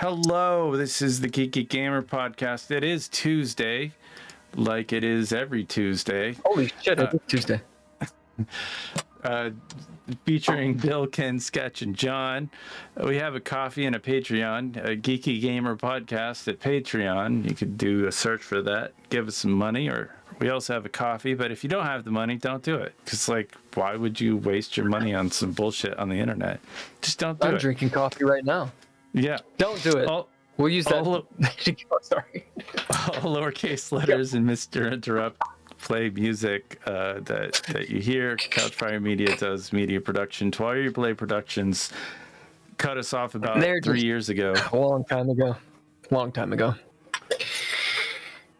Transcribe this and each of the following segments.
Hello, this is the Geeky Gamer Podcast. It is Tuesday, like it is every Tuesday. Holy shit, it is Tuesday. Featuring Bill, Ken, Sketch, and John. We have a coffee and a Patreon, a Geeky Gamer Podcast at Patreon. You could do a search for that, give us some money, or we also have a coffee. But if you don't have the money, don't do it. Because, why would you waste your money on some bullshit on the internet? Just don't do it. I'm drinking coffee right now. Yeah. Don't do it. We'll use that. Sorry. All lowercase letters and Mr. Interrupt play music that you hear. Couchfire Media does media production. Twire Play Productions cut us off about 3 years ago. A long time ago.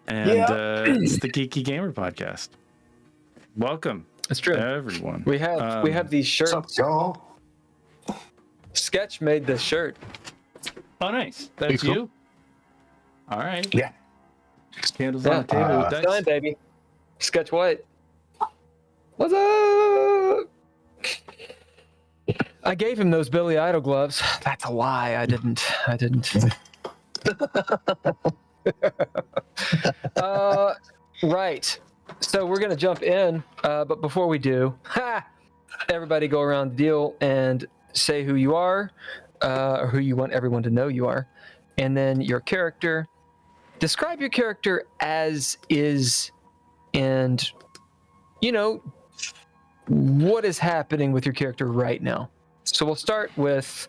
And it's the Geeky Gamer Podcast. Welcome. That's true. Everyone. We have these shirts. What's up, y'all? Sketch made this shirt. Oh, nice. That's Cool. you? All right. Yeah. Candles on the table with dice. Done, baby. Sketch White. What's up? I gave him those Billy Idol gloves. That's a lie. I didn't. Right. So we're gonna jump in, but before we do, everybody go around the deal and say who you are, or who you want everyone to know you are, and then your character. Describe your character as is, and what is happening with your character right now. So we'll start with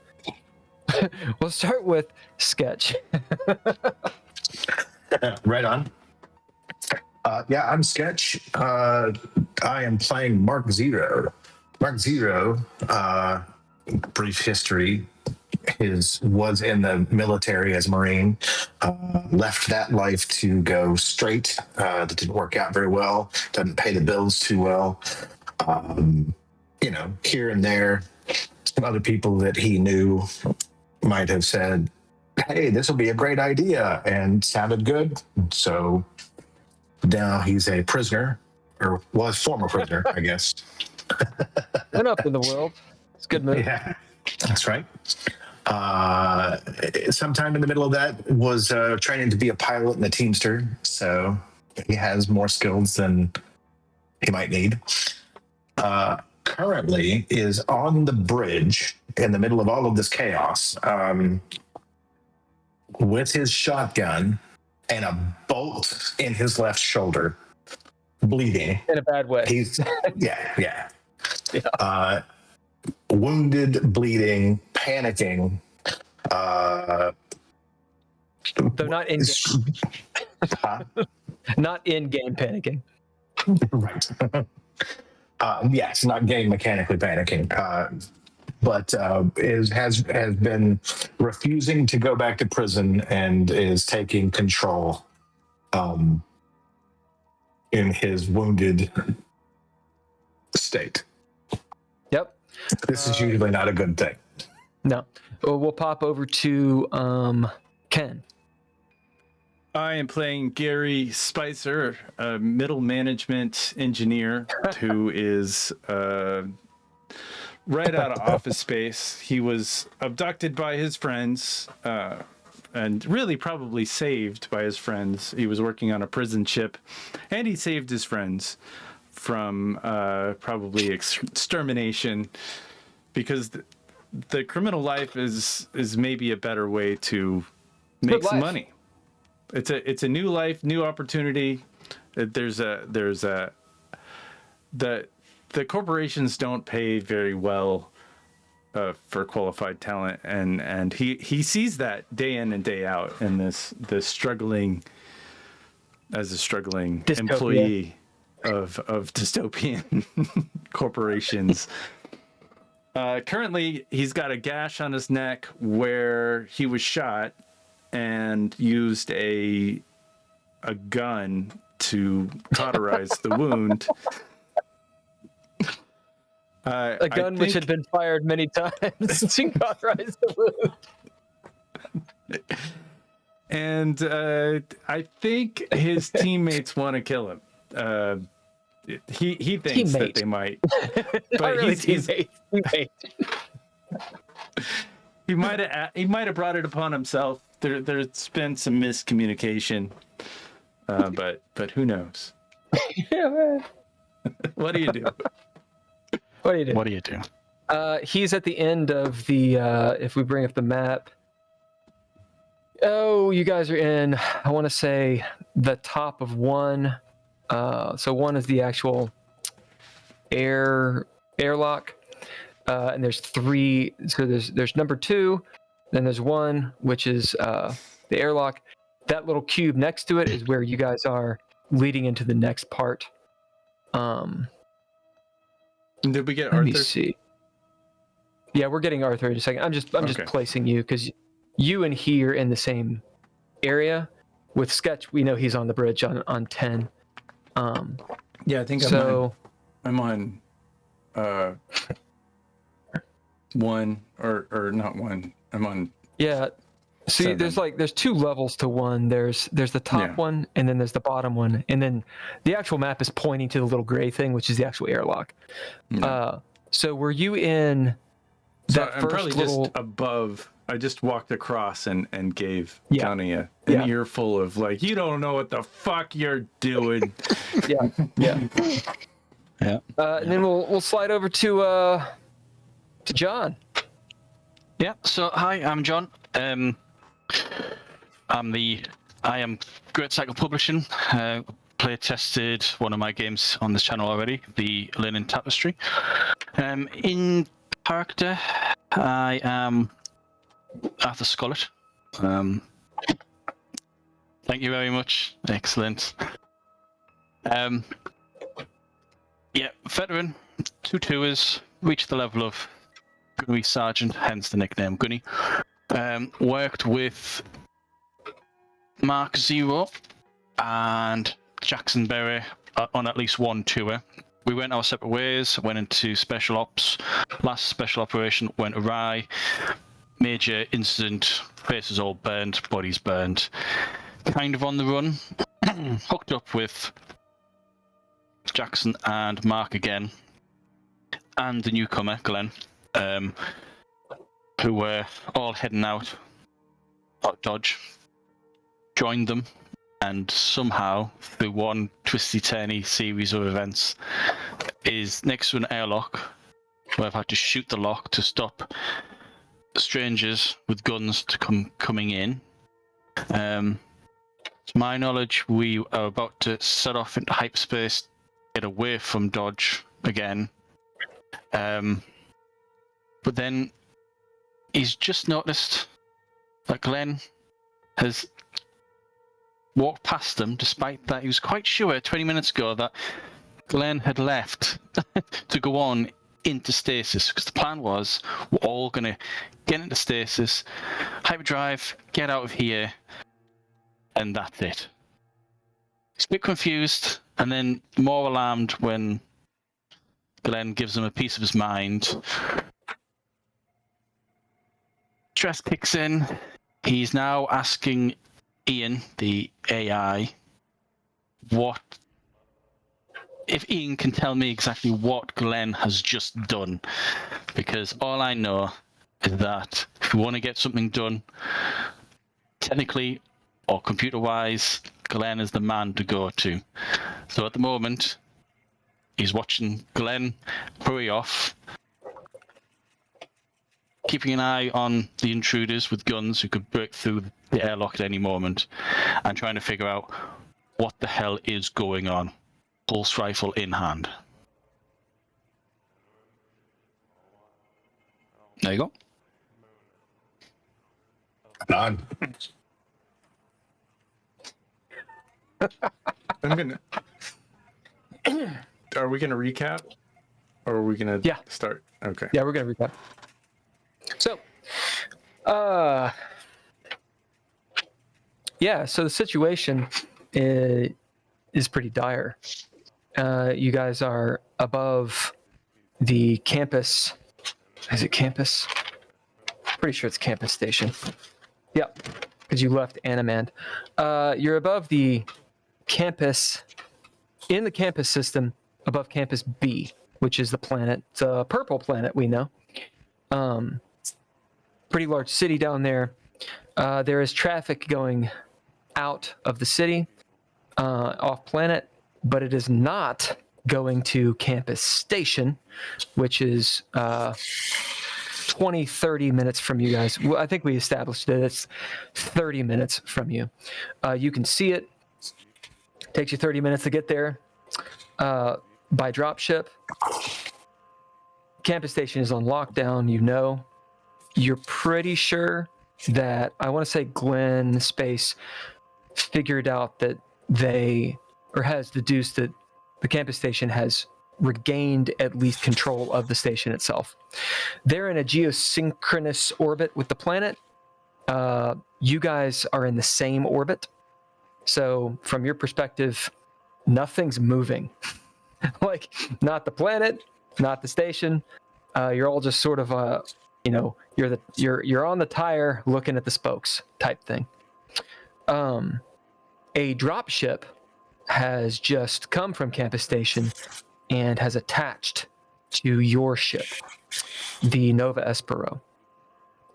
Sketch. Right on. Yeah, I'm Sketch. I am playing Mark Zero. Mark Zero, brief history, was in the military as a Marine. Left that life to go straight. That didn't work out very well. Doesn't pay the bills too well. Here and there, some other people that he knew might have said, "Hey, this will be a great idea," and sounded good. So now he's a prisoner, or was former prisoner, I guess. Went up in the world. It's a good move. Yeah, that's right. Sometime in the middle of that was training to be a pilot and a teamster, so he has more skills than he might need. Currently is on the bridge in the middle of all of this chaos, with his shotgun and a bolt in his left shoulder, bleeding In a bad way. He's yeah. Wounded, bleeding, panicking. Though not in not in game panicking. Right. Yes, not game mechanically panicking, but has been refusing to go back to prison and is taking control in his wounded state. Yep. This is usually not a good thing. No. We'll pop over to Ken. I am playing Gary Spicer, a middle management engineer who is right out of Office Space. He was abducted by his friends and really probably saved by his friends. He was working on a prison ship, and he saved his friends from probably extermination, because the criminal life is maybe a better way to make some money. It's a new life, new opportunity. The corporations don't pay very well for qualified talent, and he sees that day in and day out in this struggling Dystopia. employee of dystopian corporations. Currently, he's got a gash on his neck where he was shot and used a gun to cauterize the wound. A gun which had been fired many times to cauterize the wound. And I think his teammates want to kill him. He thinks that they might. But really, teammate. He might have brought it upon himself. There's been some miscommunication, but who knows? Yeah, man. What do you do? What do you do? What do you do? He's at the end of the. If we bring up the map. Oh, you guys are in. I want to say the top of one. So one is the actual airlock, and there's three. So there's number 2, then there's 1, which is the airlock. That little cube next to it is where you guys are leading into the next part. Did we get Let Arthur? me see. Yeah, we're getting Arthur in a second. I'm just placing you because you and he are in the same area. With Sketch, we know he's on the bridge on 10. Yeah, I think I'm on 1 or not 1. I'm on. Yeah. See, 7. there's 2 levels to 1. There's the top one, and then there's the bottom one, and then the actual map is pointing to the little gray thing, which is the actual airlock. Yeah. So were you in So that I'm first probably little? just above. I just walked across and gave Yeah. Gunny an Yeah. earful of like, you don't know what the fuck you're doing. Yeah. Yeah. And then we'll slide over to John. Yeah. So hi, I'm John. I am Great Cycle Publishing. Play tested one of my games on this channel already, the Linen Tapestry. In character, I am Arthur Scollet. Thank you very much. Excellent. Yeah, veteran, 2 tours, reached the level of Gunny Sergeant, hence the nickname Gunny. Worked with Mark Zero and Jackson Berry on at least 1 tour. We went our separate ways, went into special ops. Last special operation went awry. Major incident, faces all burned, bodies burned. Kind of on the run. Hooked up with Jackson and Mark again. And the newcomer, Glenn. Who were all heading out Dodge. Joined them. And somehow, through one twisty-turny series of events, is next to an airlock where I've had to shoot the lock to stop strangers with guns to coming in. To my knowledge, we are about to set off into hyperspace, get away from Dodge again. But then he's just noticed that Glenn has walked past them, despite that he was quite sure 20 minutes ago that Glenn had left to go on into stasis, because the plan was we're all going to get into stasis, hyperdrive, get out of here, and that's it. He's a bit confused, and then more alarmed when Glenn gives him a piece of his mind. Stress kicks in. He's now asking Ian, the AI, if Ian can tell me exactly what Glenn has just done, because all I know is that if we want to get something done, technically or computer-wise, Glenn is the man to go to. So at the moment, he's watching Glenn hurry off, keeping an eye on the intruders with guns who could break through the airlock at any moment, and trying to figure out what the hell is going on. Pulse rifle in hand. There you go. None. I'm gonna. Are we gonna recap, or are we gonna start? Okay. Yeah, we're gonna recap. So, so the situation is pretty dire. You guys are above the campus. Is it campus? Pretty sure it's campus station. Yep, because you left Animand. You're above the campus, in the campus system, above campus B, which is the planet. It's a purple planet, we know. pretty large city down there. There is traffic going out of the city, off planet, but it is not going to Campus Station, which is 20-30 minutes from you guys. Well, I think we established that it's 30 minutes from you. You can see it. Takes you 30 minutes to get there by dropship. Campus Station is on lockdown, you know. You're pretty sure that, I want to say Glenn Space figured out that has deduced that the Campus Station has regained at least control of the station itself. They're in a geosynchronous orbit with the planet. You guys are in the same orbit. So from your perspective, nothing's moving. Like, not the planet, not the station. You're all just sort of you're on the tire looking at the spokes type thing. A dropship has just come from Campus Station and has attached to your ship, the Nova Espero.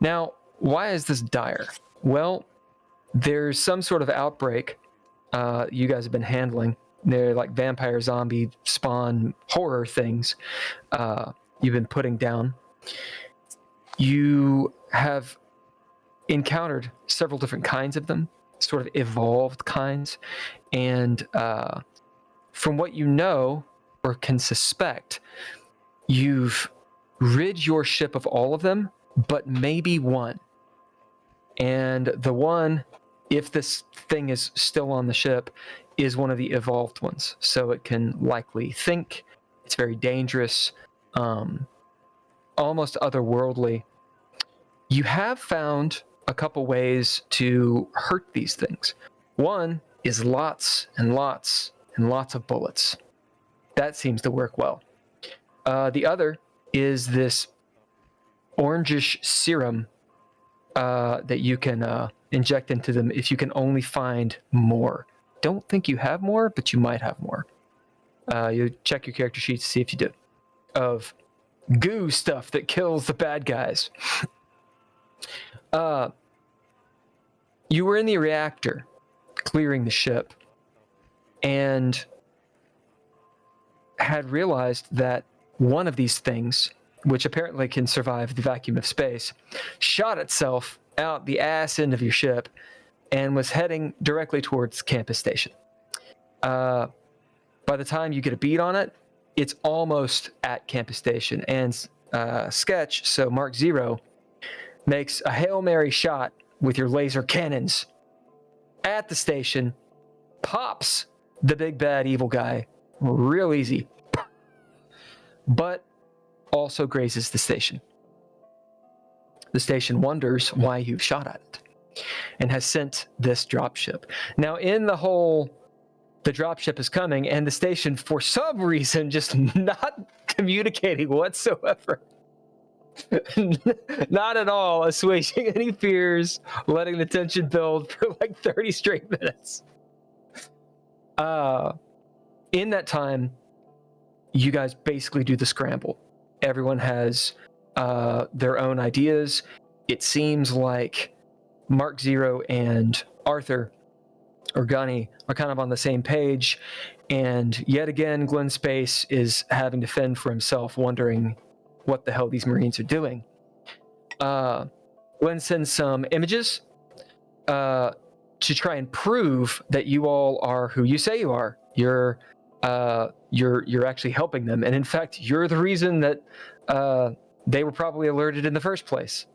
Now, why is this dire? Well, there's some sort of outbreak you guys have been handling. They're like vampire, zombie, spawn, horror things you've been putting down. You have encountered several different kinds of them, sort of evolved kinds. And from what you know or can suspect, you've rid your ship of all of them, but maybe one. And the one, if this thing is still on the ship, is one of the evolved ones. So it can likely think. It's very dangerous, almost otherworldly. You have found a couple ways to hurt these things. One is lots and lots and lots of bullets. That seems to work well. The other is this orangish serum that you can inject into them if you can only find more. Don't think you have more, but you might have more. You check your character sheet to see if you do. Of goo stuff that kills the bad guys. You were in the reactor, clearing the ship, and had realized that one of these things, which apparently can survive the vacuum of space, shot itself out the ass end of your ship and was heading directly towards Campus Station. By the time you get a beat on it, it's almost at Campus Station. And Sketch, so Mark Zero, makes a Hail Mary shot with your laser cannons at the station, pops the big bad evil guy real easy, but also grazes the station. The station wonders why you've shot at it and has sent this dropship. Now, in the whole, the dropship is coming, and the station, for some reason, just not communicating whatsoever. Not at all assuaging any fears, letting the tension build for like 30 straight minutes. In that time, you guys basically do the scramble. Everyone has their own ideas. It seems like Mark Zero and Arthur, or Gunny, are kind of on the same page. And yet again, Glenn Space is having to fend for himself, wondering what the hell these Marines are doing. Glenn sends some images to try and prove that you all are who you say you are. You're actually helping them, and in fact, you're the reason that they were probably alerted in the first place.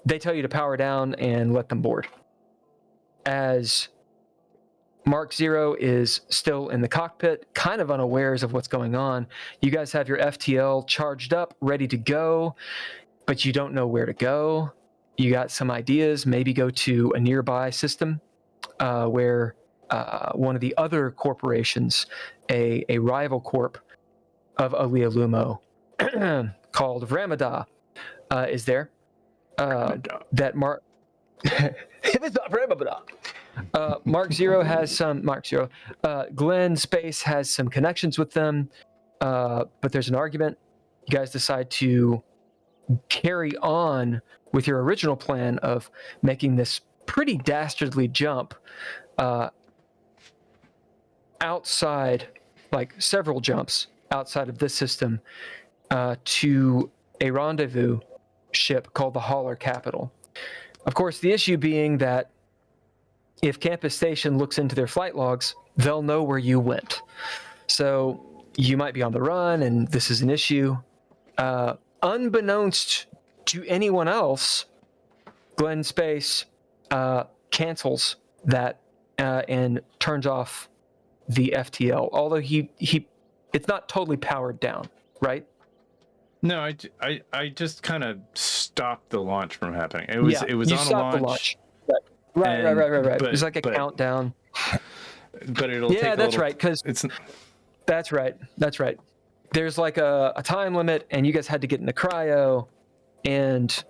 They tell you to power down and let them board. As Mark Zero is still in the cockpit, kind of unawares of what's going on. You guys have your FTL charged up, ready to go, but you don't know where to go. You got some ideas, maybe go to a nearby system where one of the other corporations, a rival corp of Alia Lumo called Ramada, is there. That Mark... If it's not Ramada... Mark Zero has some... Glenn Space has some connections with them, but there's an argument. You guys decide to carry on with your original plan of making this pretty dastardly jump outside, like several jumps outside of this system to a rendezvous ship called the Hauler Capital. Of course, the issue being that if Campus Station looks into their flight logs, they'll know where you went. So you might be on the run, and this is an issue. Unbeknownst to anyone else, Glenn Space cancels that and turns off the FTL. Although it's not totally powered down, right? No, I just kind of stopped the launch from happening. It was you on a stopped the launch. Right. But, There's like a countdown. But it'll take that's right. Because that's right. There's like a time limit, and you guys had to get into cryo, and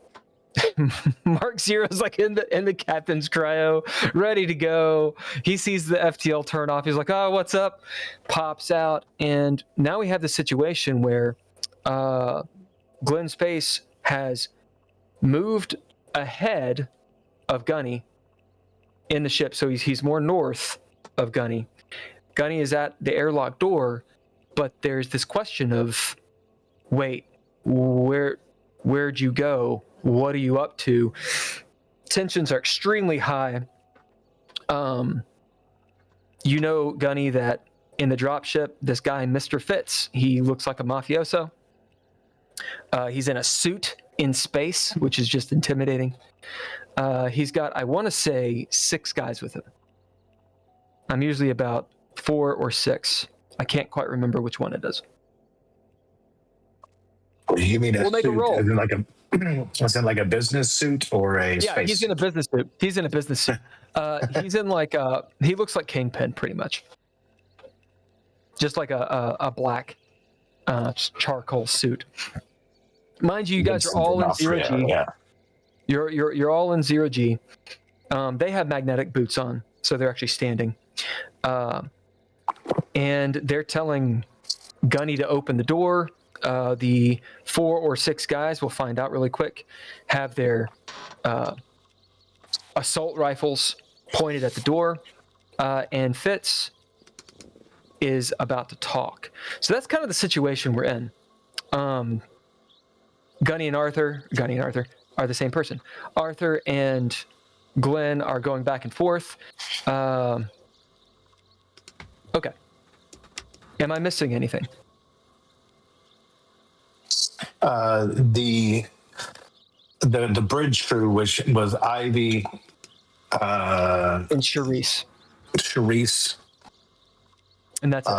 Mark Zero's like in the captain's cryo, ready to go. He sees the FTL turn off. He's like, "Oh, what's up?" Pops out, and now we have the situation where Glenn Space has moved ahead of Gunny in the ship, so he's more north of Gunny. Gunny is at the airlock door, but there's this question of, wait, where'd you go? What are you up to? Tensions are extremely high. You know, Gunny, that in the dropship, this guy, Mr. Fitz, he looks like a mafioso. He's in a suit in space, which is just intimidating. He's got, I want to say, 6 guys with him. I'm usually about 4 or 6. I can't quite remember which one it is. You mean We'll make a roll. As in like a business suit or a space he's in a business suit. He's in a business suit. He's in like he looks like Kingpin pretty much. Just like a black charcoal suit. Mind you, guys are all in 0G. Yeah. You're all in 0G. They have magnetic boots on, so they're actually standing. And they're telling Gunny to open the door. The 4 or 6 guys, we'll find out really quick, have their assault rifles pointed at the door. And Fitz is about to talk. So that's kind of the situation we're in. Gunny and Arthur are the same person. Arthur and Glenn are going back and forth. Okay. Am I missing anything? The bridge crew, which was Ivy, And Charisse. And that's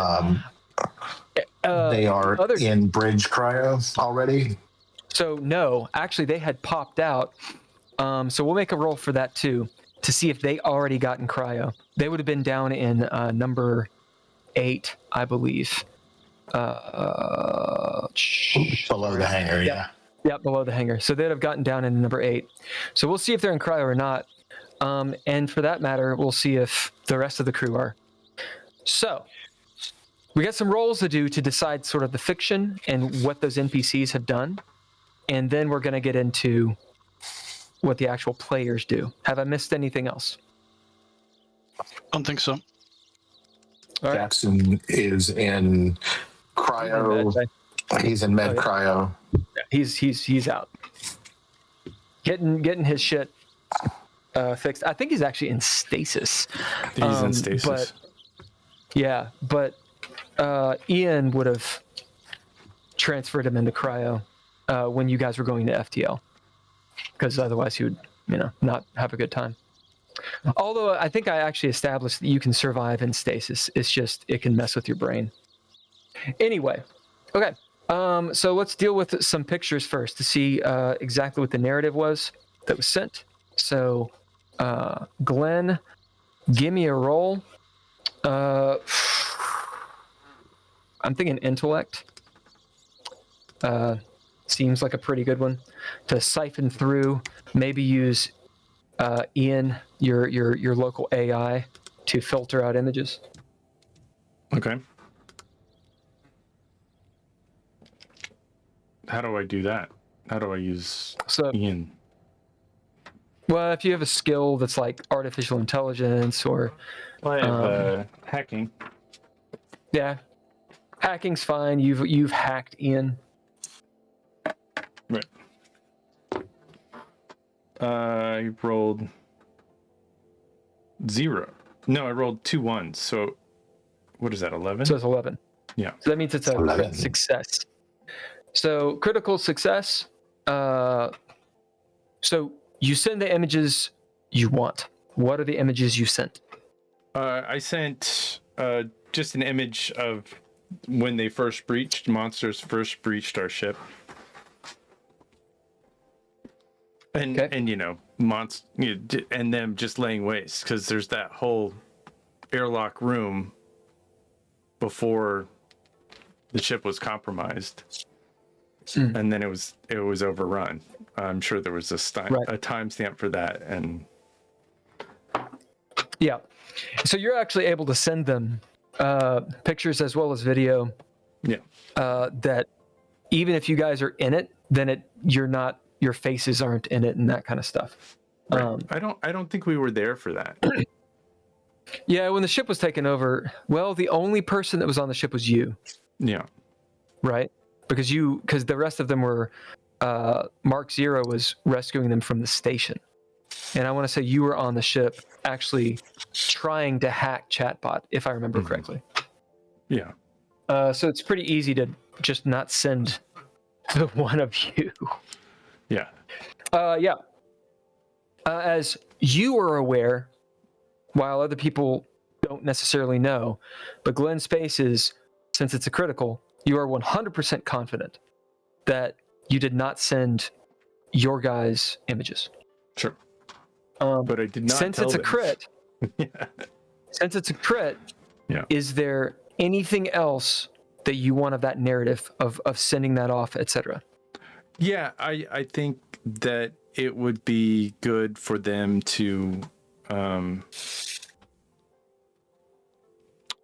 they are in bridge cryo already. So no, actually they had popped out. So we'll make a roll for that too, to see if they already got in cryo. They would have been down in number 8, I believe. Below the hangar, yeah. Yeah, below the hangar. So they'd have gotten down in number 8. So we'll see if they're in cryo or not. And for that matter, we'll see if the rest of the crew are. So we got some rolls to do to decide sort of the fiction and what those NPCs have done. And then we're going to get into what the actual players do. Have I missed anything else? Don't think so. All right. Jackson is in cryo. He's in med cryo. Yeah, he's out. Getting his shit fixed. I think he's actually in stasis. He's in stasis. But Ian would have transferred him into cryo when you guys were going to FTL, because otherwise he would, not have a good time. Although I think I actually established that you can survive in stasis. It's just it can mess with your brain. Anyway, okay. So let's deal with some pictures first to see exactly what the narrative was that was sent. So, Glenn, give me a roll. I'm thinking intellect. Seems like a pretty good one to siphon through. Maybe use Ian, your local AI, to filter out images. Okay. How do I do that? How do I use So, Ian? well, if you have a skill that's like artificial intelligence or Well, I have hacking. yeah, hacking's fine. You've hacked Ian. Right. I rolled 0. No, I rolled 2 1s. So what is that? 11. So it's 11. Yeah. So that means it's a 11. crit success. So critical success. So you send the images you want. What are the images you sent? I sent just an image of when they first breached. Monsters first breached our ship. And Okay. and and them just laying waste, because there's that whole airlock room before the ship was compromised, and then it was overrun. I'm sure there was a timestamp for that, and Yeah. So you're actually able to send them pictures as well as video. yeah, That even if you guys are in it, then your faces aren't in it and that kind of stuff. right. I don't think we were there for that. Yeah, when the ship was taken over, well, the only person that was on the ship was you, Yeah, right? Because the rest of them were Mark Zero was rescuing them from the station. And I want to say you were on the ship actually trying to hack Chatbot, if I remember correctly. yeah, So it's pretty easy to just not send the one of you. yeah. Yeah. As you are aware, while other people don't necessarily know, but Glenn Spaces, since it's a critical, you are 100% confident that you did not send your guys' images. Sure. But I did not. Since tell it's a them. crit, Yeah. since it's a crit, Yeah. is there anything else that you want of that narrative of sending that off, etc.? Yeah, I think that it would be good for them to, I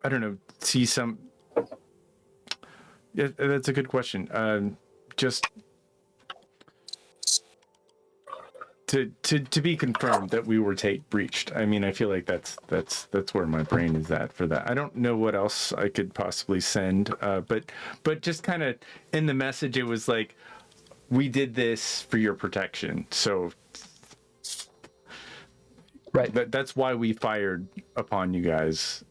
don't know, see some. Yeah, that's a good question. Just to be confirmed that we were breached. I mean, I feel like that's where my brain is at for that. I don't know what else I could possibly send, but just kind of in the message, it was like, we did this for your protection. So Right. that's why we fired upon you guys,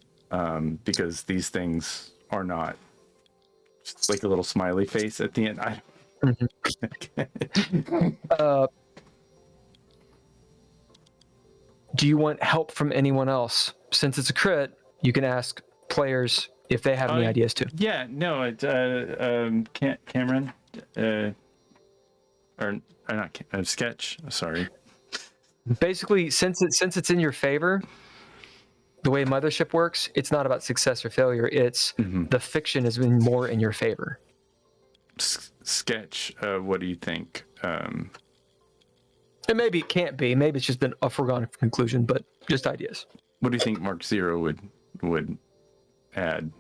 because these things are not just like a little smiley face at the end. Do you want help from anyone else? Since it's a crit, you can ask players if they have any ideas too. Yeah, no, it's Cameron, or not Sketch. Sorry. Basically, since it's in your favor, the way Mothership works, it's not about success or failure. It's the fiction has been more in your favor. Sketch, what do you think? And maybe it can't be. Maybe it's just been a foregone conclusion, but just ideas. What do you think Mark Zero would add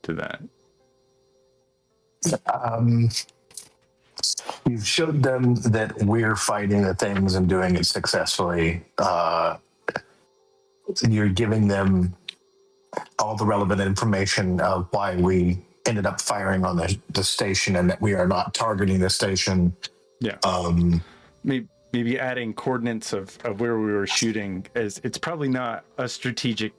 to that? You've showed them that we're fighting the things and doing it successfully. You're giving them all the relevant information of why we ended up firing on the station and that we are not targeting the station. Yeah. Maybe adding coordinates of where we were shooting, as it's probably not a strategic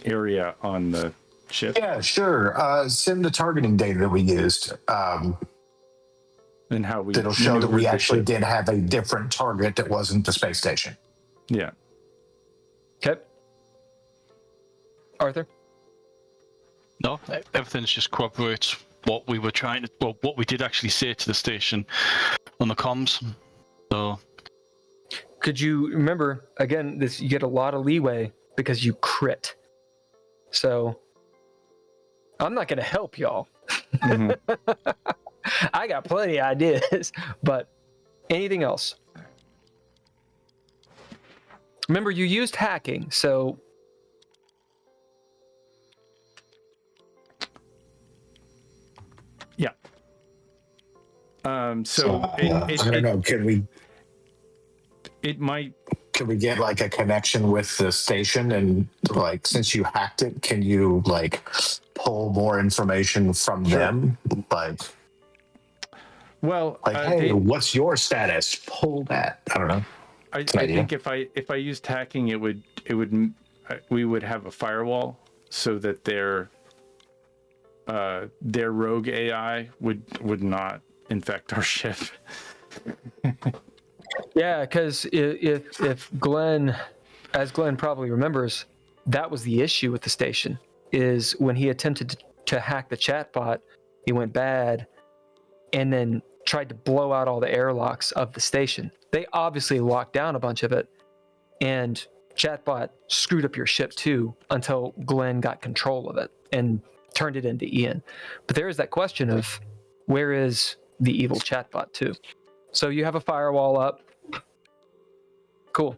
area on the ship. Yeah, sure. Send the targeting data that we used. And how we that'll show that we maneuvered the actually ship. did have a different target that wasn't the space station. Yeah. Okay. Arthur? No, everything's just corroborates what we were trying to, well, what we did actually say to the station on the comms. So, Could you remember, again, this you get a lot of leeway because you crit. So I'm not going to help y'all. Mhm. I got plenty of ideas, but anything else? Remember, you used hacking, so Yeah. So I don't know. it might. Can we get like a connection with the station? And like, since you hacked it, can you like pull more information from them? Well, Hey, what's your status? Pull that. I don't know. I think if I used hacking, we would have a firewall so that their rogue AI would not infect our ship. Yeah, because if Glenn, as Glenn probably remembers, that was the issue with the station, is when he attempted to hack the chatbot, it went bad, and then tried to blow out all the airlocks of the station. They obviously locked down a bunch of it, and chatbot screwed up your ship too until Glenn got control of it and turned it into Ian. But there is that question of where is the evil chatbot too? So you have a firewall up. Cool.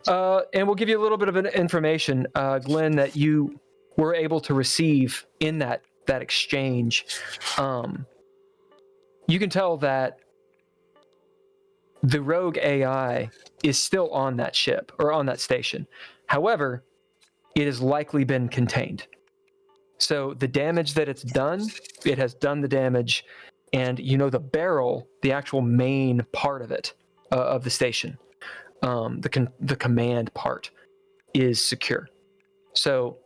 And we'll give you a little bit of information, Glenn, that you were able to receive in that exchange. You can tell that the rogue AI is still on that ship or on that station. However, it has likely been contained. So the damage that it's done, it has done the damage. And the barrel, the actual main part of it, of the station, the command part, is secure. So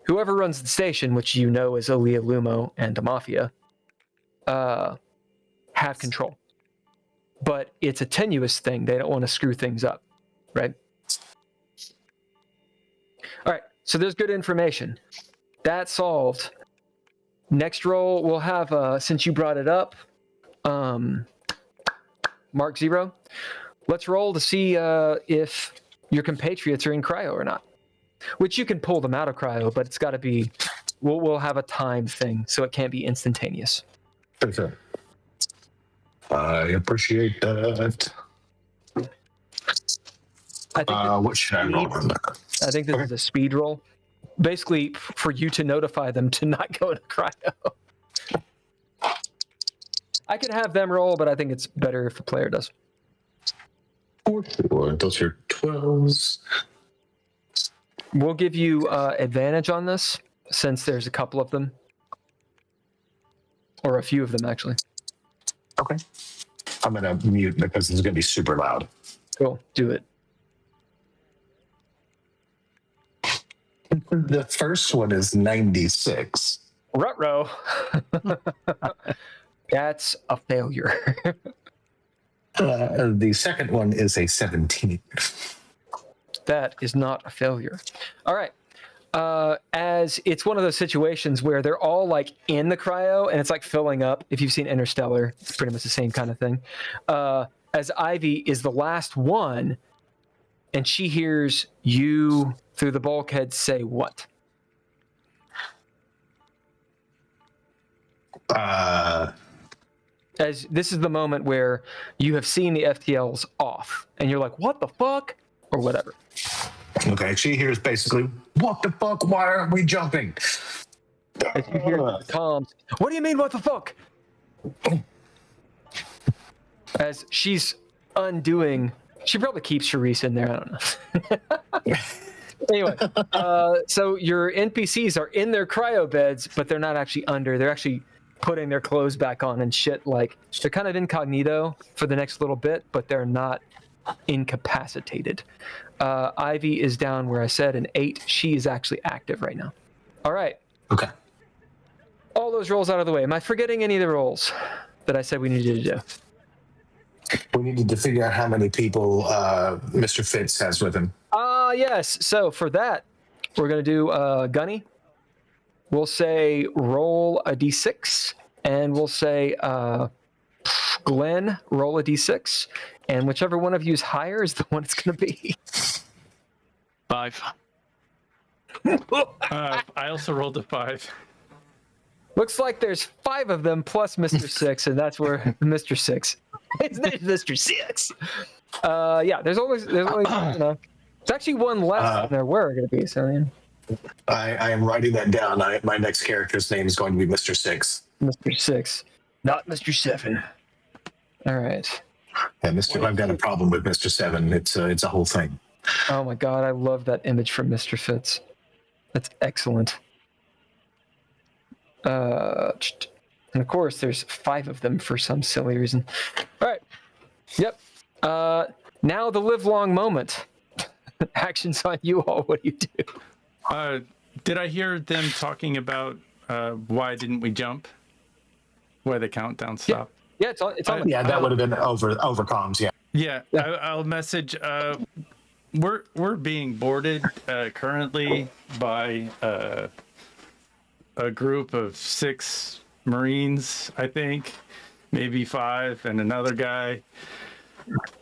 whoever runs the station, which is Aaliyah Lumo and the Mafia, have control. But it's a tenuous thing. They don't want to screw things up, right? All right, so there's good information. That's solved. Next roll, we'll have, since you brought it up, Mark Zero. Let's roll to see if your compatriots are in cryo or not. Which you can pull them out of cryo, but it's got to be, we'll have a time thing, so it can't be instantaneous. Okay. I appreciate that. What should I roll on that? I think this is a speed roll. Basically, for you to notify them to not go into cryo. I could have them roll, but I think it's better if the player does. Sure. Those are 12s. We'll give you advantage on this, since there's a couple of them. Or a few of them, actually. Okay. I'm going to mute because it's going to be super loud. Cool. Do it. The first one is 96. Ruh-roh. That's a failure. The second one is a 17. That is not a failure. All right. As it's one of those situations where they're all like in the cryo and it's like filling up. If you've seen Interstellar, it's pretty much the same kind of thing. As Ivy is the last one, and she hears you through the bulkhead say what? As this is the moment where you have seen the FTLs off, and you're like, what the fuck? Or whatever. Okay, she hears basically, what the fuck? Why aren't we jumping? As you hear the comms, what do you mean, what the fuck? As she's undoing, she probably keeps Charisse in there, I don't know. Anyway, so your NPCs are in their cryo beds, but they're not actually under. They're actually putting their clothes back on and shit. Like, they're kind of incognito for the next little bit, but they're not incapacitated. Ivy is down where I said an 8. She is actually active right now. All right. Okay. All those rolls out of the way. Am I forgetting any of the rolls that I said we needed to do? We needed to figure out how many people Mr. Fitz has with him. Yes. So for that, we're going to do Gunny. We'll say roll a d6, and we'll say Glenn, roll a d6, and whichever one of you is higher is the one it's going to be. 5. I also rolled a 5. Looks like there's 5 of them plus Mr. 6, and that's where Mr. 6. His name's Mr. 6. Yeah, there's always it's actually one less than there were going to be. So I am writing that down. My next character's name is going to be Mr. 6. Mr. 6. Not Mr. 7. All right. Yeah, I've got a problem with Mr. 7. It's a whole thing. Oh my god, I love that image from Mr. Fitz. That's excellent. And of course, there's 5 of them for some silly reason. All right. Yep. Now the live long moment. Actions on you all. What do you do? Did I hear them talking about why didn't we jump? Why the countdown stopped? Yeah, it's on. Yeah, that would have been over comms. Yeah. Yeah, I'll message. We're being boarded currently by a group of 6 Marines, I think, maybe 5, and another guy.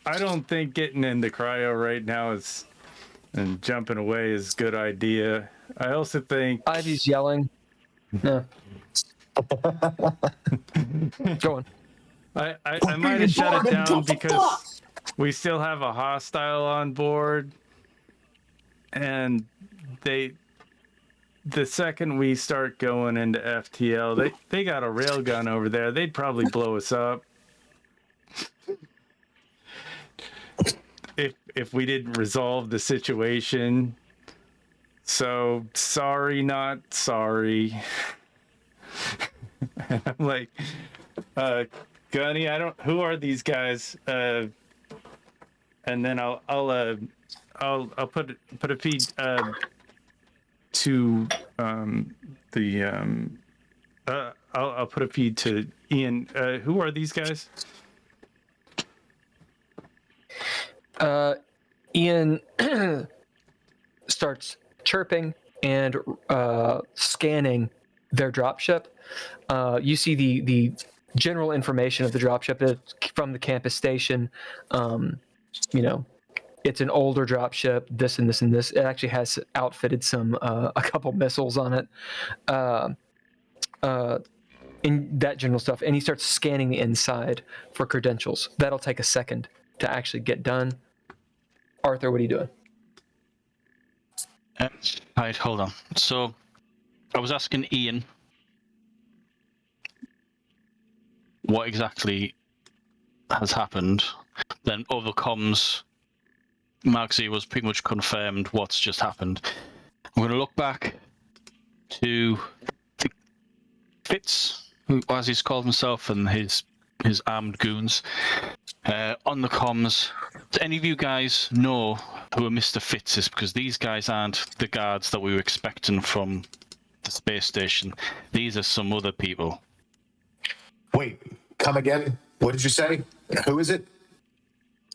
I don't think getting into cryo right now and jumping away is a good idea. I also think Ivy's yelling. No. Go on. I might have shut it down because we still have a hostile on board, and the second we start going into FTL, they got a railgun over there. They'd probably blow us up if we didn't resolve the situation. So sorry, not sorry. And I'm like, Gunny, who are these guys? And then I'll put a feed to I'll put a feed to Ian. Who are these guys? Ian starts chirping and scanning their dropship. You see the general information of the dropship from the campus station. It's an older dropship, this and this and this. It actually has outfitted a couple missiles on it. In that general stuff. And he starts scanning the inside for credentials. That'll take a second to actually get done. Arthur, what are you doing? Right, hold on. So, I was asking Ian what exactly has happened. Then over comms, Marksy was pretty much confirmed what's just happened. I'm going to look back to Fitz, who, as he's called himself, and his armed goons. On the comms, do any of you guys know who a Mr. Fitz is? Because these guys aren't the guards that we were expecting from the space station. These are some other people. Wait, come again? What did you say? Who is it?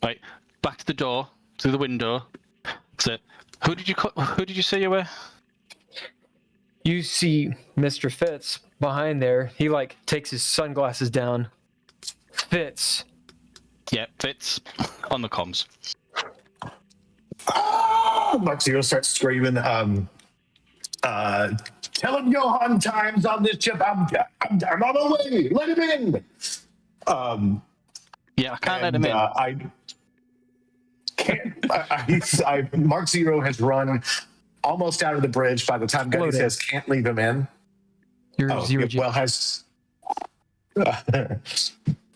Right, back to the door, to the window. So, who did you say you were? You see Mr. Fitz behind there. He takes his sunglasses down. Fitz. Yeah, Fitz on the comms. Mark Zero starts screaming. Tell him Johan time's on this ship. I'm on the way. Let him in. Yeah, I can't let him in. I can't. Mark Zero has run almost out of the bridge by the time Gunny says can't leave him in. Has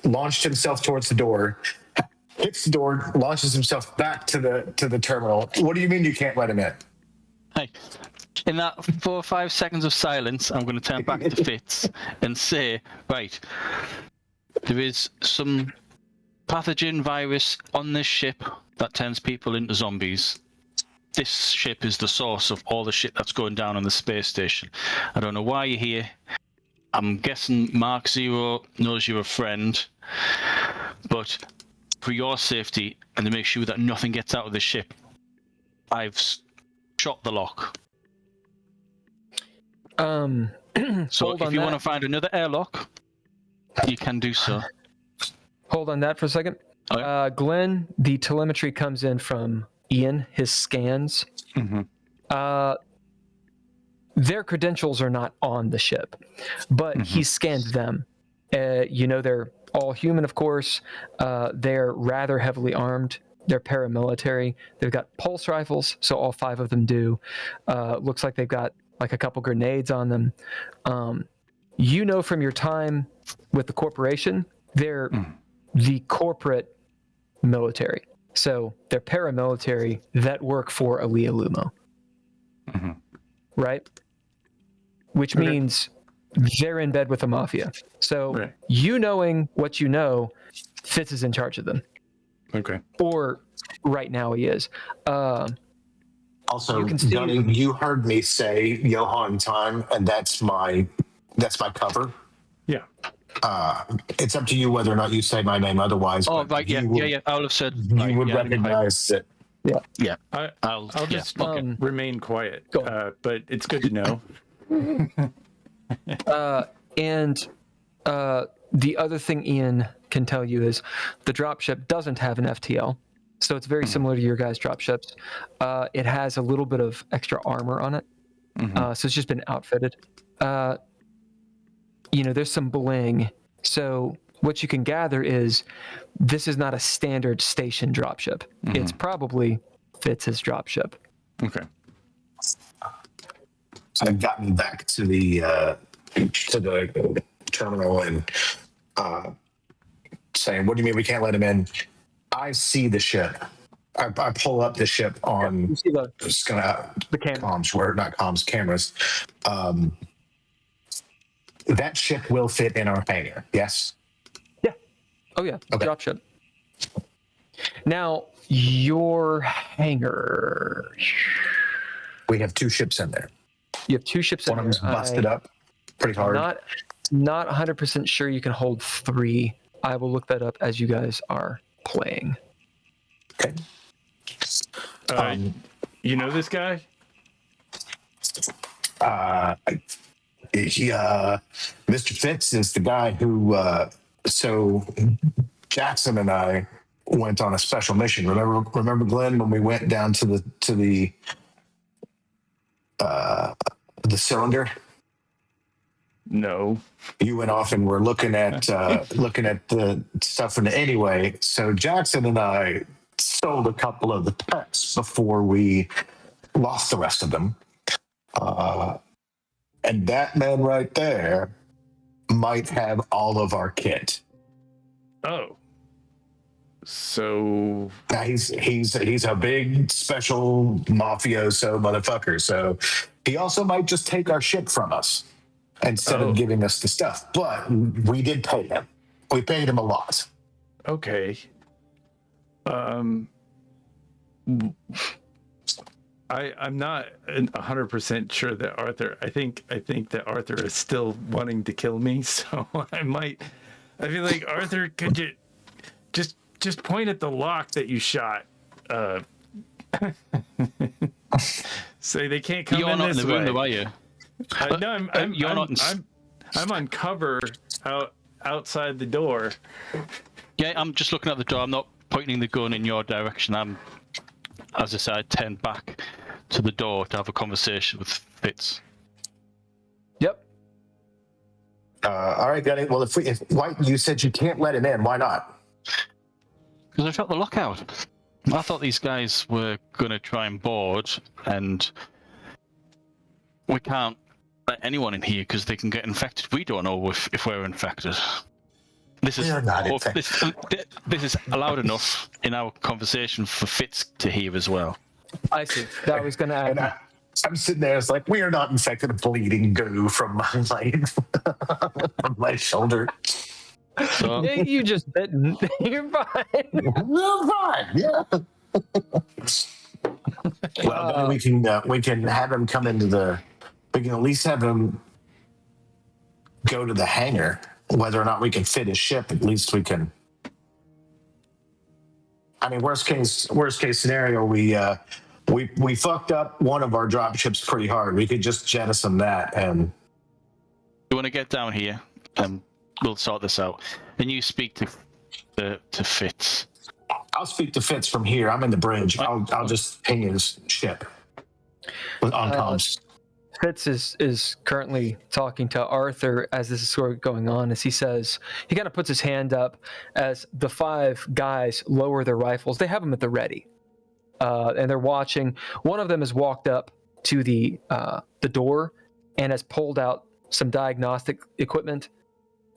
launched himself towards the door, hits the door, launches himself back to the terminal. What do you mean you can't let him in? Hey, in that 4 or 5 seconds of silence, I'm going to turn back to Fitz and say, right, there is some pathogen virus on this ship that turns people into zombies. This ship is the source of all the shit that's going down on the space station. I don't know why you're here. I'm guessing Mark Zero knows you're a friend, but for your safety and to make sure that nothing gets out of the ship, I've shot the lock. So if you want to find another airlock, you can do so. Hold on that for a second. Okay. Glenn, the telemetry comes in from Ian, his scans. Mm-hmm. Their credentials are not on the ship, but he scanned them. They're all human, of course. They're rather heavily armed. They're paramilitary. They've got pulse rifles, so all 5 of them do. Looks like they've got a couple grenades on them. you know from your time with the corporation, they're the corporate military. So they're paramilitary that work for Alia Lumo. Right? Which means they're in bed with the mafia. So you knowing what you know, Fitz is in charge of them. Okay. Or right now he is. Also, you can see, Gunny, you heard me say Johan time, and that's my cover. Yeah. It's up to you whether or not you say my name otherwise. Oh, but right, yeah, I would have said. You would recognize it. Yeah. I'll just okay. remain quiet. But it's good to know. And the other thing Ian can tell you is the dropship doesn't have an FTL. So it's very similar to your guys' dropships. It has a little bit of extra armor on it. So it's just been outfitted. There's some bling. So what you can gather is this is not a standard station dropship. It's probably Fitz's dropship. Okay. I've gotten back to the terminal and saying, "What do you mean we can't let him in?" I see the ship. I pull up the ship on the cameras. That ship will fit in our hangar. Yes. Yeah. Oh yeah. Okay. Dropship. Now your hangar. We have 2 ships in there. You have 2 ships One in of there. them's busted up pretty hard. Not 100% sure you can hold 3. I will look that up as you guys are playing. Okay. You know this guy? Mr. Fitz is the guy who. So Jackson and I went on a special mission. Remember, Glenn, when we went down to the cylinder? No. You went off and were looking at the stuff. And anyway, so Jackson and I sold a couple of the pets before we lost the rest of them. And that man right there might have all of our kit. Oh. So He's a big special mafioso motherfucker. So he also might just take our shit from us instead of giving us the stuff. But we did pay him. We paid him a lot. Okay. I'm not 100% sure that Arthur. I think that Arthur is still wanting to kill me. So I feel like, Arthur, could you just point at the lock that you shot? Say they can't come in this way. You're not in the room, are you? No, I'm on cover outside the door. Yeah, I'm just looking at the door. I'm not pointing the gun in your direction. I'm, as I said, I turned back to the door to have a conversation with Fitz. Yep. All right, Gunny. Well, if White, you said you can't let him in. Why not? Because I shot the lockout. I thought these guys were going to try and board, and we can't let anyone in here because they can get infected. We don't know if we're infected. This is allowed enough in our conversation for Fitz to hear as well. I see. That was going to add. And I'm sitting there. It's like, we are not infected. Bleeding goo from my shoulder. So, You just bitten. You're fine. We're fine. Yeah. Well, then we can have him come into we can at least have him go to the hangar. Whether or not we can fit his ship, at least we can. I mean, worst case scenario, we fucked up one of our drop ships pretty hard. We could just jettison that and. You want to get down here, and we'll sort this out. And you speak to Fitz. I'll speak to Fitz from here. I'm in the bridge. I'll just ping his ship on comms. Fitz is currently talking to Arthur as this is sort of going on. As he says, he kind of puts his hand up as the 5 guys lower their rifles. They have them at the ready, and they're watching. One of them has walked up to the door and has pulled out some diagnostic equipment.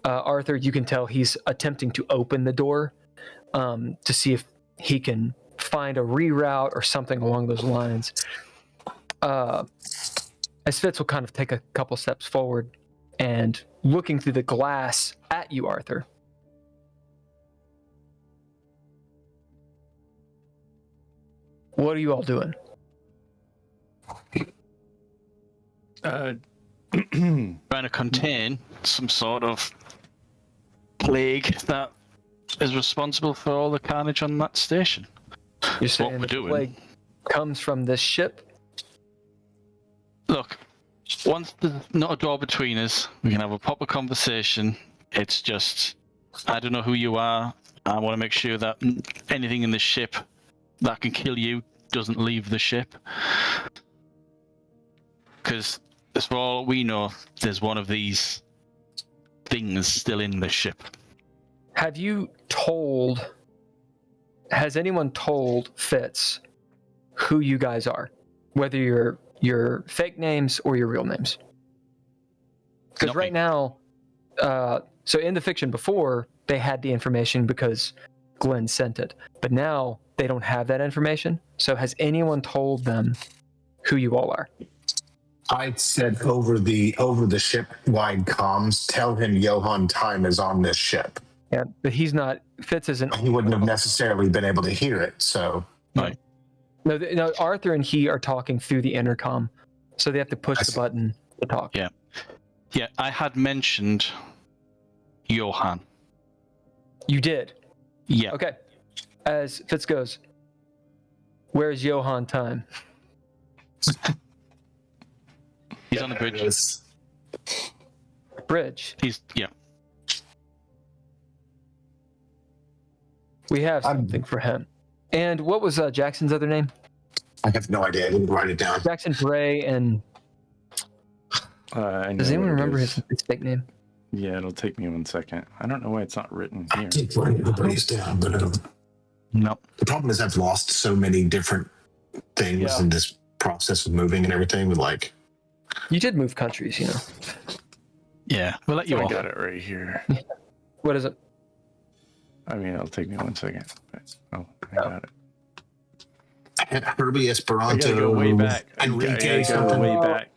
Arthur, you can tell he's attempting to open the door to see if he can find a reroute or something along those lines. As Fitz will kind of take a couple steps forward and looking through the glass at you, Arthur. What are you all doing? Trying to contain some sort of plague that is responsible for all the carnage on that station. You're saying we're the doing. plague comes from this ship? Look, once there's not a door between us, we can have a proper conversation. It's just, I don't know who you are. I want to make sure that anything in the ship that can kill you doesn't leave the ship. Because, as for all we know, there's one of these things still in the ship. Has anyone told Fitz who you guys are? Whether your fake names or your real names? Because right now, so in the fiction before, they had the information because Glenn sent it. But now they don't have that information. So has anyone told them who you all are? I said over the ship-wide comms, tell him Johan Time is on this ship. Yeah, but he's not. Fitz isn't. He wouldn't have necessarily been able to hear it, so... Right. No, Arthur and he are talking through the intercom, so they have to push the button to talk. Yeah. Yeah, I had mentioned Johan. You did? Yeah. Okay. As Fitz goes, where's Johan Time? He's on the bridge. Bridge. Yeah. We have something for him. And what was Jackson's other name? I have no idea. I didn't write it down. Jackson Bray and... Does anyone remember his fake name? Yeah, it'll take me 1 second. I don't know why it's not written I here. did write everybody's down, but No. the problem is I've lost so many different things in this process of moving and everything. With like, You did move countries, you know. Yeah, we'll let you I off. got it right here. What is it? I mean, it'll take me 1 second. But, I got it. Herbie Esperanto. I gotta go way back. Enrique I gotta go something. way back.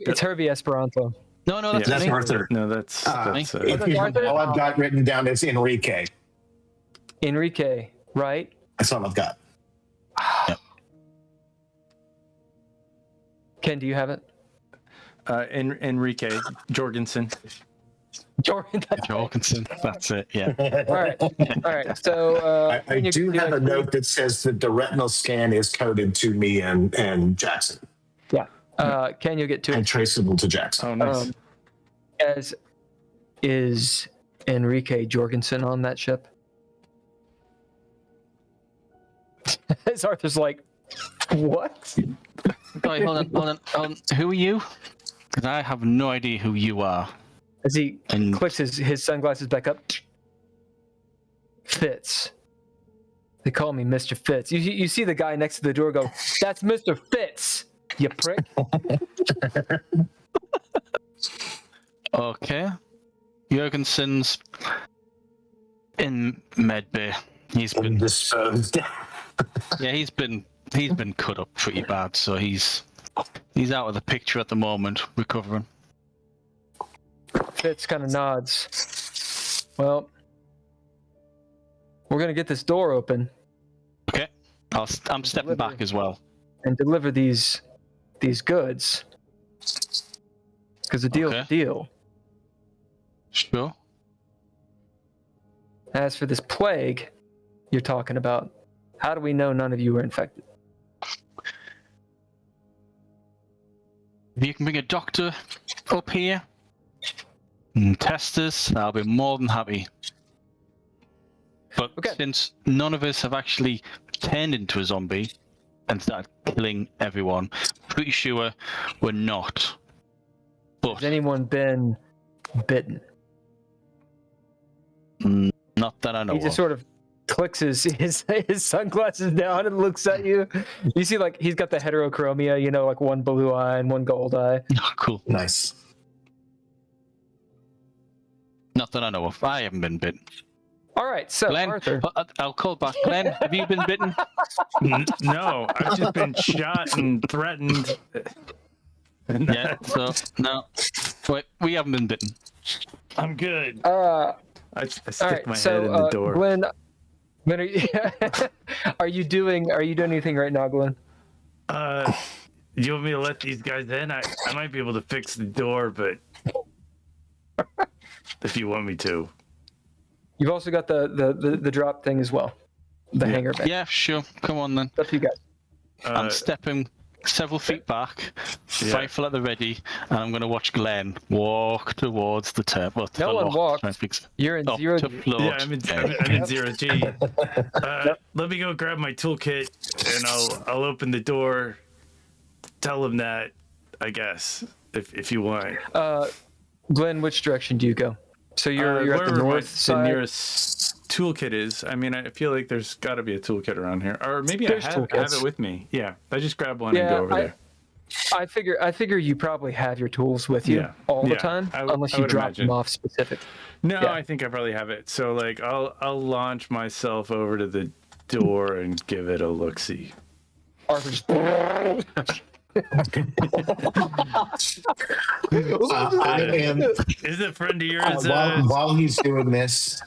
It's Herbie Esperanto. No, that's That's me. Arthur. No, that's All I've got written down is Enrique. Enrique, right? That's all I've got. Ken, do you have it? Enrique Jorgensen. Jordan. Jorgensen. That's it. Yeah. All right. So I do have a note that says that the retinal scan is coded to me and Jackson, Yeah. Ken, you'll get to and it. traceable to Jackson. Oh, nice. As is Enrique Jorgensen on that ship? As Arthur's like, what? Sorry, hold on. Who are you? Because I have no idea who you are. As he And clicks his sunglasses back up. Fitz. They call me Mr. Fitz. You see the guy next to the door go, that's Mr. Fitz, you prick. okay, Jorgensen's in medbay. He's been Disposed. he's been cut up pretty bad, so he's out of the picture at the moment, recovering. Fitz kind of nods. Well, we're gonna get this door open Okay, I'm stepping back as well. and deliver these goods. Because the deal's Okay. a deal. Sure. As for this plague you're talking about, how do we know none of you were infected? If you can bring a doctor up here and test us, I'll be more than happy. But Okay. since none of us have actually turned into a zombie and started killing everyone, pretty sure we're not. But Has anyone been bitten? not that I know He just of. sort of clicks his sunglasses down and looks at you. You see, like, he's got the heterochromia, like one blue eye and one gold eye. Oh, cool. Nice. Not that I know of. I haven't been bitten. All right, so Glenn, Arthur. I'll call back. Glenn, have you been bitten? No, I've just been shot and threatened. Yeah, so, no. Wait, we haven't been bitten. I'm good. Uh, I stick all right, my so head in the door. Glenn, are you doing anything right now, Glenn? Do you want me to let these guys in? I might be able to fix the door, but if you want me to. You've also got the drop thing as well, the hangar bay. Yeah, sure. Come on then. Up to you guys. I'm stepping several feet back, rifle at the ready, and I'm going to watch Glenn walk towards the turret. Well, No one walks. You're in zero. Yeah, I'm in 0G. Let me go grab my toolkit, and I'll open the door. Tell him that, I guess, if you want. Glenn, which direction do you go? So you're at the north side. The nearest toolkit is. I mean, I feel like there's got to be a toolkit around here, or maybe I have it with me. Yeah, I just grab one and go over there. I figure you probably have your tools with you all the time, unless you drop them off specific. No, I think I probably have it. So like, I'll launch myself over to the door and give it a look-see. Arthur just. I am. Is it a friend of yours? While he's doing this,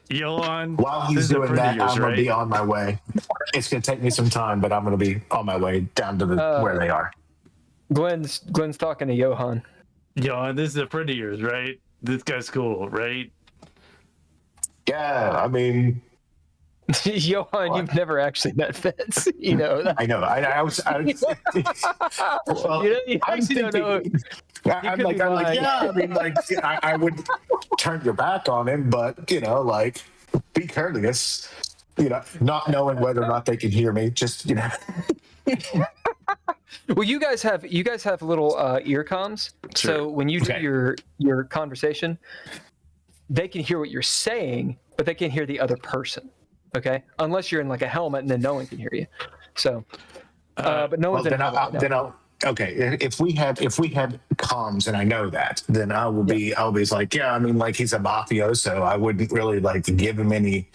Yohan. While he's doing that, I'm gonna be on my way. It's gonna take me some time, but I'm gonna be on my way down to where they are. Glenn's talking to Johan. Yohan, this is a friend of yours, right? This guy's cool, right? Yeah, I mean. Johan, you've never actually met Fitz, you know. I know. I was. Well, you actually don't know. I'm like, yeah. I mean, like, I would turn your back on him, but like, be courteous. Not knowing whether or not they can hear me. Just Well, you guys have little ear comms, so when you do your conversation, they can hear what you're saying, but they can't hear the other person. Okay, unless you're in like a helmet and then no one can hear you. So, but no one's in a helmet. Okay. If we have comms and I know that, then I'll be like, yeah. I mean, like he's a mafioso. I wouldn't really like give him any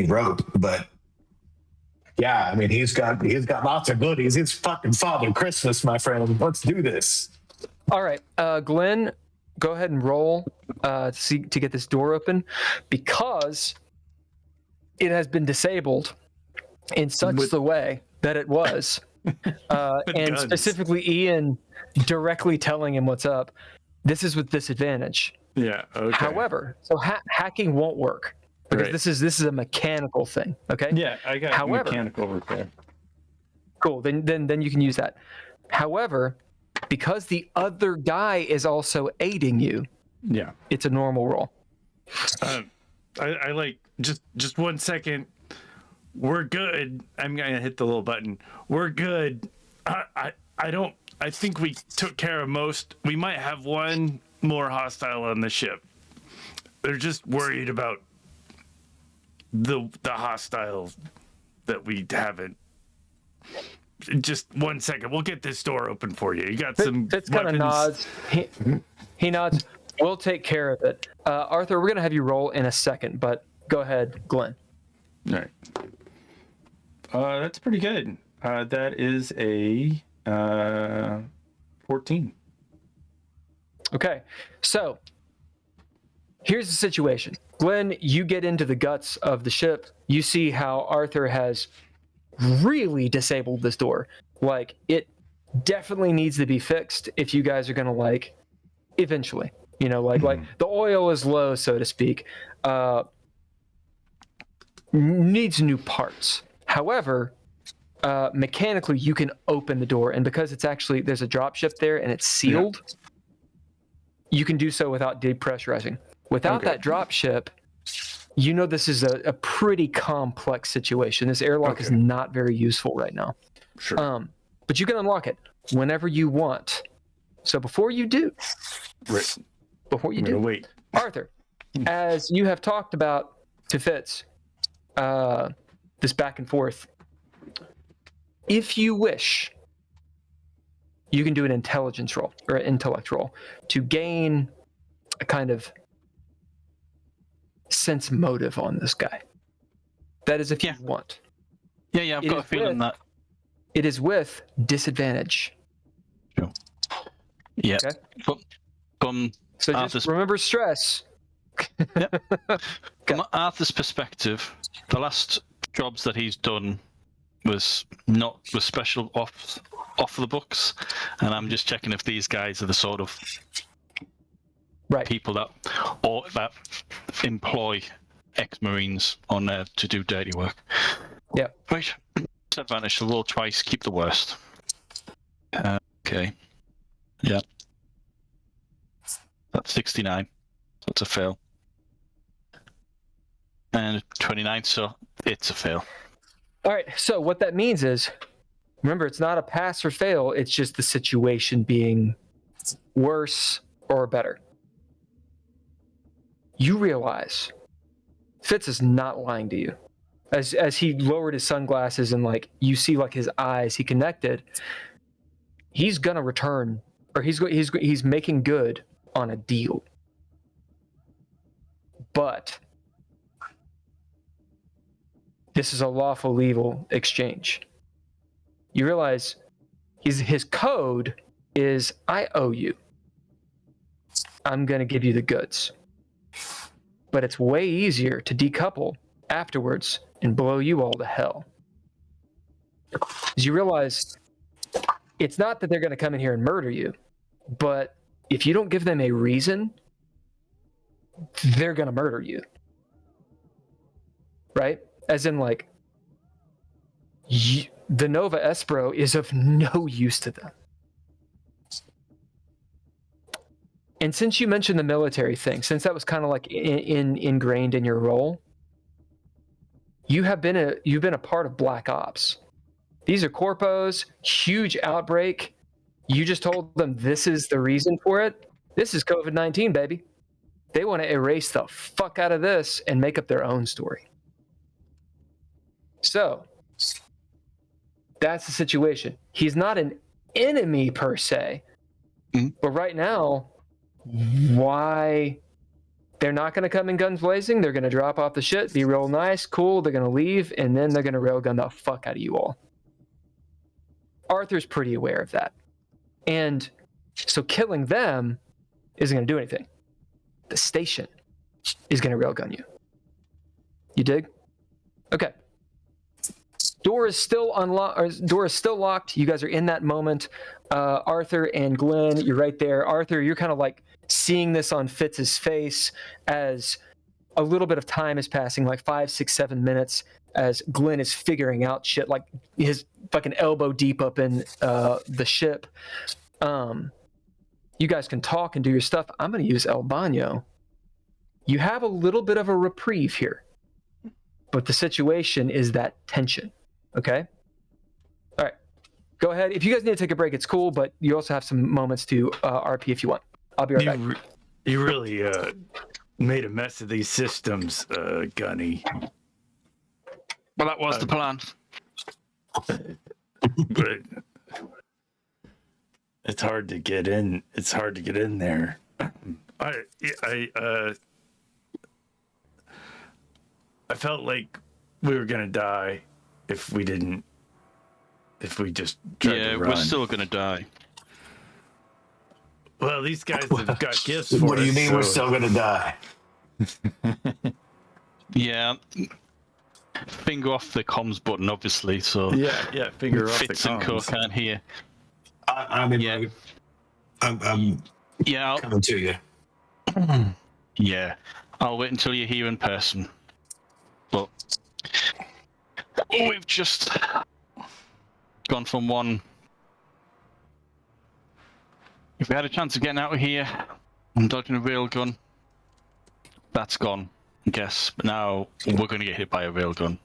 rope, but yeah, I mean, he's got lots of goodies. It's fucking Father Christmas, my friend. Let's do this. All right, Glenn, go ahead and roll to get this door open because it has been disabled in such the way that it was, and specifically Ian directly telling him what's up. This is with disadvantage. Yeah. Okay. However, so hacking won't work because this is a mechanical thing. Okay. Yeah, I got mechanical repair. Cool. Then you can use that. However, because the other guy is also aiding you, it's a normal roll. I like just 1 second. We're good. I'm gonna hit the little button. We're good. I think we took care of most. We might have one more hostile on the ship. They're just worried about the hostile that we haven't. Just 1 second. We'll get this door open for you. You got some. Fitz kind of nods. He nods. We'll take care of it. Arthur, we're going to have you roll in a second, but go ahead, Glenn. All right. That's pretty good. That is a 14. Okay. So here's the situation. Glenn, you get into the guts of the ship. You see how Arthur has really disabled this door. Like, it definitely needs to be fixed if you guys are going to, eventually. Like the oil is low, so to speak. Needs new parts. However, mechanically, you can open the door, and because it's actually there's a dropship there and it's sealed, you can do so without depressurizing. Without that dropship, this is a pretty complex situation. This airlock is not very useful right now. Sure. But you can unlock it whenever you want. So before you do. Wait. Arthur, as you have talked about to Fitz, this back and forth, if you wish, you can do an intelligence roll or an intellect roll to gain a kind of sense motive on this guy. That is if you want. Yeah, I've got a feeling that. It is with disadvantage. Sure. Yeah. Okay. So just remember stress. From Arthur's perspective, the last jobs that he's done was special off the books, and I'm just checking if these guys are the sort of people that employ ex-Marines on there to do dirty work. Yeah. Right. Disadvantage to roll twice, keep the worst. Okay. Yeah. That's 69. That's a fail. And 29, so it's a fail. All right, so what that means is, remember, it's not a pass or fail, it's just the situation being worse or better. You realize Fitz is not lying to you. As he lowered his sunglasses and like you see like his eyes, he connected. He's gonna return, or he's making good on a deal. But this is a lawful legal exchange. You realize his code is, I owe you. I'm going to give you the goods. But it's way easier to decouple afterwards and blow you all to hell. As you realize, it's not that they're going to come in here and murder you, but if you don't give them a reason, they're going to murder you. Right? As in, like, the Nova Espero is of no use to them. And since you mentioned the military thing, since that was kind of like ingrained in your role, you've been a part of Black Ops. These are corpos, huge outbreak. You just told them this is the reason for it. This is COVID-19, baby. They want to erase the fuck out of this and make up their own story. So, that's the situation. He's not an enemy per se, but right now, why they're not going to come in guns blazing? They're going to drop off the shit, be real nice, cool, they're going to leave, and then they're going to railgun the fuck out of you all. Arthur's pretty aware of that. And so killing them isn't going to do anything. The station is going to railgun you. You dig? Okay. Door is still locked. You guys are in that moment. Arthur and Glenn, you're right there. Arthur, you're kind of like seeing this on Fitz's face as a little bit of time is passing, like 5, 6, 7 minutes, as Glenn is figuring out shit, like his fucking elbow deep up in the ship. You guys can talk and do your stuff. I'm going to use El Baño. You have a little bit of a reprieve here, but the situation is that tension. Okay? All right. Go ahead. If you guys need to take a break, it's cool, but you also have some moments to RP if you want. I'll be right back. You really made a mess of these systems, Gunny. Well, that was the plan. But it's hard to get in. It's hard to get in there. I felt like we were gonna die if we just tried to run. We're still gonna die. Well, these guys have got gifts for us. What do you mean we're still gonna die? Yeah. Finger off the comms button, obviously. So yeah, finger off the comms. Fitz and Co can't hear. I'm coming to you. Yeah, I'll wait until you're here in person. But we've just gone from one. If we had a chance of getting out of here and dodging a railgun, that's gone, I guess. But now we're going to get hit by a railgun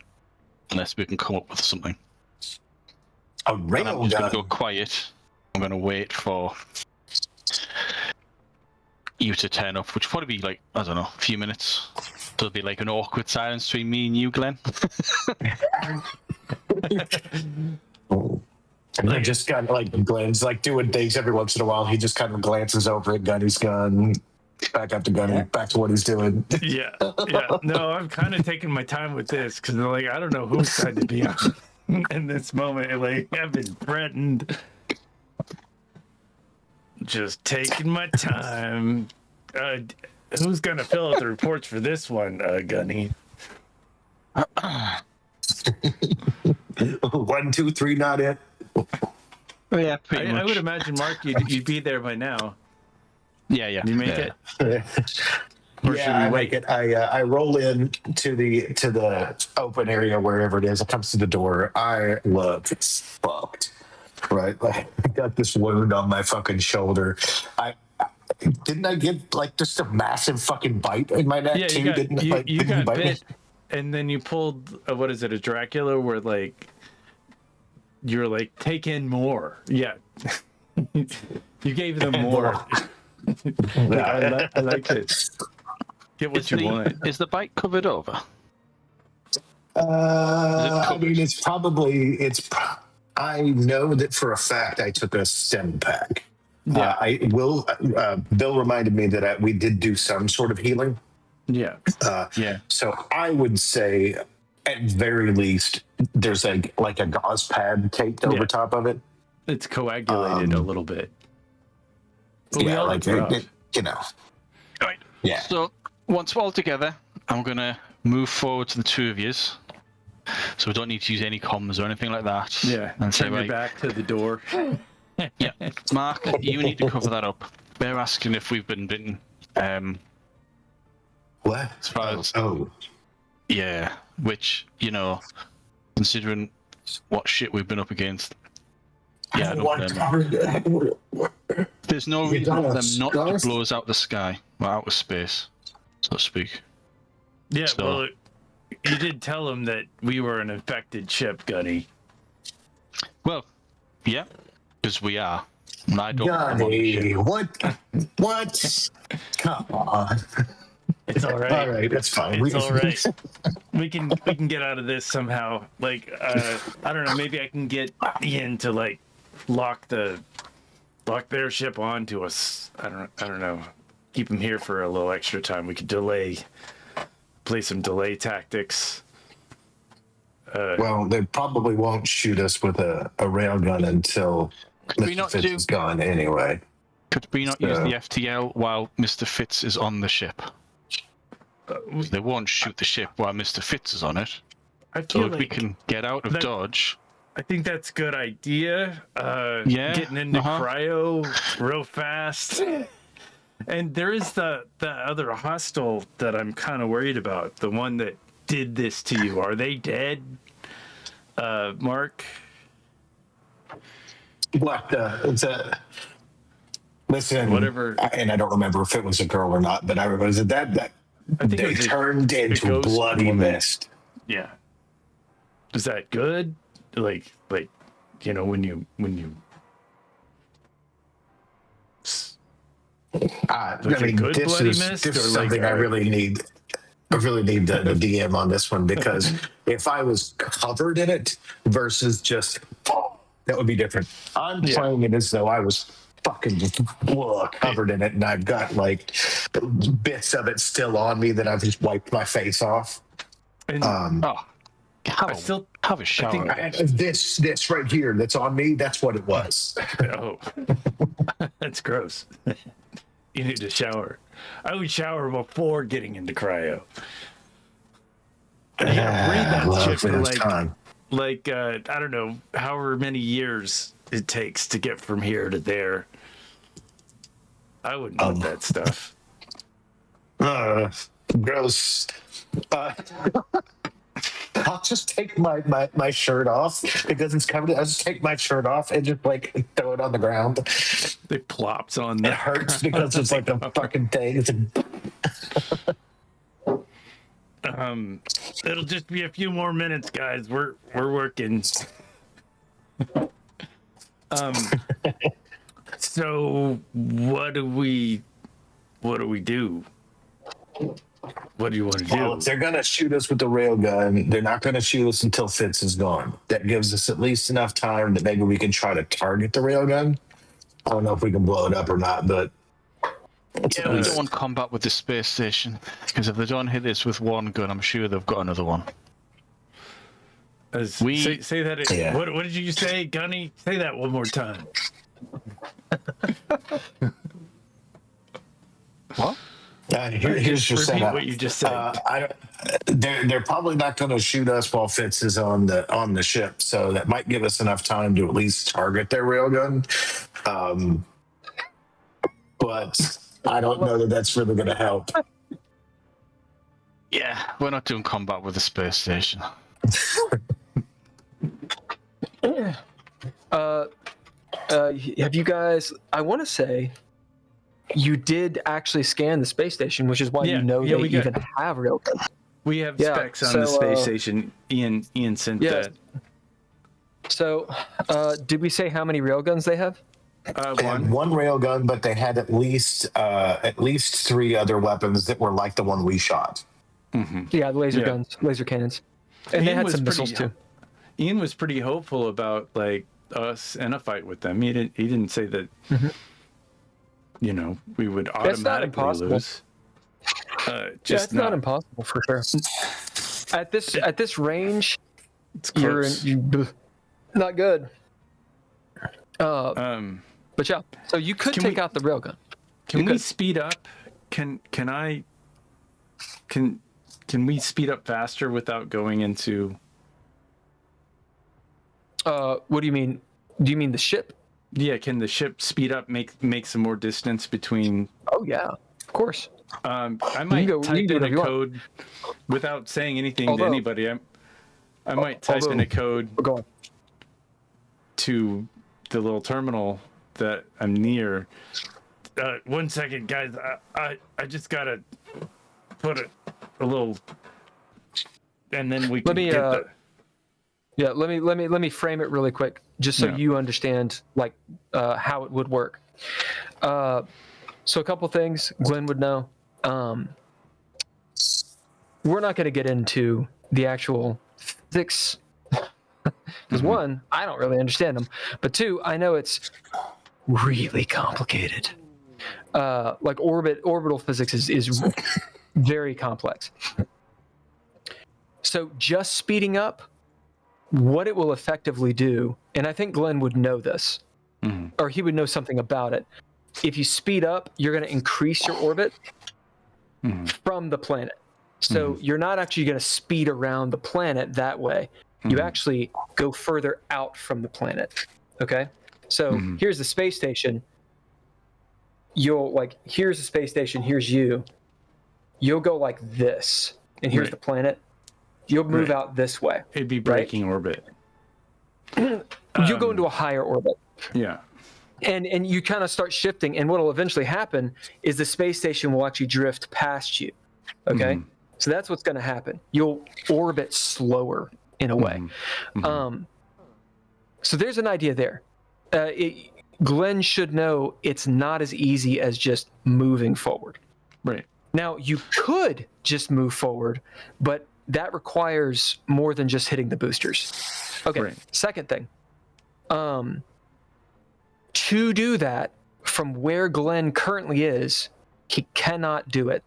unless we can come up with something. A I'm just going to railgun? go quiet. I'm going to wait for you to turn up, which will probably be like, I don't know, a few minutes. There'll be like an awkward silence between me and you, Glenn. And I just kind of like Glenn's like doing things every once in a while. He just kind of glances over at Gunny's gun. Back up to Gunny. Back to what he's doing. Yeah. No, I'm kind of taking my time with this because like I don't know whose side to be on in this moment. Like I've been threatened. Just taking my time. Who's gonna fill out the reports for this one, Gunny? 1, 2, 3, not it. Yeah, pretty much. I would imagine, Mark, you'd be there by now. Yeah. You make yeah. it. Or should we I wait? make it. I roll in to the open area wherever it is. It comes to the door. I look fucked. Right, like I got this wound on my fucking shoulder. Didn't I get like just a massive fucking bite in my neck too? You didn't got bite bit, me? and then you pulled what is it, a Dracula, where like you're like take in more. Yeah, you gave them more. I like it. Get what you want. Is the bike covered over? I mean, I know that for a fact I took a stem pack. Yeah. Bill reminded me that we did do some sort of healing. Yeah. So I would say, at very least, there's like a gauze pad taped over top of it. It's coagulated a little bit. But Yeah, like you know. All right. Yeah. So once we're all together, I'm gonna move forward to the two of yous. So we don't need to use any comms or anything like that. Yeah. And say, Turn your right, back to the door. yeah, Mark, you need to cover that up. They're asking if we've been bitten. What? As far as, Oh. yeah, which, you know, considering what shit we've been up against. Yeah, I don't blame them. There's no reason for them not to blow us out the sky, or out of space, so to speak. Yeah, So- well, you did tell him that we were an infected ship, Gunny. Well, yeah, because we are. And I don't want Gunny, shit. what? Come on. It's all right. All right, that's fine. It's all right. We can get out of this somehow. Like I don't know. Maybe I can get Ian to like lock their ship onto us. I don't know. Keep them here for a little extra time. We could play some delay tactics. Well, they probably won't shoot us with a railgun until we Mr. not Fitz do- is gone anyway. Could we not use the FTL while Mr. Fitz is on the ship? They won't shoot the ship while Mr. Fitz is on it. I So feel if like we can get out of that- Dodge. I think that's a good idea. Yeah, Getting into uh-huh. cryo real fast. And there is the other hostile that I'm kind of worried about. The one that did this to you. Are they dead, Mark? What? Listen, Whatever. And I don't remember if it was a girl or not, but I was that I think they it was turned into ghost bloody woman. mist. Yeah. Is that good? Like you know when you I Like a mean, good this bloody is mist, this or is like something I a- really need. I really need the DM on this one because if I was covered in it versus just that would be different. I'm playing it as though I was fucking just covered in it, and I've got like bits of it still on me that I've just wiped my face off. and Oh, have a shower. think This right here that's on me, that's what it was. oh, that's gross. You need to shower. I would shower before getting into cryo. You gotta breathe that Love shit for this time. like I don't know, however many years it takes to get from here to there. I wouldn't want that stuff. Gross. I'll just take my shirt off because it's covered. I'll just take my shirt off and just like throw it on the ground. It plops on It the hurts because it's like a fucking thing. It's it'll just be a few more minutes, guys. We're working. So what do we do? What do you want to do? Well, if they're gonna shoot us with the railgun, they're not gonna shoot us until Fitz is gone. That gives us at least enough time that maybe we can try to target the railgun. I don't know if we can blow it up or not, but Yeah, we don't want combat with the space station, because if they don't hit us with one gun, I'm sure they've got another one. Say that. Yeah. What did you say, Gunny? Say that one more time. What? Here's your Repeat setup. what you just said. They're probably not going to shoot us while Fitz is on the ship, so that might give us enough time to at least target their railgun. But I don't know that that's really going to help. Yeah, we're not doing combat with the space station. Have you guys? I want to say you did actually scan the space station, which is why Yeah, you know yeah, they we got- even have railguns. We have Yeah, specs on the so, space station. Ian sent yes. that. So, did we say how many railguns they have? They had one railgun, but they had at least 3 other weapons that were like the one we shot. Yeah, the laser Yeah. guns, laser cannons, and they Ian had was some missiles pretty- too. Ian was pretty hopeful about like us in a fight with them. He didn't say that. You know, we would not automatically impossible. lose. It's not impossible for sure. At this range, It's you're close. not good. But yeah, so you could Can take we- out the railgun. Can You we could. speed up? Can we speed up faster without going into? What do you mean? Do you mean the ship? Yeah, can the ship speed up? Make some more distance between? Oh yeah, of course. I might you type can do in a whatever you want. code without saying anything Although- to anybody. I might type in a code We're going. to the little terminal that I'm near. 1 second, guys. I just gotta put a little, and then we can Let me, get the. Yeah, let me frame it really quick, just so Yeah. you understand like how it would work. So a couple things Glenn would know. We're not going to get into the actual physics because one, I don't really understand them, but two, I know it's really complicated. Like orbital physics is very complex. So just speeding up, what it will effectively do, and I think Glenn would know this, or he would know something about it. If you speed up, you're going to increase your orbit from the planet. So you're not actually going to speed around the planet that way. You actually go further out from the planet. Okay? So here's the space station. Here's the space station, here's you. You'll go like this, and here's the planet. You'll move out this way. It'd be breaking orbit. You'll go into a higher orbit. Yeah. And you kind of start shifting, and what will eventually happen is the space station will actually drift past you. Okay? So that's what's going to happen. You'll orbit slower in a way. So there's an idea there. Glenn should know it's not as easy as just moving forward. Right. Now, you could just move forward, but that requires more than just hitting the boosters. Okay, Right. Second thing. To do that, from where Glenn currently is, he cannot do it.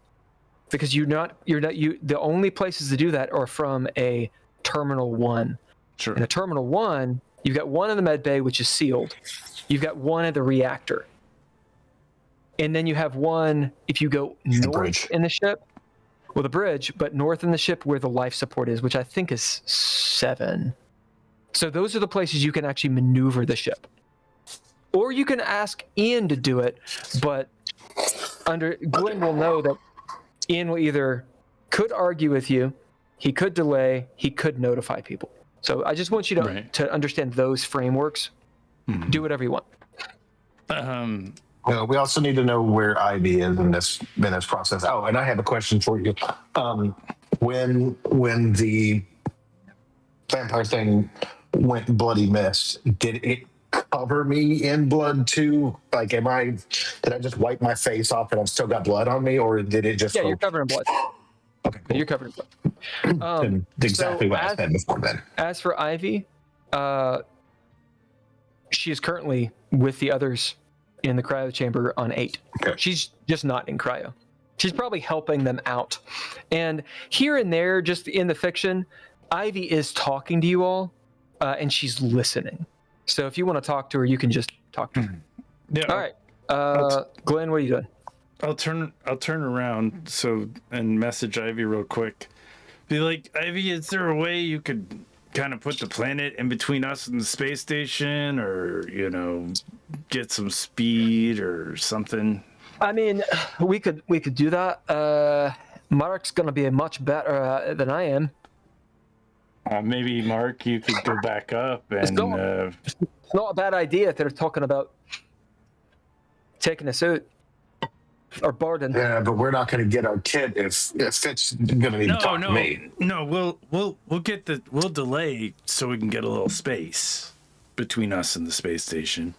Because the only places to do that are from a Terminal 1. Sure. In a Terminal 1, you've got one in the med bay, which is sealed. You've got one at the reactor. And then you have one, if you go north bridge. in the ship, well, the bridge, but north in the ship where the life support is, which I think is 7. So those are the places you can actually maneuver the ship. Or you can ask Ian to do it, but Glenn will know that Ian will either could argue with you, he could delay, he could notify people. So I just want you to understand those frameworks. Do whatever you want. We also need to know where Ivy is in this process. Oh, and I have a question for you. When the vampire thing went bloody mist, did it cover me in blood too? Like, did I just wipe my face off and I've still got blood on me, or did it just? Yeah, you're covered in blood. Okay, cool. You're covered in blood. And exactly so what I said before then. As for Ivy, she is currently with the others in the cryo chamber on 8. Okay. She's just not in cryo. She's probably helping them out. And here and there, just in the fiction, Ivy is talking to you all, and she's listening. So if you want to talk to her, you can just talk to her. Yeah. All right. Glenn, what are you doing? I'll turn around and message Ivy real quick. Be like, Ivy, is there a way you could kind of put the planet in between us and the space station, or get some speed or something? I mean, we could do that. Mark's gonna be much better than I am. Maybe Mark, you could go back up and. It's not a bad idea if they're talking about taking us out or boarding. Yeah, but we're not going to get our kid if Fitz going to need to talk to me. No, we'll delay so we can get a little space between us and the space station.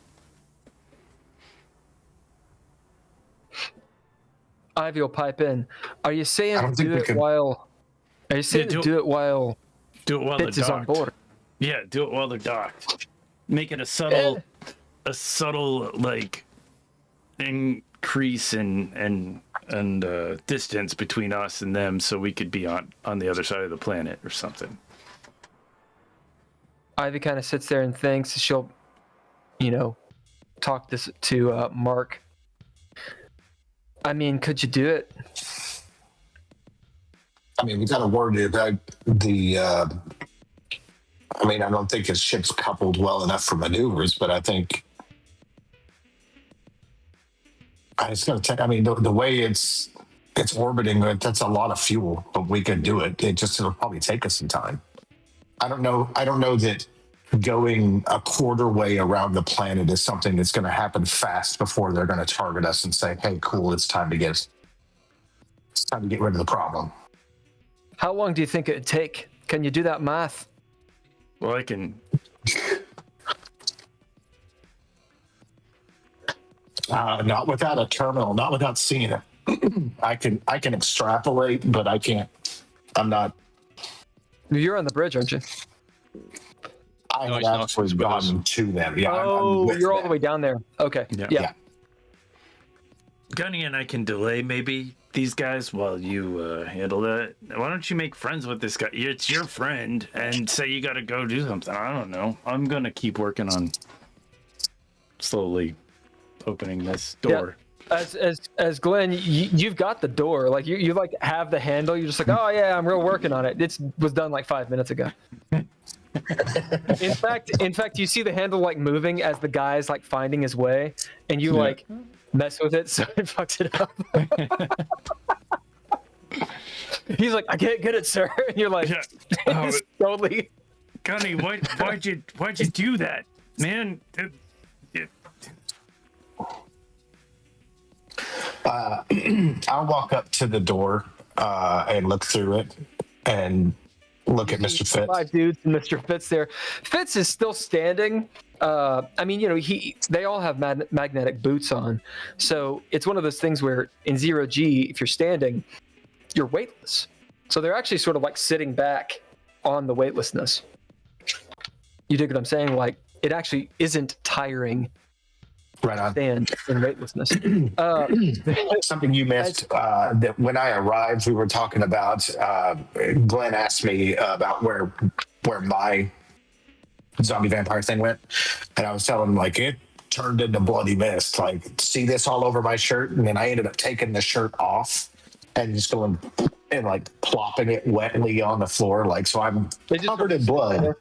Ivy will pipe in. Are you saying do it while Fitz is on board? Yeah, do it while they're docked. Make it a subtle like increase in distance between us and them, so we could be on the other side of the planet or something. Ivy kind of sits there and thinks. She'll, talk this to Mark. I mean, could you do it? I mean, we got to worry about the. I mean, I don't think his ship's coupled well enough for maneuvers, but I think it's going to take. I mean, the way it's orbiting, that's a lot of fuel, but we could do it. It'll probably take us some time. I don't know that going a quarter way around the planet is something that's going to happen fast before they're going to target us and say, "Hey, cool, it's time to get rid of the problem." How long do you think it would take? Can you do that math? Well, I can. Not without a terminal, not without seeing it. I can extrapolate, but I can't. I'm not. You're on the bridge, aren't you? I have actually gotten to them. Yeah. Oh, you're all the way down there. Okay. Yeah. Gunny and I can delay maybe these guys while you handle that. Why don't you make friends with this guy? It's your friend, and say you got to go do something. I don't know. I'm gonna keep working on slowly opening this door. Yeah. As Glenn, you've got the door. Like you like have the handle. You're just like, oh yeah, I'm real working on it. It was done like 5 minutes ago. In fact, you see the handle like moving as the guy's like finding his way, and you like mess with it, so it fucks it up. He's like, I can't get it, sir, and you're like, totally. Gunny, why'd you do that, man? I'll walk up to the door and look through it and look at Mr. Fitz. 5 dudes and Mr. Fitz there. Fitz is still standing. I mean, they all have magnetic boots on. So it's one of those things where in 0G, if you're standing, you're weightless. So they're actually sort of like sitting back on the weightlessness. You dig what I'm saying? Like, it actually isn't tiring. Right on. Stand in weightlessness. Something you missed that when I arrived, we were talking about. Glenn asked me about where my zombie vampire thing went, and I was telling him like it turned into bloody mist. Like, see this all over my shirt, and then I ended up taking the shirt off and just going and like plopping it wetly on the floor. Like, so I'm covered in blood.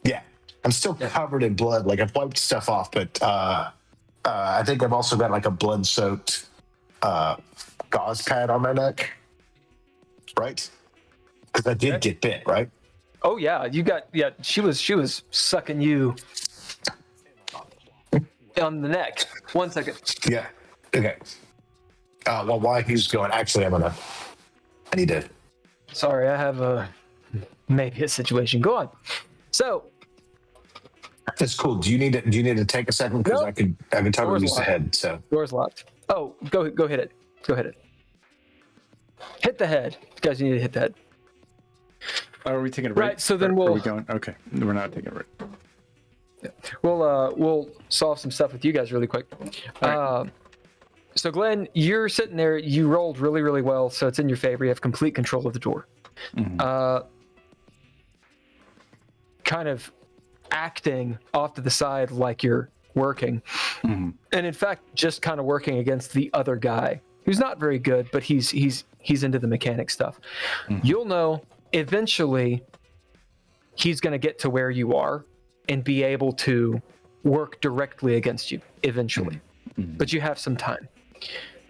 Yeah, I'm still covered in blood. Like, I've wiped stuff off, but. I think I've also got like a blood-soaked gauze pad on my neck, right? Because I did get bit, right? Oh yeah, she was sucking you on the neck. 1 second. Yeah. Okay. Well, while he's going, actually, I need to. Sorry, I have maybe a situation. Go on. So. That's cool. Do you need to take a second? Because I can totally use the head. So door's locked. Oh, go hit it. Go hit it. Hit the head. You guys need to hit the head. Are we taking a break? Right. So then we'll. Are we going? Okay, we're not taking a break. We'll solve some stuff with you guys really quick. So Glenn, you're sitting there. You rolled really, really well, so it's in your favor. You have complete control of the door. Kind of acting off to the side like you're working, and in fact, just kind of working against the other guy who's not very good, but he's into the mechanic stuff. You'll know eventually he's going to get to where you are and be able to work directly against you eventually, but you have some time.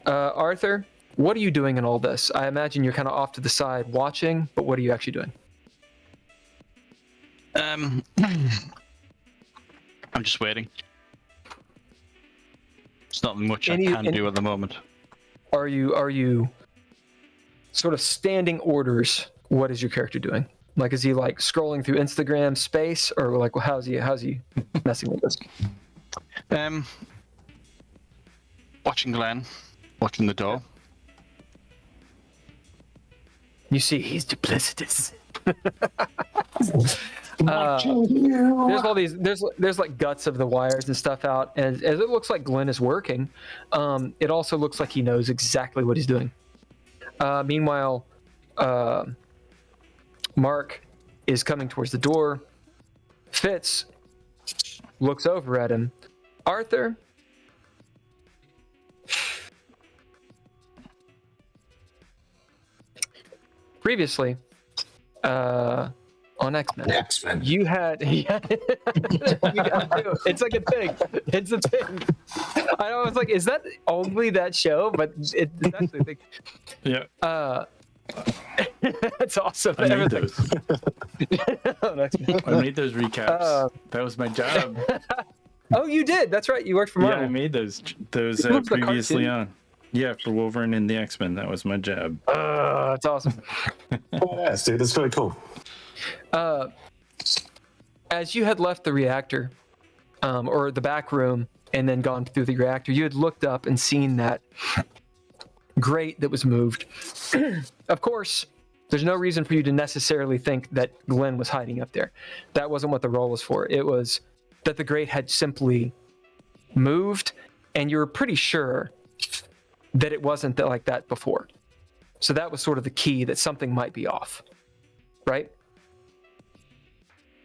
Arthur, what are you doing in all this? I imagine you're kind of off to the side watching, but what are you actually doing? I'm just waiting. There's not much I can do at the moment. Are you sort of standing orders? What is your character doing? Like, is he like scrolling through Instagram space, or like, well, how's he messing with this? Watching Glenn, watching the door. You see, he's duplicitous. There's all these. There's like guts of the wires and stuff out, and as it looks like Glenn is working, it also looks like he knows exactly what he's doing. Meanwhile, Mark is coming towards the door. Fitz looks over at him. Arthur. Previously, on X-Men. You had you gotta do it. It's like a thing. It's a thing. I was like, is that only that show? But it's actually a thing. Yeah. That's awesome. I made those. I made those recaps. That was my job. Oh, you did. That's right. You worked for Marvel. Yeah, I made those previously on. Yeah, for Wolverine and the X-Men. That was my job. That's awesome. Yes, dude, that's really cool. As you had left the reactor, or the back room, and then gone through the reactor, you had looked up and seen that grate that was moved. Of course, there's no reason for you to necessarily think that Glenn was hiding up there. That wasn't what the roll was for. It was that the grate had simply moved, and you were pretty sure that it wasn't like that before. So that was sort of the key that something might be off, right?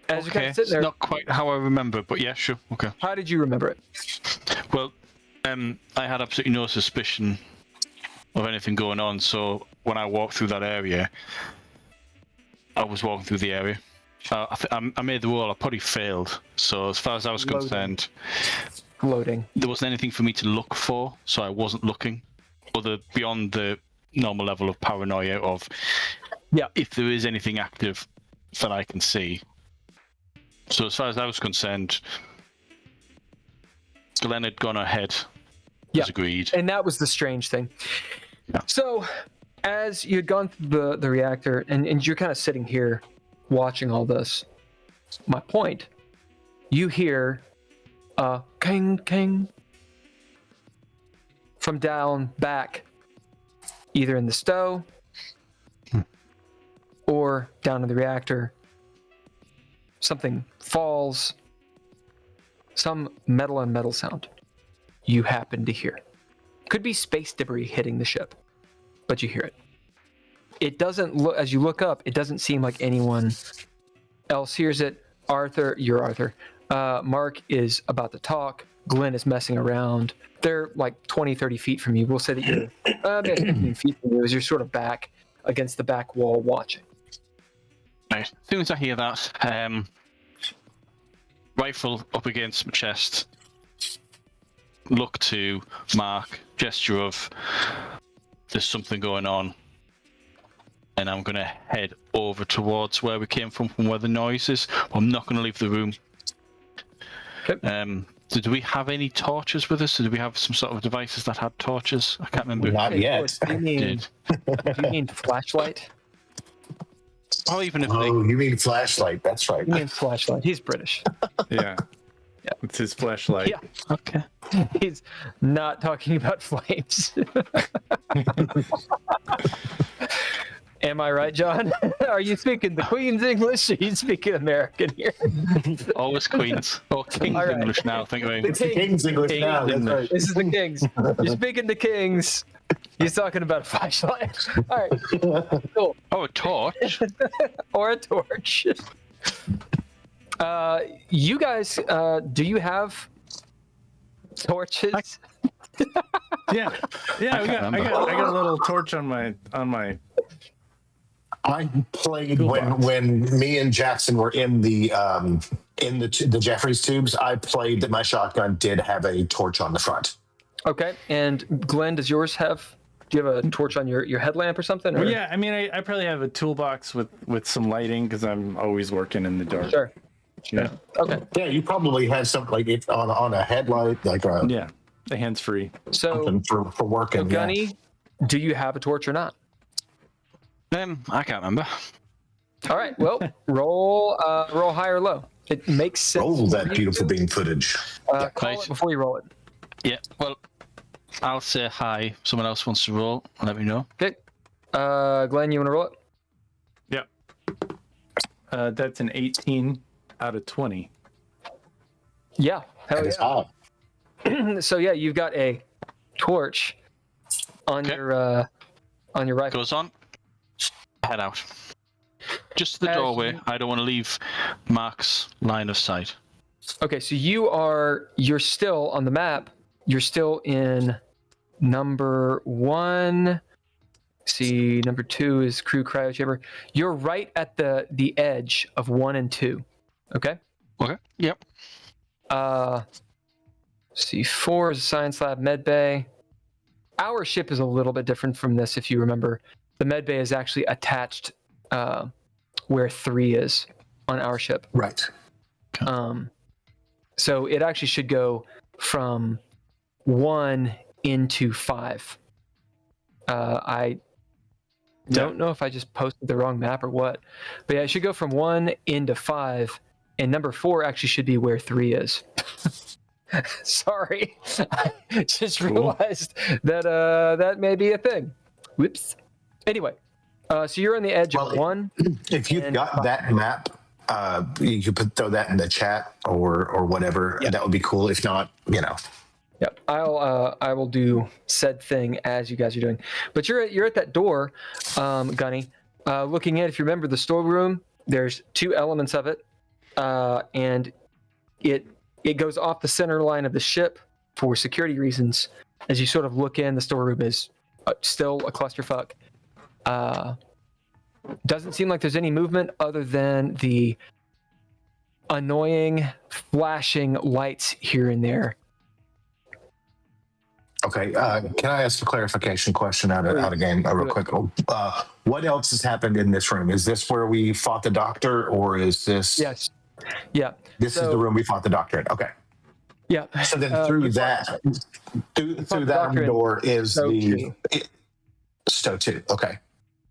As Okay, you kind of there, not quite how I remember, but yeah, sure, okay. how did you remember it? Well, I had absolutely no suspicion of anything going on, so when I walked through that area, I was walking through the area. I made the roll, I probably failed, so as far as I was concerned, Loading. there wasn't anything for me to look for, so I wasn't looking, beyond the normal level of paranoia of if there is anything active that I can see. So as far as I was concerned, Glenn had gone ahead, as agreed. And that was the strange thing. Yeah. So as you had gone through the reactor, and you're kind of sitting here watching all this, my point, you hear a king, king from down back, either in the stow or down in the reactor. Something falls, some metal on metal sound you happen to hear. Could be space debris hitting the ship, but you hear it. It doesn't look, as you look up, it doesn't seem like anyone else hears it. Arthur, you're Arthur. Mark is about to talk. Glenn is messing around. They're like 20, 30 feet from you. We'll say that you're maybe 15 feet from you as you're sort of back against the back wall watching. Right. As soon as I hear that, rifle up against my chest, look to Mark, gesture of there's something going on, and I'm going to head over towards where we came from where the noise is. I'm not going to leave the room. Okay. Did we have any torches with us? Or did we have some sort of devices that had torches? I can't remember. Not yet. Do you mean flashlight? Or even if You mean flashlight? That's right. You mean flashlight? He's British. Yeah. It's his flashlight. Yeah. Okay. He's not talking about flames. Am I right, John? Are you speaking the Queen's English or are you speaking American here? Always Queens. Or King's All right. English now, think of it. It's the King's English now. That's right. This is the King's. You're speaking the King's. He's talking about a flashlight. All right. Cool. Oh, a torch? Or a torch. You guys, do you have torches? Yeah, I got a little torch on my. I played when me and Jackson were in the Jeffries tubes. I played that my shotgun did have a torch on the front. Okay, and Glenn, does yours have? Do you have a torch on your headlamp or something? Or? Well, yeah, I mean, I probably have a toolbox with some lighting because I'm always working in the dark. Sure. Yeah. Okay. Yeah, you probably had something like it on a headlight, like a Yeah, the hands free. So, something for working. Gunny, do you have a torch or not? I can't remember. All right. Well, roll high or low. It makes sense. Roll that beautiful beam footage. Call Right. it before you roll it. Yeah, well, I'll say hi. Someone else wants to roll. Let me know. Okay. Glenn, you want to roll it? Yep. That's an 18 out of 20. Yeah. Hell That is yeah. hot. So yeah, you've got a torch on Okay. your rifle. Goes on. Head out. Just the As doorway. you- I don't want to leave Mark's line of sight. Okay, so you're still on the map. You're still in number 1. See, number 2 is crew cryo chamber. You're right at the edge of 1 and 2. Okay. Okay. Yep. See, 4 is a science lab, med bay. Our ship is a little bit different from this, if you remember. The med bay is actually attached where 3 is on our ship. Right. So it actually should go from 1 into 5. I don't know if I just posted the wrong map or what, but yeah, it should go from 1 into 5, and number 4 actually should be where 3 is. Sorry, I just realized that that may be a thing. Whoops. Anyway, so you're on the edge of 1. If you've And got that map, you could throw that in the chat or whatever. Yeah. That would be cool. If not, Yep, I will do said thing as you guys are doing. But you're at that door, Gunny, looking at. If you remember the storeroom, there's 2 elements of it, and it goes off the center line of the ship for security reasons. As you sort of look in, the storeroom is still a clusterfuck. Doesn't seem like there's any movement other than the annoying flashing lights here and there. Okay. Can I ask a clarification question out of game real quick? What else has happened in this room? Is this where we fought the doctor, or is this? Yes. Yeah. This is the room we fought the doctor in. Okay. Yeah. So then through that doctor door is Stowe the Stowe 2. Okay.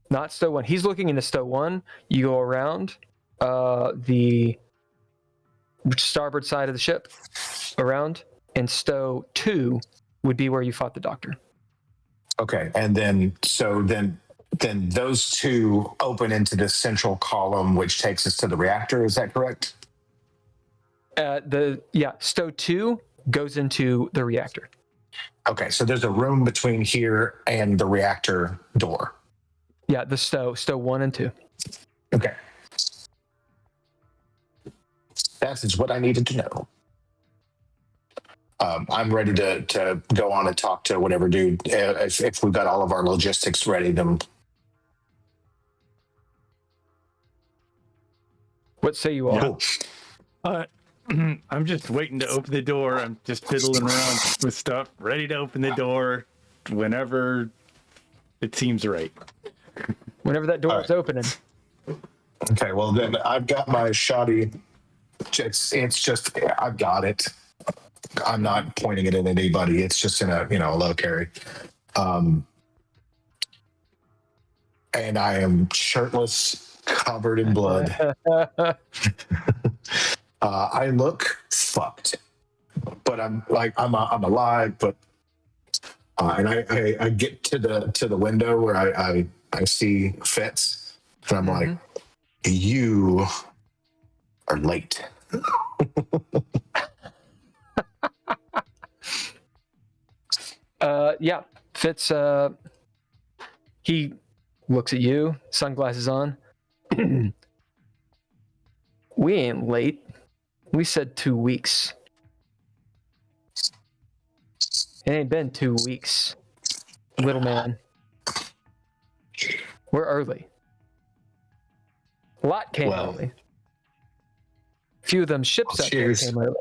Not Stowe 1. He's looking into Stowe 1. You go around the starboard side of the ship, around, and Stowe 2 would be where you fought the doctor. Okay. And then then those 2 open into this central column, which takes us to the reactor. Is that correct? Stowe 2 goes into the reactor. Okay. So there's a room between here and the reactor door. Yeah, the Stowe 1 and 2. Okay. That is what I needed to know. I'm ready to go on and talk to whatever dude. If we've got all of our logistics ready, then What say you all? cool. I'm just waiting to open the door. I'm just fiddling around with stuff, ready to open the door whenever it seems right. Whenever that door is opening. Okay, well then I've got my shoddy. It's just I've got it. I'm not pointing it at anybody. It's just in a a low carry. And I am shirtless, covered in blood. I look fucked, but I'm alive. But and I get to the window where I I see Fitz, and I'm like, you are late. Yeah, Fitz, he looks at you, sunglasses on. We ain't late. We said 2 weeks. It ain't been 2 weeks, little man. We're early. A lot came early. A few of them ships out there came early.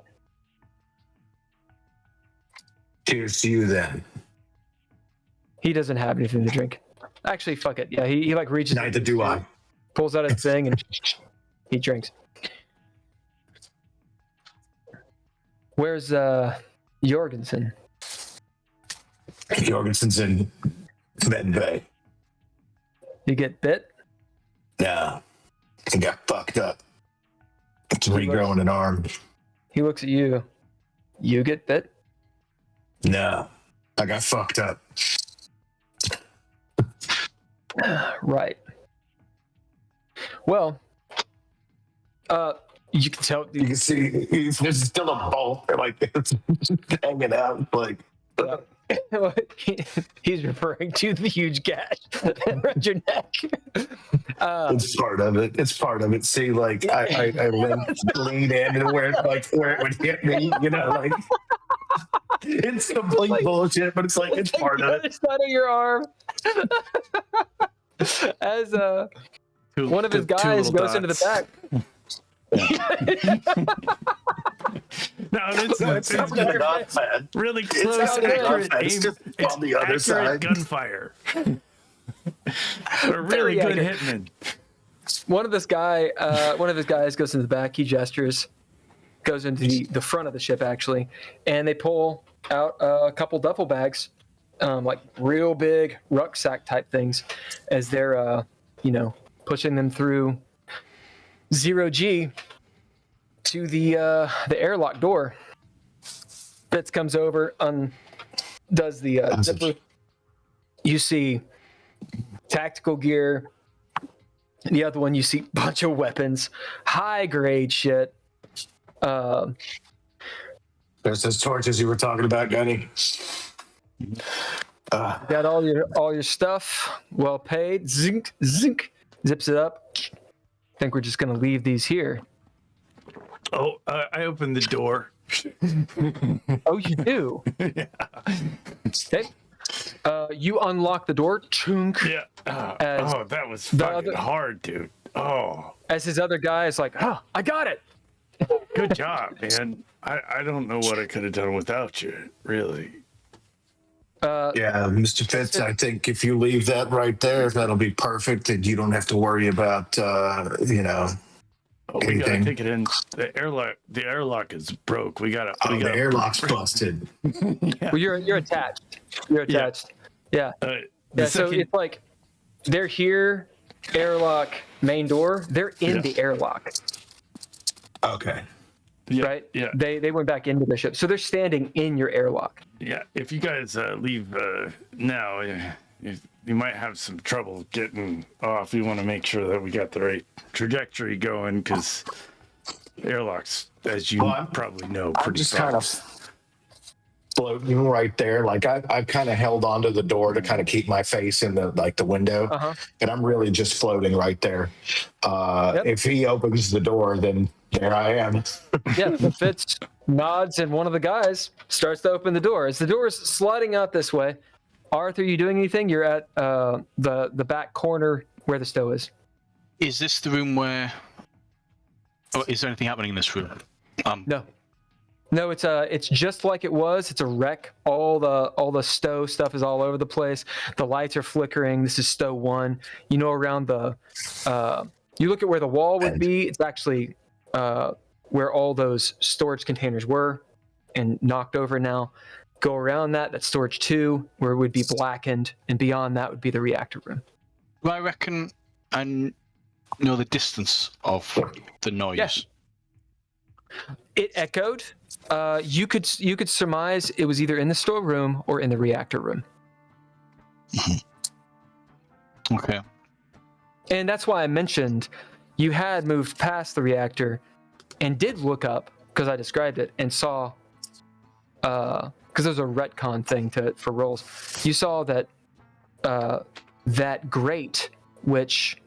Cheers to you then. He doesn't have anything to drink. Actually, fuck it. Yeah, he like reaches. Neither do I. Pulls out his thing and he drinks. Where's Jorgensen? Jorgensen's in Med Bay. You get bit? No. He got fucked up. It's regrowing an arm. He looks at you. You get bit? No. I got fucked up. Right. Well, you can tell. You can see there's still a bolt like it's hanging out. Like he's referring to the huge gash around your neck. it's part of it. It's part of it. See, like I leaned in and where it would hit me, you know, like it's complete like, bullshit, but it's like it's part of it. It's not on your arm. As one of his guys goes into the back. No, it's really close, accurate aim. It's on the other side. Gunfire. A really good hitman. One of his guys goes into the back. He gestures, goes into the front of the ship actually, and they pull out a couple duffel bags, like real big rucksack type things, as they're pushing them through 0G to the airlock door. Fitz comes over, does the zipper. You see tactical gear. The other one, you see a bunch of weapons, high grade shit. There's those torches you were talking about, Gunny. Got all your stuff, well paid. Zink, zips it up. Think we're just gonna leave these here. Oh, I opened the door. Oh, you do? Yeah. Okay. You unlock the door. Chunk. Yeah. That was fucking hard, dude. Oh. As his other guy is like, I got it. Good job, man. I don't know what I could have done without you, really. Yeah, Mr. Fitz, I think if you leave that right there, that'll be perfect, and you don't have to worry about, we anything. gotta take it in. The airlock is broke. The airlock's busted. Yeah. Well, you're attached. You're attached. Yeah. So it's like they're here, airlock, main door. They're in the airlock. Okay. Yeah, right? Yeah. They went back into the ship, so they're standing in your airlock. Yeah. If you guys leave now, you might have some trouble getting off. You want to make sure that we got the right trajectory going, because airlocks, as you probably know, pretty just kind of floating right there. Like I kind of held onto the door to kind of keep my face in the window, and I'm really just floating right there. If he opens the door, then there I am. Yeah, Fitz nods, and one of the guys starts to open the door. As the door is sliding out this way, Arthur, are you doing anything? You're at the back corner where the stove is. Is this the room where? Oh, is there anything happening in this room? No, it's just like it was. It's a wreck. All the stow stuff is all over the place. The lights are flickering. This is stow 1. You know, around the you look at where the wall would be. It's actually where all those storage containers were and knocked over now. Go around that's storage 2, where it would be blackened, and beyond that would be the reactor room. Well, I reckon I know the distance of the noise. Yes. It echoed. You could surmise it was either in the storeroom or in the reactor room. Okay. And that's why I mentioned you had moved past the reactor and did look up, because I described it, and saw, because there's a retcon thing for rolls. You saw that that grate, which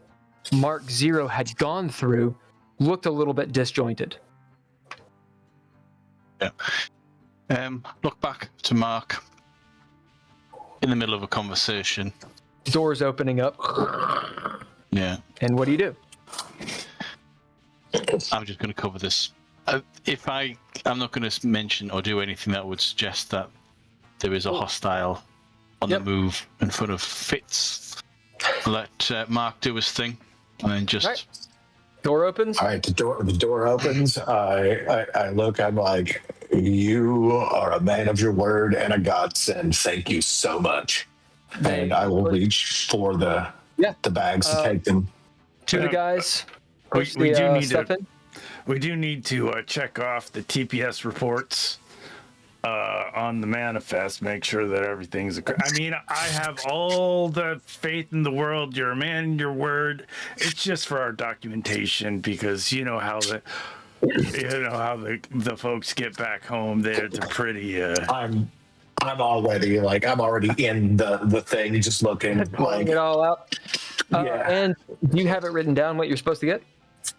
Mark Zero had gone through, looked a little bit disjointed. Yeah. Look back to Mark in the middle of a conversation. Doors opening up. Yeah. And what do you do? I'm just going to cover this. I'm not going to mention or do anything that would suggest that there is a hostile on the move in front of Fitz. Let Mark do his thing, and then just. Right. Door opens. All right, the door opens. I look. I'm like, you are a man of your word and a godsend. Thank you so much. And I will reach for the bags to take them. To the guys. We do need to check off the TPS reports on the manifest. Make sure that everything's. I mean, I have all the faith in the world. You're a man in your word. It's just for our documentation, because you know how the folks get back home. They're pretty. I'm already in the thing, just looking Pulling it all out. And do you have it written down what you're supposed to get?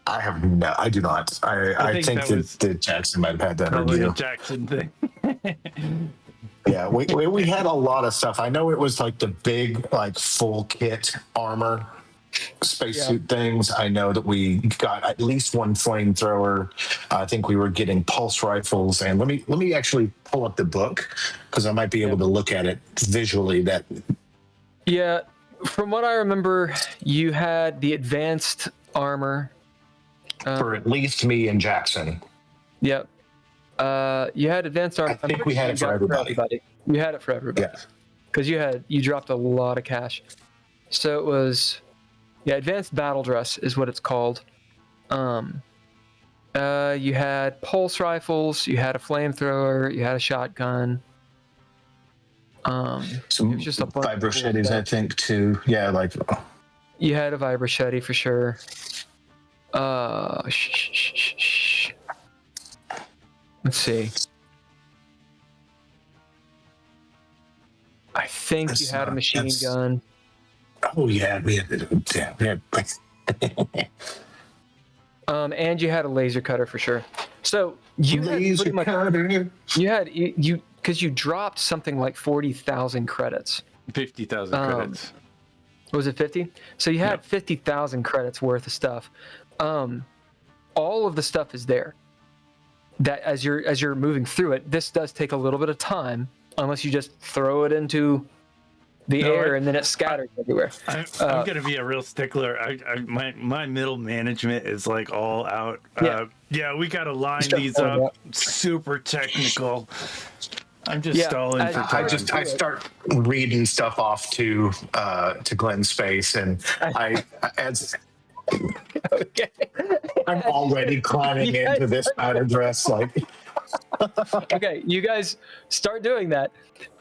I do not. I think that Jackson might have had that probably review. the Jackson thing. Yeah, we had a lot of stuff. I know it was like the big full kit armor spacesuit things. I know that we got at least one flamethrower. I think we were getting pulse rifles, and let me actually pull up the book, because I might be able to look at it visually. Yeah, from what I remember, you had the advanced armor for at least me and Jackson. Yep. You had advanced armor. I think we had it for everybody. You had it for everybody. Yeah. Because you dropped a lot of cash. So it was, advanced battle dress is what it's called. You had pulse rifles, you had a flamethrower, you had a shotgun. Some just a bunch of vibrochettes, I think, too. Yeah, you had a vibrochette for sure. Let's see. I think you had a machine gun. Oh yeah, we had. And you had a laser cutter for sure. So you had pretty much. You had because you dropped something like 40,000 credits. 50,000 credits. Was it 50? So you had 50,000 credits worth of stuff. All of the stuff is there. That as you're moving through it, this does take a little bit of time, unless you just throw it into the air and then it scatters everywhere. I'm gonna be a real stickler. My middle management is all out. We gotta line these up. Super technical. I'm just stalling for time. I start reading stuff off to Glenn's space, and Okay. I'm already climbing into this outer dress. Okay, you guys start doing that,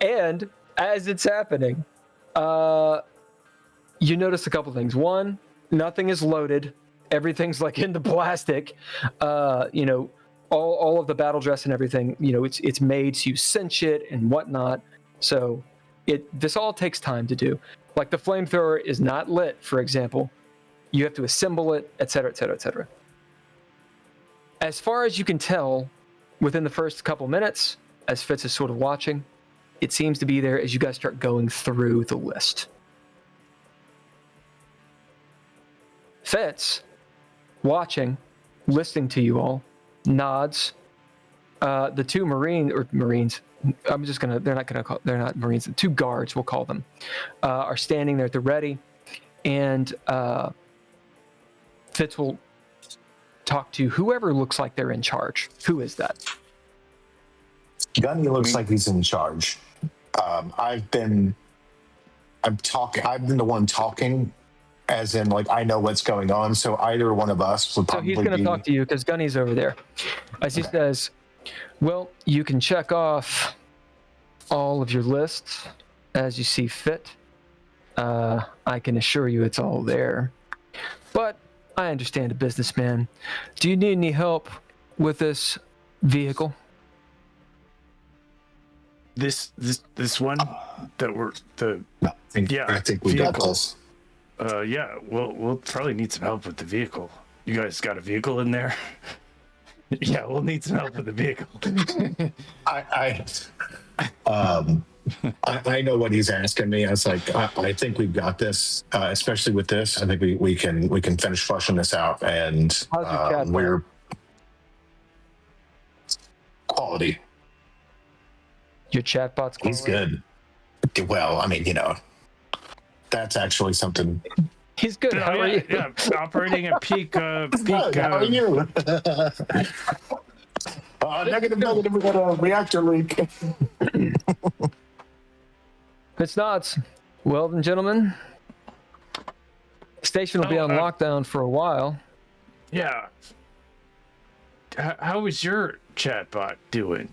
and as it's happening, you notice a couple things. One, nothing is loaded. Everything's in the plastic. All of the battle dress and everything. It's made so you cinch it and whatnot. So this all takes time to do. Like the flamethrower is not lit, for example. You have to assemble it, etc., etc., etc. As far as you can tell, within the first couple minutes, as Fitz is sort of watching, it seems to be there as you guys start going through the list. Fitz, watching, listening to you all, nods. The two Marines, they're not Marines, the two guards, we'll call them, are standing there at the ready, and Fitz will talk to whoever looks like they're in charge. Who is that? Gunny looks like he's in charge. I've been the one talking, as in I know what's going on. So either one of us would probably. So he's going to talk to you because Gunny's over there. As he says, well, you can check off all of your lists as you see fit. I can assure you it's all there. But I understand a businessman. Do you need any help with this vehicle? This one that we're the No, I think we got vehicle. this. Yeah, we'll probably need some help with the vehicle. You guys got a vehicle in there? Yeah, we'll need some help with the vehicle. I know what he's asking me. I was like, I think we've got this, especially with this. I think we can finish flushing this out, and How's your cat, we're quality. Your chatbot's He's good. Well, I mean, that's actually something. He's good. How are you? Yeah, operating at peak. How are you? Negative. We got a reactor leak. It's not. Well then, gentlemen, the station will be on lockdown for a while. Yeah. How is your chatbot doing?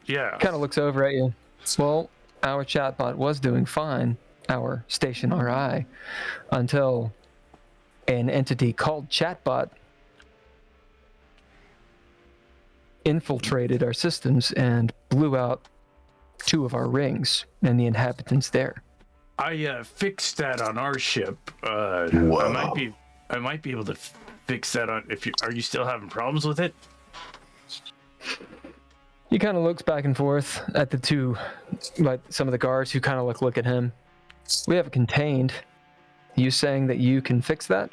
Yeah. Kind of looks over at you. Well, our chatbot was doing fine, our station RI, until an entity called chatbot infiltrated our systems and blew out 2 of our rings and the inhabitants there. I fixed that on our ship. I might be able to fix that on. Are you still having problems with it? He kind of looks back and forth at the 2, like some of the guards who kind of look at him. We have it contained. You saying that you can fix that?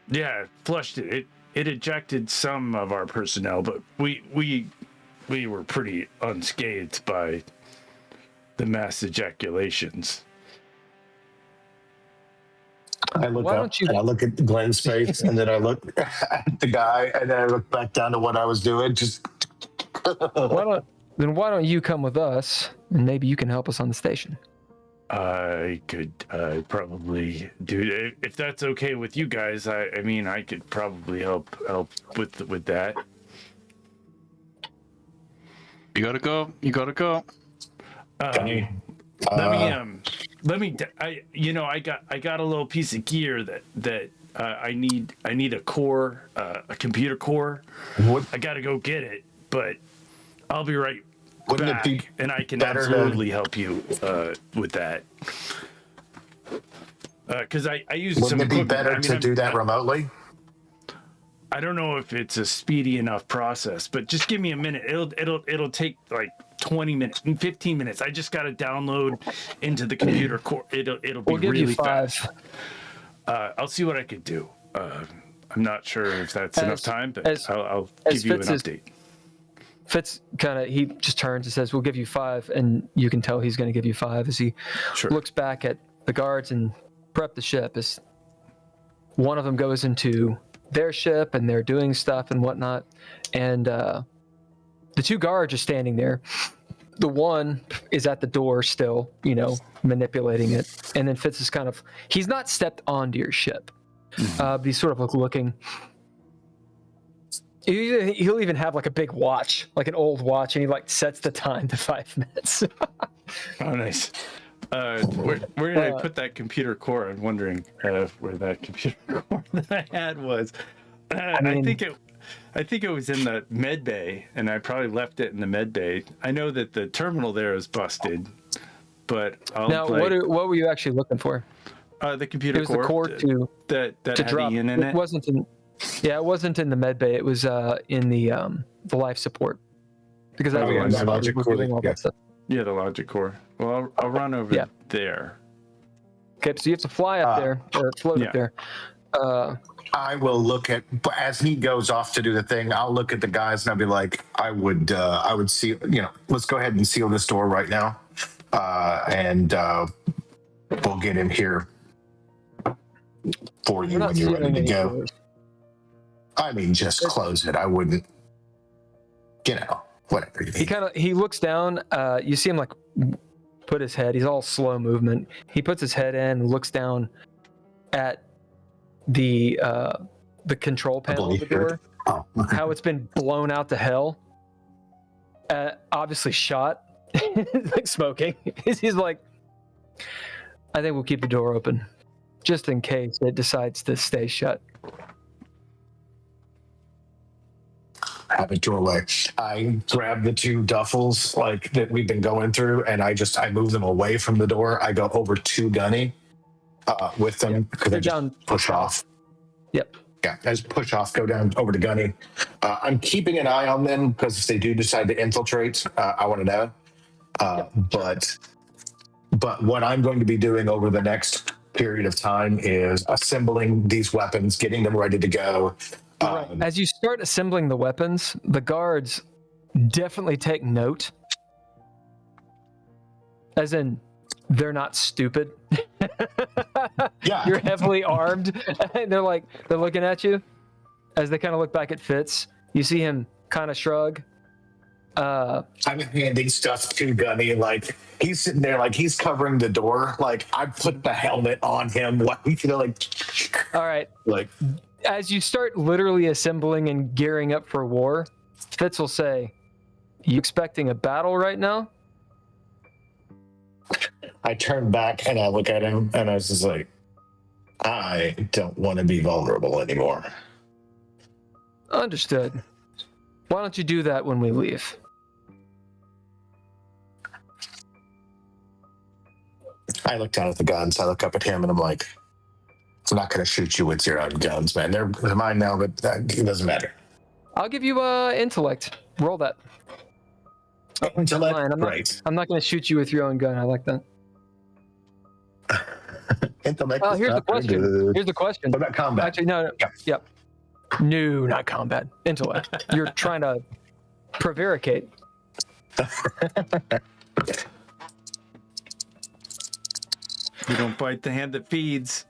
Yeah, flushed it. It ejected some of our personnel, but we were pretty unscathed by the mass ejaculations. I look up and I look at Glenn's face, and then I look at the guy, and then I look back down to what I was doing. Just why don't you come with us, and maybe you can help us on the station? I could probably do it if that's okay with you guys. I mean, I could probably help with that. You gotta go. Gunny, Let me. I got a little piece of gear that I need a core, a computer core. I gotta go get it, but I'll be right wouldn't back, it be and I can better absolutely help you with that. Because I use some. Wouldn't it be equipment. better to do that remotely? I don't know if it's a speedy enough process, but just give me a minute. It'll take like 20 minutes, 15 minutes. I just got to download into the computer core. It'll be We'll give really you 5. fast. I'll see what I could do. I'm not sure if that's enough time, but I'll give you an update. Fitz he just turns and says, "We'll give you 5," and you can tell he's going to give you 5 as he looks back at the guards and prep the ship. As one of them goes into their ship and they're doing stuff and whatnot, and the 2 guards are standing there. The one is at the door still, manipulating it, and then Fitz is he's not stepped onto your ship, but he's sort of looking. He'll even have like a big watch, like an old watch, and he sets the time to 5 minutes. Oh, nice. Where did I put that computer core? I'm wondering where that computer core that I had was. I think it was in the med bay, and I probably left it in the med bay. I know that the terminal there is busted, but what were you actually looking for? The computer core. It was the core that to had drop. Ian in it. It wasn't in. Yeah, it wasn't in the med bay. It was in the life support, because that's the one the logic core. doing all that stuff. Yeah, the logic core. Well, I'll run over there. Okay, so you have to fly up there or float up there. I will look at, as he goes off to do the thing, I'll look at the guys and I'll be like, I would seal, let's go ahead and seal this door right now. And we'll get in here for you when you're ready to go. Doors. I mean, just close it. I wouldn't, whatever. He looks down. You see him put his head. He's all slow movement. He puts his head in and looks down at the control panel of the door. Oh. How it's been blown out to hell. Obviously shot. Smoking. He's like, I think we'll keep the door open, just in case it decides to stay shut. Have a doorway. I grab the two duffels like that we've been going through, and I move them away from the door. I go over to Gunny with them because I just push off. Yep. Yeah, I just push off, go down over to Gunny. I'm keeping an eye on them because if they do decide to infiltrate, I want to know. But what I'm going to be doing over the next period of time is assembling these weapons, getting them ready to go. Right. As you start assembling the weapons, the guards definitely take note. As in, they're not stupid. Yeah. You're heavily armed, and they're looking at you. As they kind of look back at Fitz, you see him kind of shrug. I'm handing stuff to Gunny, like he's sitting there, like he's covering the door. Like I put the helmet on him. Like all right. Like as you start literally assembling and gearing up for war, Fitz will say, "You expecting a battle right now?" I turn back and I look at him and I was just like, I don't want to be vulnerable anymore. Understood. Why don't you do that when we leave? I look down at the guns. I look up at him and I'm like, I'm not going to shoot you with your own guns, man. They're mine now, but it doesn't matter. I'll give you intellect. Roll that. Intellect? Fine. Great. I'm not going to shoot you with your own gun. I like that. Intellect. Here's the question. Good. Here's the question. What about combat? Actually, no. Yep. No, not combat. Intellect. You're trying to prevaricate. You don't bite the hand that feeds.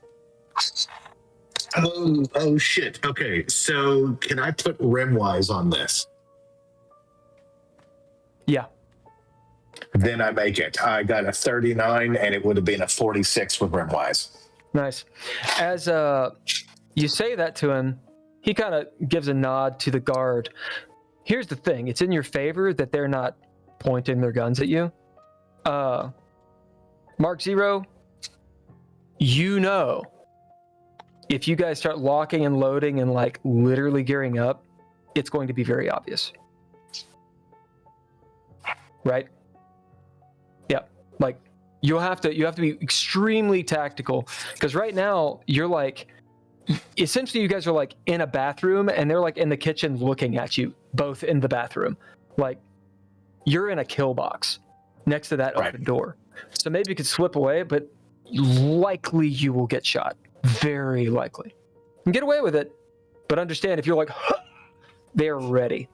Oh shit. Okay, so can I put rimwise on this? Yeah. Then I make it. I got a 39 and it would have been a 46 with rimwise. Nice. As you say that to him, he kind of gives a nod to the guard. Here's the thing. It's in your favor that they're not pointing their guns at you. Mark Zero, you know, if you guys start locking and loading and like literally gearing up, it's going to be very obvious. Right? Yeah. Like you have to be extremely tactical because right now you're like, essentially you guys are like in a bathroom and they're like in the kitchen looking at you, both in the bathroom. Like you're in a kill box next to that open door. So maybe you could slip away, but likely you will get shot. Very likely. And get away with it, but understand if you're like, huh, they're ready.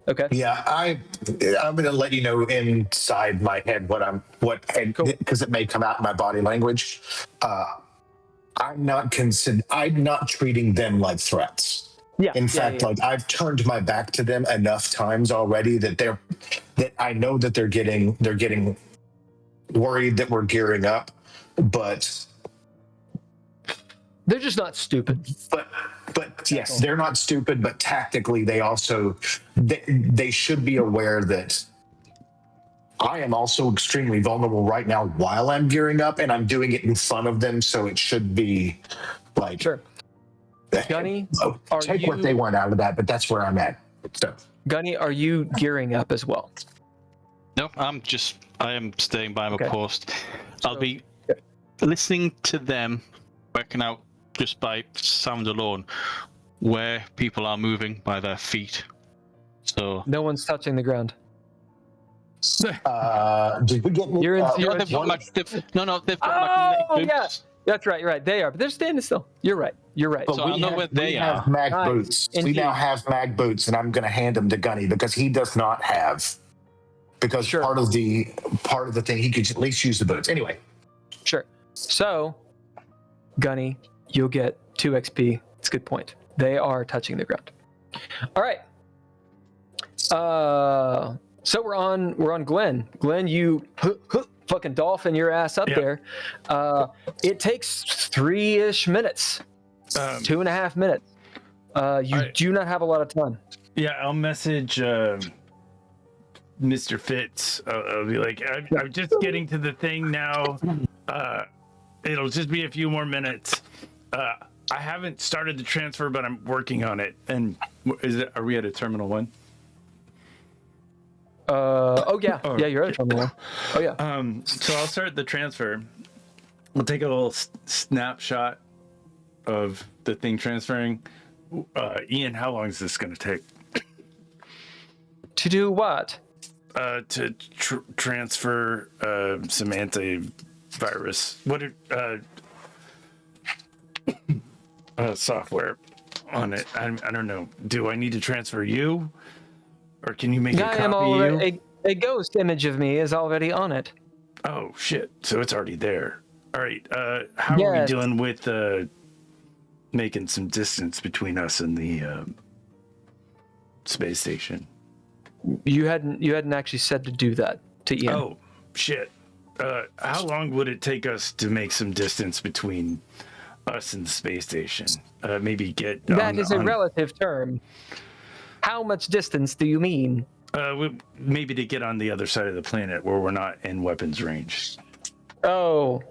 Okay. Yeah, I'm going to let you know inside my head because it may come out in my body language. I'm not treating them like threats. Yeah. In fact, like I've turned my back to them enough times already that I know that they're getting worried that we're gearing up, but they're just not stupid. But yes, they're not stupid, but tactically they also they should be aware that I am also extremely vulnerable right now while I'm gearing up, and I'm doing it in front of them, so it should be like sure. Gunny, take what they want out of that, but that's where I'm at. So, Gunny, are you gearing up as well? No, I am staying by my post. I'll be listening to them, working out just by sound alone where people are moving by their feet. So no one's touching the ground. Did we get? You're in. they've got yeah, that's right. You're right. They are, but they're standing still. You're right. But so I know where they are. Have mag boots. Indeed. We now have mag boots, and I'm going to hand them to Gunny because he does not have. Because part of the thing, he could at least use the boots. Anyway. Sure. So, Gunny, you'll get 2 XP. It's a good point. They are touching the ground. All right. So we're on Glenn. Glenn, you fucking dolphin your ass up there. It takes 3-ish minutes. 2.5 minutes. You do not have a lot of time. Yeah, I'll message Mr. Fitz. I'll be like, I'm just getting to the thing now. It'll just be a few more minutes. I haven't started the transfer, but I'm working on it. And are we at a Terminal 1? Yeah, you're at Terminal 1. Oh, yeah. So I'll start the transfer. We'll take a little snapshot of the thing transferring. Ian, how long is this going to take? To do what? To transfer some antivirus. What software on it? I don't know. Do I need to transfer you, or can you make a copy of you? A ghost image of me is already on it. Oh shit! So it's already there. All right. How are we dealing with making some distance between us and the space station? You hadn't actually said to do that to Ian. Oh shit! How long would it take us to make some distance between us and the space station? Maybe get that is a relative term. How much distance do you mean? Maybe to get on the other side of the planet where we're not in weapons range. Oh.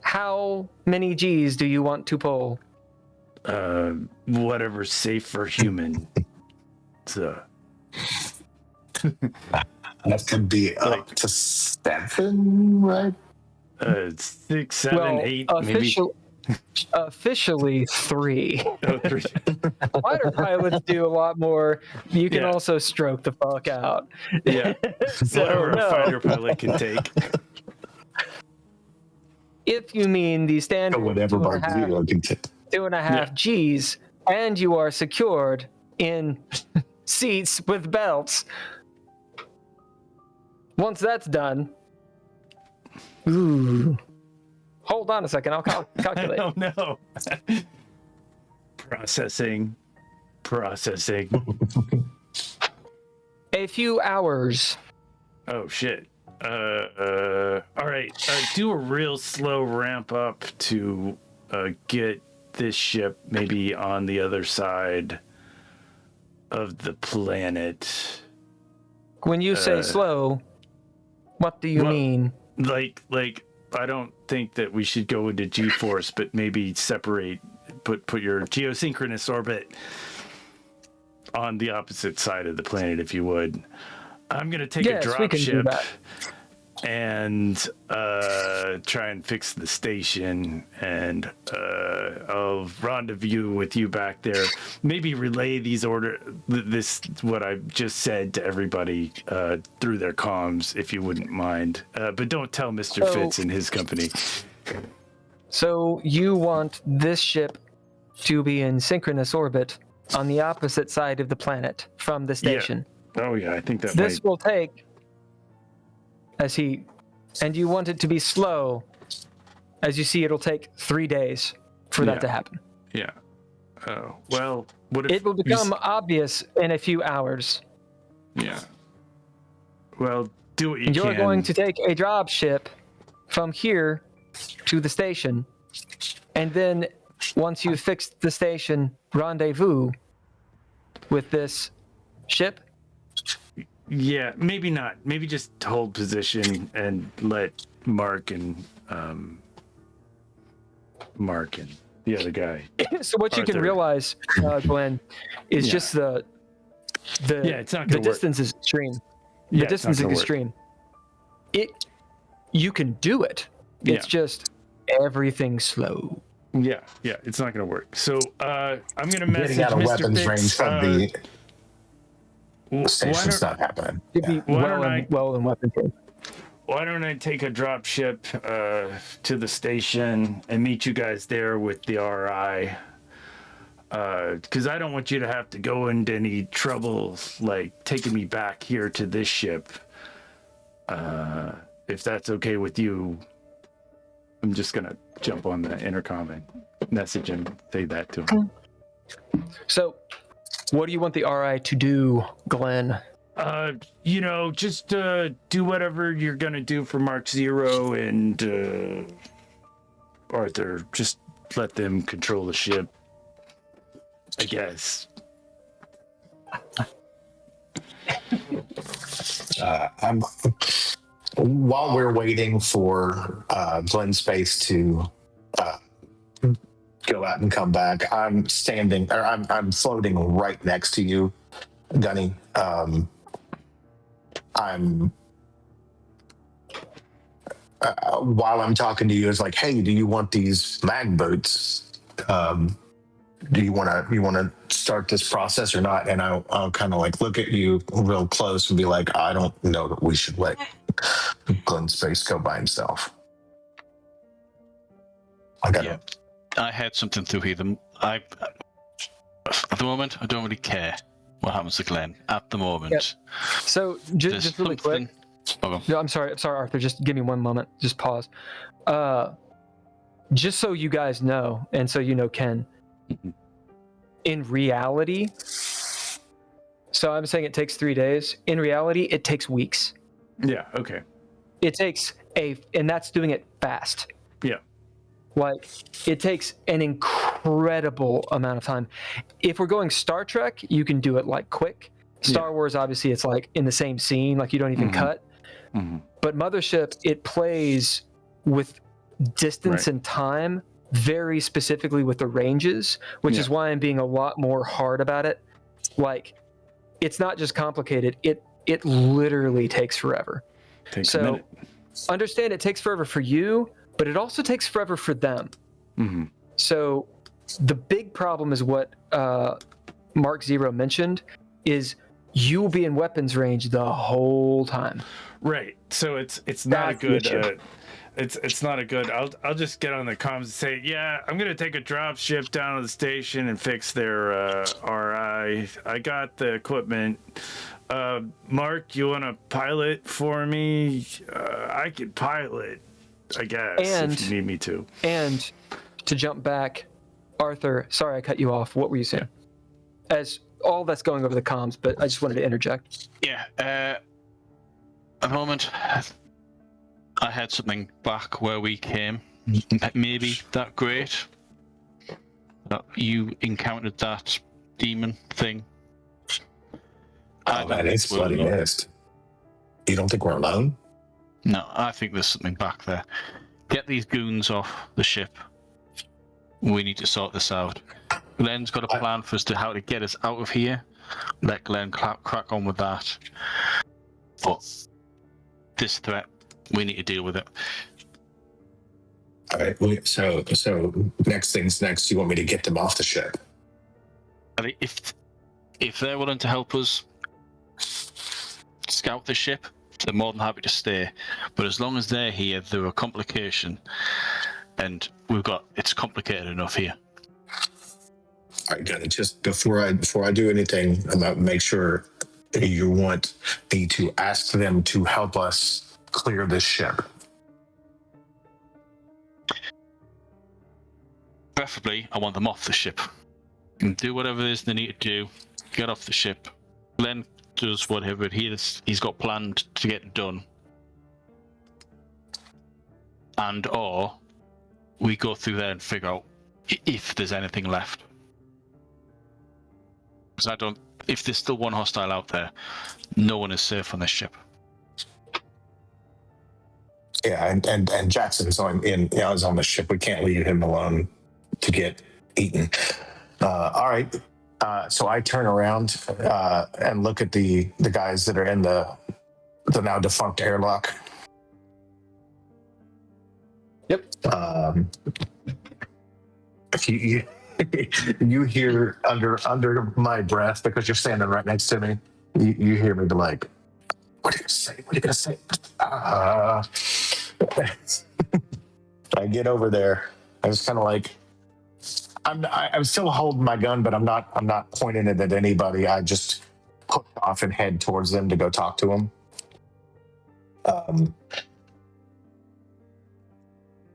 How many G's do you want to pull? Whatever's safe for human. That could be up to 7, right? 6, 7, 8, maybe. Officially 3. Oh, 3. Fighter pilots do a lot more. You can also stroke the fuck out. Yeah. Whatever a fighter pilot can take. If you mean the standard Whatever Mark Zero can take. 2.5 G's, and you are secured in seats with belts. Once that's done, ooh. Hold on a second, I'll calculate. Oh no. Processing. A few hours. Oh shit. All right. Do a real slow ramp up to get this ship maybe on the other side of the planet. When you say slow, what do you mean? Like I don't think that we should go into G-force, but maybe separate, put your geosynchronous orbit on the opposite side of the planet, if you would. I'm gonna take a drop ship and try and fix the station, and I'll rendezvous with you back there. Maybe relay this what I just said to everybody through their comms, if you wouldn't mind. But don't tell Mr. Fitz and his company. So you want this ship to be in synchronous orbit on the opposite side of the planet from the station. Yeah. Oh yeah, I think that this will take. And you want it to be slow. As you see, it'll take 3 days for that to happen. Yeah. Oh, well, what if it will become obvious in a few hours. Yeah. Well, do what you can. You're going to take a drop ship from here to the station, and then once you've fixed the station, rendezvous with this ship. Yeah, maybe not. Maybe just hold position and let Mark and the other guy. So what you can realize, Glenn, is just the it's not gonna the distance is extreme. The distance is extreme. You can do it. It's just everything's slow. Yeah, it's not going to work. So I'm going to message Getting out of Mr. weapons Fitz, range from the station's not happening. It'd be well in weapons range. Why don't I take a drop ship to the station and meet you guys there with the RI? Because I don't want you to have to go into any trouble, like taking me back here to this ship. If that's okay with you, I'm just going to jump on the intercom and message him, say that to him. So, what do you want the RI to do, Glenn? Just do whatever you're going to do for Mark Zero and Arthur. Just let them control the ship, I guess. while we're waiting for Glenn Space to go out and come back, I'm floating right next to you, Gunny. While I'm talking to you, it's like, hey, do you want these mag boots? Do you want to start this process or not? And I'll kind of like look at you real close and be like, I don't know that we should let Glenn Space go by himself. Yeah, I had something through here. At the moment, I don't really care what happens to Glenn. At the moment, Yep. So just really quick. No, I'm sorry, Arthur. Just give me one moment. Just pause. Just so you guys know, and so you know, Ken. In reality, so I'm saying it takes 3 days. In reality, it takes weeks. Yeah. Okay. It takes and that's doing it fast. Yeah. Like, it takes an incredible amount of time. If we're going Star Trek, you can do it like quick. Star Wars, obviously, it's like in the same scene, like you don't even cut. But Mothership, it plays with distance and time very specifically with the ranges, which is why I'm being a lot more hard about it. Like, it's not just complicated, it literally takes forever. Takes a minute. Understand it takes forever for you, but it also takes forever for them. So the big problem is what Mark Zero mentioned, is you will be in weapons range the whole time. Right. So it's not a good it's not a good I'll just get on the comms and say, yeah, I'm gonna take a drop ship down to the station and fix their RI. I got the equipment. Mark, you wanna pilot for me? I can pilot, I guess, if you need me to. And to jump back, Arthur, sorry I cut you off. What were you saying? As all that's going over the comms, but I just wanted to interject. Yeah. At the moment, I had something back where we came. Maybe that great. That you encountered that demon thing. Oh man, it's bloody missed. You don't think we're alone? No, I think there's something back there. Get these goons off the ship. We need to sort this out. Glenn's got a plan for us to how to get us out of here. Let Glenn crack on with that. But this threat, we need to deal with it. All right. So next things next. You want me to get them off the ship? I mean, if they're willing to help us scout the ship, they're more than happy to stay. But as long as they're here, they're a complication, and it's complicated enough here. All right, Gunny, just before I do anything, I'm going to make sure you want me to ask them to help us clear this ship. Preferably, I want them off the ship. And do whatever it is they need to do. Get off the ship. Glenn does whatever he's got planned to get done. And or we go through there and figure out if there's anything left. Because if there's still one hostile out there, no one is safe on this ship. Yeah, and Jackson's on the ship. We can't leave him alone to get eaten. All right. So I turn around and look at the guys that are in the now defunct airlock. Yep. You hear under my breath, because you're standing right next to me, you hear me be like, what are you gonna say? I get over there. I was kind of like, I'm still holding my gun, but I'm not pointing it at anybody. I just push off and head towards them to go talk to them.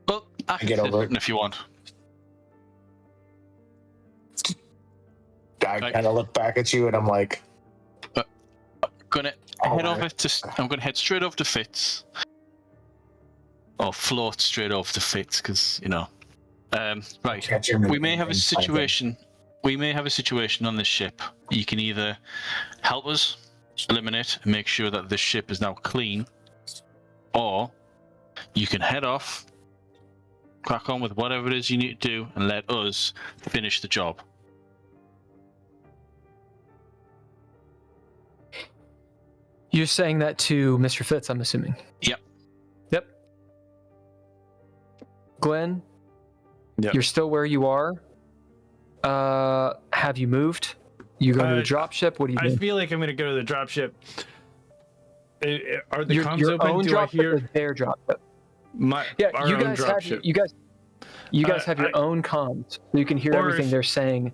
Well, I can get over it if you want. I kind of look back at you and I'm like, I'm gonna head straight over to Fitz, or float straight over to Fitz, because right. We may have a situation. We may have a situation on this ship. You can either help us eliminate and make sure that this ship is now clean, or you can head off, crack on with whatever it is you need to do, and let us finish the job. You're saying that to Mr. Fitz, I'm assuming. Yep. Glenn, Yep. you're still where you are. Have you moved? You going to the dropship? What do you I do? feel like I'm going to go to the dropship. Are the Your comms open? own Do I dropship hear or their dropship? our you own guys have dropship? you guys have your own comms, so you can hear Or everything if- they're saying.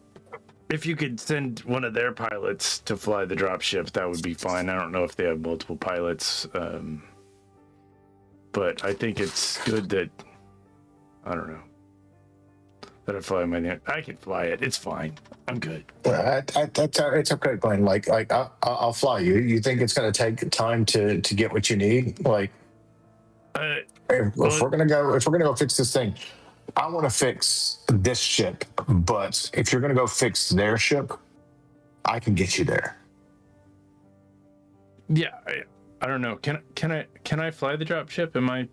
If you could send one of their pilots to fly the dropship, that would be fine. I don't know if they have multiple pilots, but I think it's good that that I fly my. I can fly it. It's fine. I'm good. It's okay, Glenn. Like I'll fly you. You think it's going to take time to get what you need? Like, if we're gonna go fix this thing, I want to fix this ship. But if you're gonna go fix their ship, I can get you there. Yeah, I don't know. Can I fly the dropship? I'm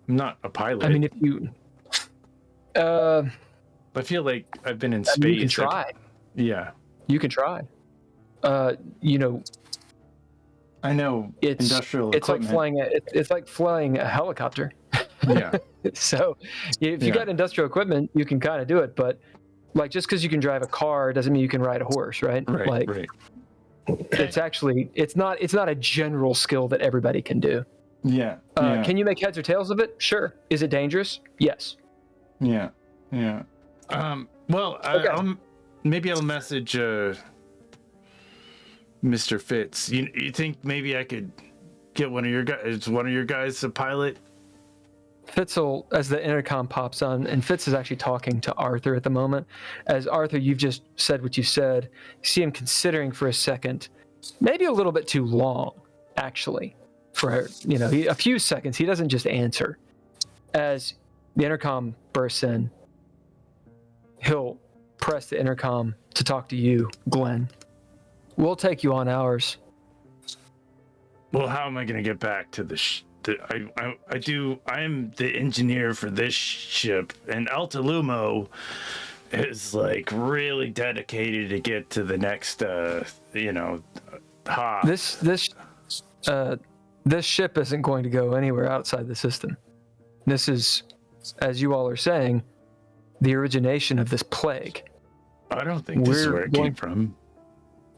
not a pilot. I mean, if you, I feel like I've been in space. you can try. Yeah, You can try. You know, I know. it's Industrial it's like equipment. it's like flying a helicopter. Yeah, So if you Yeah. got industrial equipment, you can kind of do it. But like, just because you can drive a car doesn't mean you can ride a horse, right? right, Like, right. it's actually it's not a general skill that everybody can do. Yeah, yeah, Can you make heads or tails of it? Sure. Is it dangerous? Yes. yeah. Well, Okay. maybe I'll message Mr. Fitz. You think maybe I could get one of your guys a pilot? Fitzel, as the intercom pops on, and Fitz is actually talking to Arthur at the moment. As Arthur, you've just said what you said. You see him considering for a second, maybe a little bit too long, actually. For a few seconds, he doesn't just answer. As the intercom bursts in, he'll press the intercom to talk to you, Glenn. We'll take you on ours. Well, how am I going to get back to I am the engineer for this ship, and Altalumo is like really dedicated to get to the next hop. This ship isn't going to go anywhere outside the system. This is, as you all are saying, the origination of this plague. I don't think this is where it came from.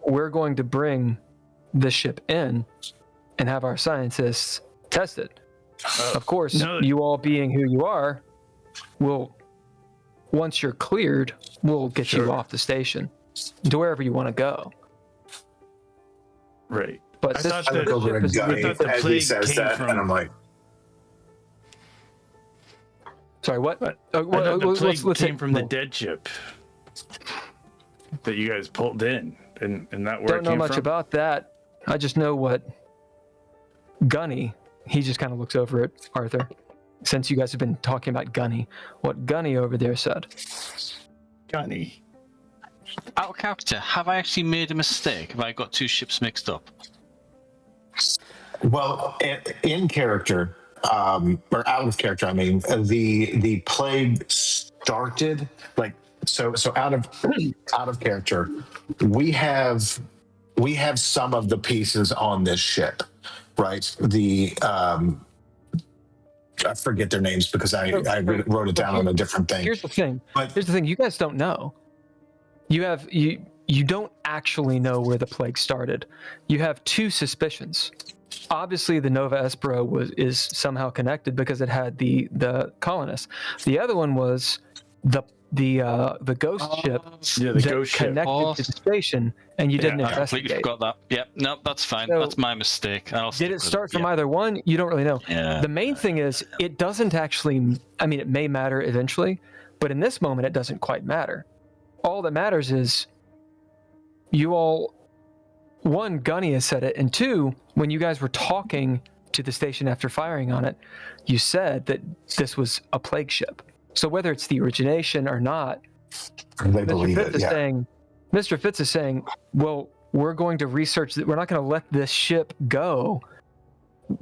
We're going to bring this ship in and have our scientists test it. Of course, no. you all being who you are, once you're cleared, we'll get you Sure. off the station to wherever you want to go. Right. But I this, thought I look that- over ship at is- Gunny thought the as he plague says came that, from- and I'm like, Sorry, what? I thought the plague came from the no. dead ship that you guys pulled in, and that where Don't it know came much from? about that. I just know what Gunny, he just kind of looks over at Arthur. Since you guys have been talking about Gunny, what Gunny over there said. Gunny. Out of character, have I actually made a mistake? Have I got two ships mixed up? well, in character, or out of character, I mean, the plague started like so out of character. We have some of the pieces on this ship, right? I forget their names because I wrote it down on a different thing. Here's the thing. But Here's the thing. You guys don't know. You don't actually know where the plague started. You have two suspicions. Obviously, the Nova Espero is somehow connected because it had the colonists. The other one was the ghost ship Yeah, the that ghost ship. connected to the station, and you didn't Yeah. I completely investigate. forgot that. Yep, no, that's fine. So- That's my mistake. I'll Did stick it with start from yeah. either one? You don't really know. Yeah. The main thing is it doesn't actually, I mean, it may matter eventually, but in this moment, it doesn't quite matter. All that matters is you all, one, Gunny has said it, and two, when you guys were talking to the station after firing on it, you said that this was a plague ship. So whether it's the origination or not, they believe it. Yeah. Mr. Fitz is saying, well, we're going to research that. We're not going to let this ship go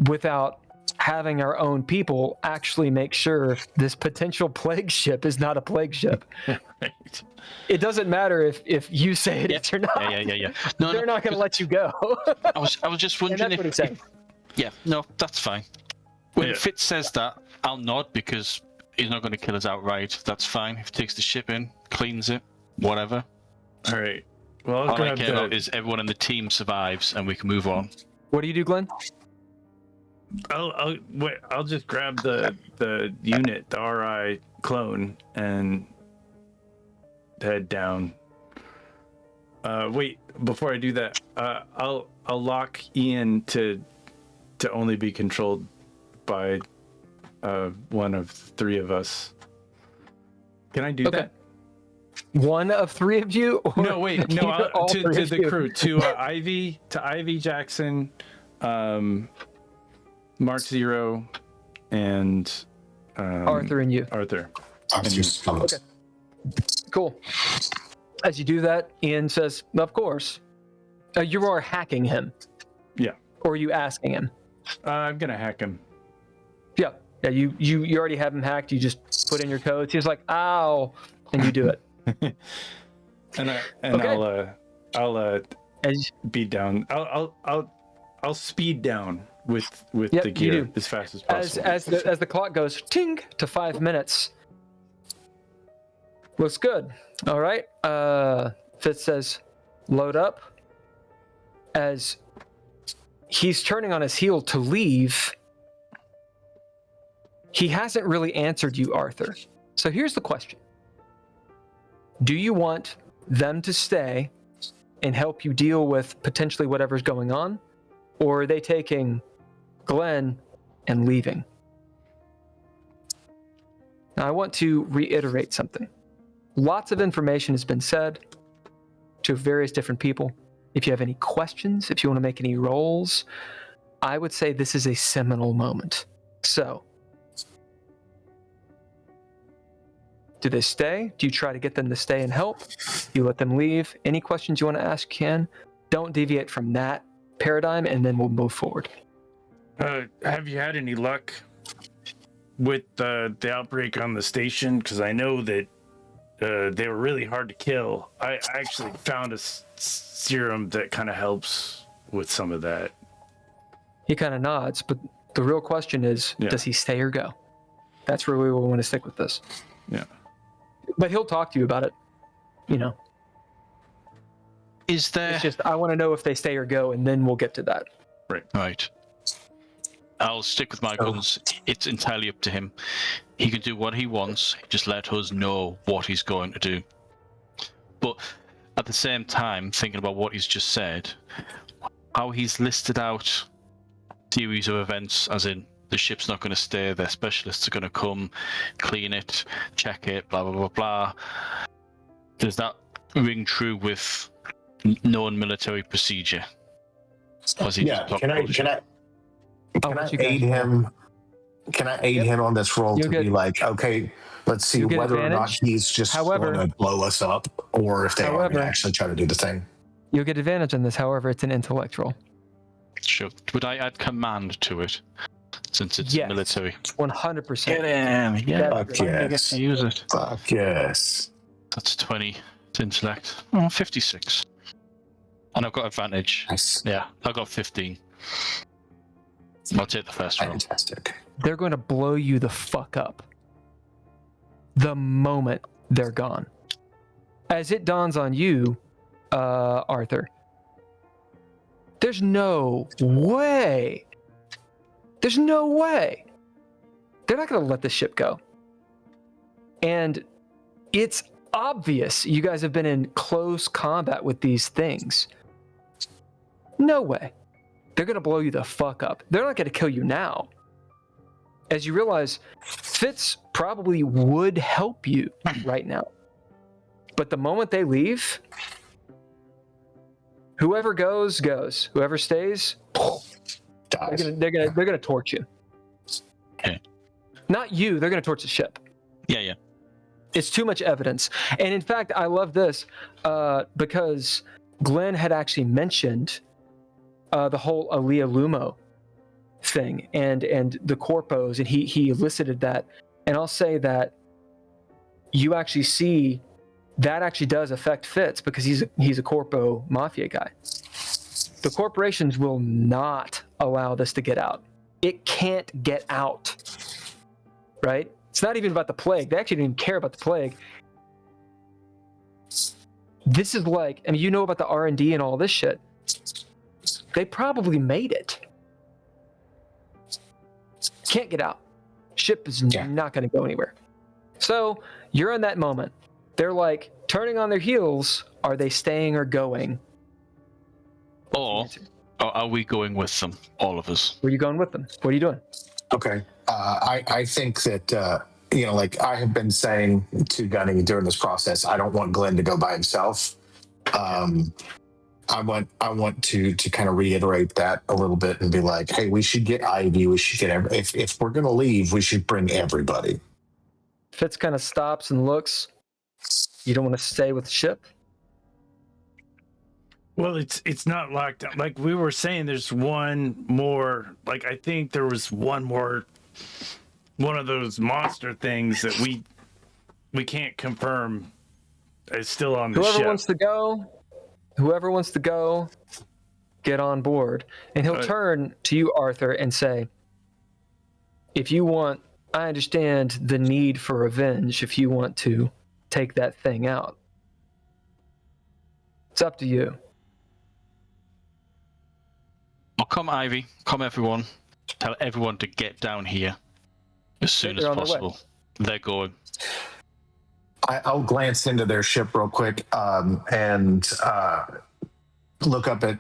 without having our own people actually make sure this potential plague ship is not a plague ship. Right. It doesn't matter if you say it is or not. Yeah. No, They're not going to let you go. I was just And wondering that's what he's saying. yeah, no, that's fine. When Yeah. Fitz says that, I'll nod because he's not going to kill us outright. That's fine. If he takes the ship in, cleans it, whatever. All right. Well, I'll All I grab care about the. is everyone in the team survives and we can move on. What do you do, Glenn? I'll just grab the unit, the RI clone, and head down. Wait, before I do that, I'll lock Ian to only be controlled by one of three of us. Can I do Okay. that? One of three of you? Or No, wait, no. all To three of the you? crew, to Ivy Jackson, Mark Zero, and Arthur and you. Arthur. Okay. Cool. As you do that, Ian says, "Of course." You are hacking him. Yeah. Or are you asking him? I'm gonna hack him. Yeah. Yeah. You already have him hacked. You just put in your codes. He's like, "Ow," and you do it. And Okay. I'll As beat down. I'll speed down with Yep, the you gear do. as fast as possible. as the clock goes ting to 5 minutes. Looks good. All right. Fitz says, "Load up." As he's turning on his heel to leave, he hasn't really answered you, Arthur. So here's the question. Do you want them to stay and help you deal with potentially whatever's going on? Or are they taking Glenn and leaving? Now, I want to reiterate something. Lots of information has been said to various different people. If you have any questions, if you want to make any rolls, I would say this is a seminal moment. So, do they stay? Do you try to get them to stay and help? You let them leave? Any questions you want to ask, Ken? Don't deviate from that paradigm, and then we'll move forward. Have you had any luck with the outbreak on the station? Because I know that they were really hard to kill. I actually found a serum that kind of helps with some of that. He kind of nods, but the real question is, Yeah. does he stay or go? That's where we will want to stick with this. Yeah. But he'll talk to you about it. You know, Is there... it's just, I want to know if they stay or go, and then we'll get to that. Right. I'll stick with my guns. It's entirely up to him. He can do what he wants. Just let us know what he's going to do. But at the same time, thinking about what he's just said, how he's listed out series of events, as in the ship's not going to stay, their specialists are going to come, clean it, check it, blah, blah, blah, blah. Does that ring true with known military procedure? Or is he Yeah, just talking can I bullshit? let you guys aid know. him? Can I aid him on this roll You'll to get- be like, okay, let's see you'll get whether or not advantage. he's just However- going to blow us up, or if they are going However- to actually try to do the thing. You'll get advantage on this, however, it's an intellectual. Sure. Would I add command to it? Since it's Yes. military. 100%. Get him! Yeah, Fuck I get yes. to use it. Fuck yes. That's 20 to intellect. Oh, 56. And I've got advantage. Nice. Yeah, I got 15. I'll take the first roll. Fantastic. They're going to blow you the fuck up the moment they're gone. As it dawns on you, Arthur, there's no way. There's no way. They're not going to let the ship go. And it's obvious you guys have been in close combat with these things. No way. They're going to blow you the fuck up. They're not going to kill you now. As you realize, Fitz probably would help you right now. But the moment they leave, whoever goes, goes. Whoever stays, Dies. they're gonna torch you. Okay. Not you, they're gonna torch the ship. Yeah. It's too much evidence. And in fact, I love this because Glenn had actually mentioned the whole Alea Lumo thing and the corpos, and he elicited that. And I'll say that you actually see that actually does affect Fitz because he's a corpo mafia guy. The corporations will not allow this to get out. It can't get out, right? It's not even about the plague. They actually don't even care about the plague. This is like, I mean, you know about the R&D and all this shit. They probably made it. Can't get out. Ship is not going to go anywhere. So you're in that moment. They're like turning on their heels. Are they staying or going? Or are we going with them, all of us? Where are you going with them? What are you doing? Okay. I think that, like I have been saying to Gunny during this process, I don't want Glenn to go by himself. I want to kind of reiterate that a little bit and be like, hey, we should get Ivy. We should get if we're going to leave, we should bring everybody. Fitz kind of stops and looks. You don't want to stay with the ship? Well, it's not locked down. Like we were saying, there's one more. Like I think there was one more, one of those monster things that we can't confirm is still on the ship. Whoever wants to go, get on board. And he'll turn to you, Arthur, and say, if you want, I understand the need for revenge if you want to take that thing out. It's up to you. Well, come Ivy, come everyone. Tell everyone to get down here as soon as possible. They're going. I'll glance into their ship real quick and look up at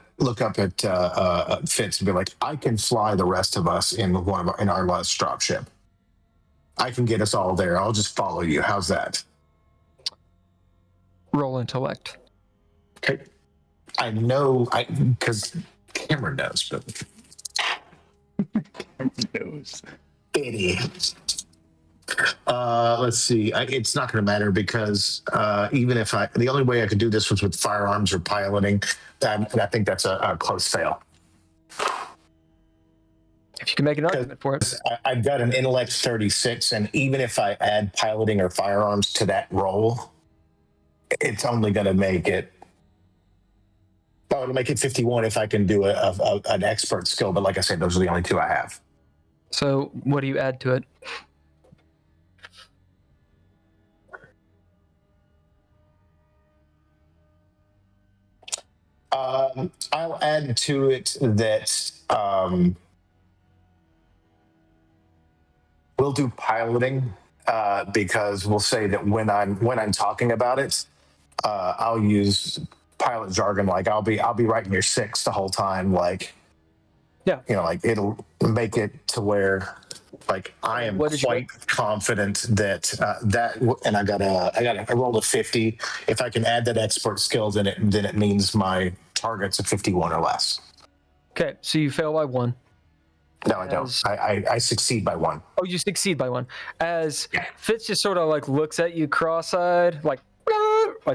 Fitz and be like, I can fly the rest of us in our last dropship. I can get us all there. I'll just follow you. How's that? Roll intellect. Okay. I know because Cameron knows, but Cameron knows. Idiot. Let's see. It's not going to matter because even if the only way I could do this was with firearms or piloting, and I think that's a close fail. If you can make an argument for it. I've got an intellect 36, and even if I add piloting or firearms to that roll, it's only going to make it. Oh, it'll make it 51 if I can do an expert skill. But like I said, those are the only two I have. So what do you add to it? I'll add to it that we'll do piloting because we'll say that when I'm talking about it, I'll use pilot jargon. Like I'll be writing your 6 the whole time. Like, yeah, like it'll make it to where like I am quite confident that and I rolled a 50. If I can add that expert skill, then it means my target's a 51 or less. Okay, so you fail by 1. No, I don't. I succeed by 1. Oh, you succeed by 1. As Fitz just sort of like looks at you cross-eyed, like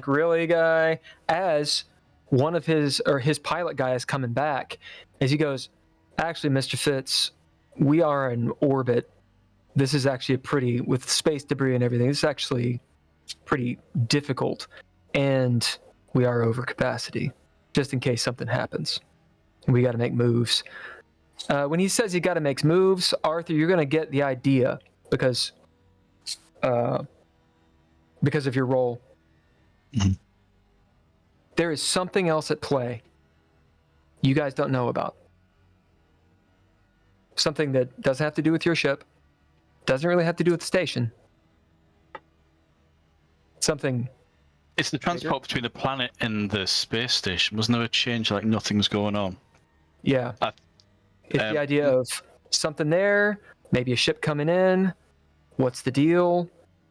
really, guy. As one of his pilot guy is coming back, as he goes, actually, Mr. Fitz, we are in orbit. This is actually with space debris and everything, this is actually pretty difficult. And we are over capacity, just in case something happens. We got to make moves. When he says he got to make moves, Arthur, you're going to get the idea because of your role. Mm-hmm. There is something else at play you guys don't know about. Something that doesn't have to do with your ship, doesn't really have to do with the station. Something. It's the transport between the planet and the space station. Wasn't there a change, like nothing's going on? Yeah. It's the idea of something there, maybe a ship coming in. What's the deal?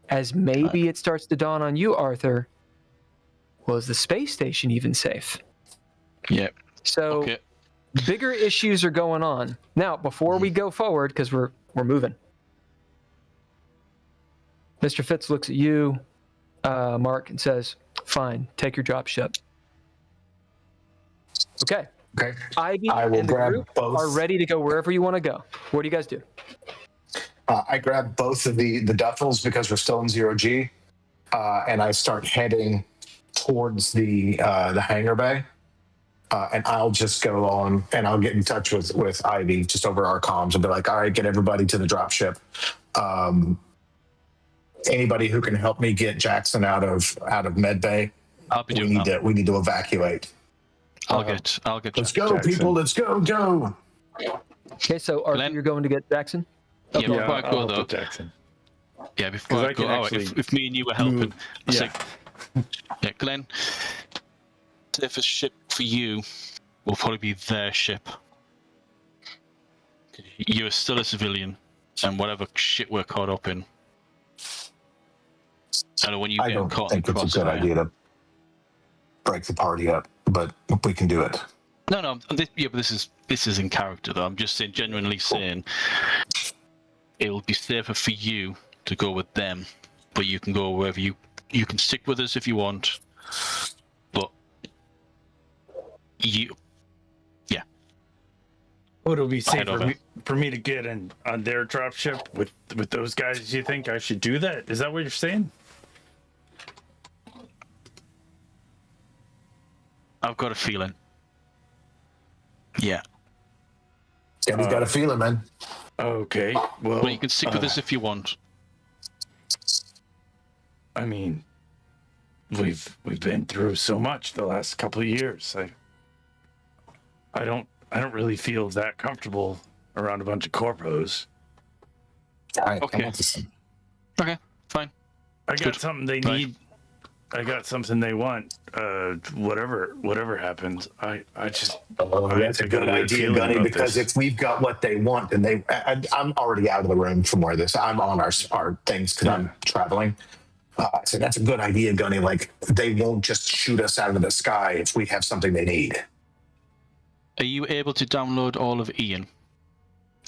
As maybe it starts to dawn on you, Arthur, was the space station even safe? Yeah. So bigger issues are going on. Now, before we go forward, because we're moving, Mr. Fitz looks at you, Mark, and says, fine, take your drop ship. Okay. Okay. Ivy I will and the grab group both. are ready to go wherever you want to go. What do you guys do? I grab both of the duffels because we're still in 0G, and I start heading towards the hangar bay. And I'll just go on and I'll get in touch with Ivy just over our comms and be like, all right, get everybody to the dropship. Anybody who can help me get Jackson out of med bay. I'll be doing that. We need to evacuate. I'll get. Let's go, Jackson. people. Let's go. Okay, so Arthur, Glenn? you're going to get Jackson? Yeah, Yeah, before I I'll go help though. with Jackson. Yeah, before 'Cause I I go. can actually If me and you were helping, I Yeah. say, yeah, Glenn. Safest ship for you will probably be their ship. You're still a civilian, and whatever shit we're caught up in. I know when you I get don't caught in think the it's a good crossfire. idea to break the party up, but we can do it. No, but this is in character though. I'm just saying, genuinely saying, it'll be safer for you to go with them, but you can go wherever you can stick with us if you want, but Would it be Head safer over. for me to get in on their dropship with those guys? Do you think I should do that? Is that what you're saying? I've got a feeling. Yeah. Danny's got a feeling, man. Okay. Well, you can stick with us if you want. I mean, we've been through so much the last couple of years. I don't really feel that comfortable around a bunch of corpos. Okay. Okay, fine. I got Good. something they Right. need. I got something they want. Whatever happens, I just. Oh, that's a I got good a weird idea, feeling Gunny, about because this. if we've got what they want, then I'm already out of the room from where this. I'm on our things because I'm traveling. So that's a good idea, Gunny. Like, they won't just shoot us out of the sky if we have something they need. Are you able to download all of Ian?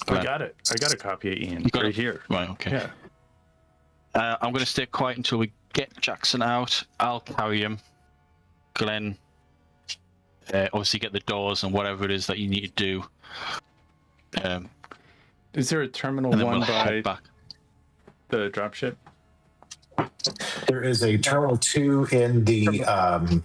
I got it. I got a copy of Ian You got right it? here. Right, okay. Yeah. I'm going to stay quiet until we get Jackson out. I'll carry him. Glenn, obviously get the doors and whatever it is that you need to do. Is there a terminal And then one we'll by head back. the dropship? There is a Terminal 2 in the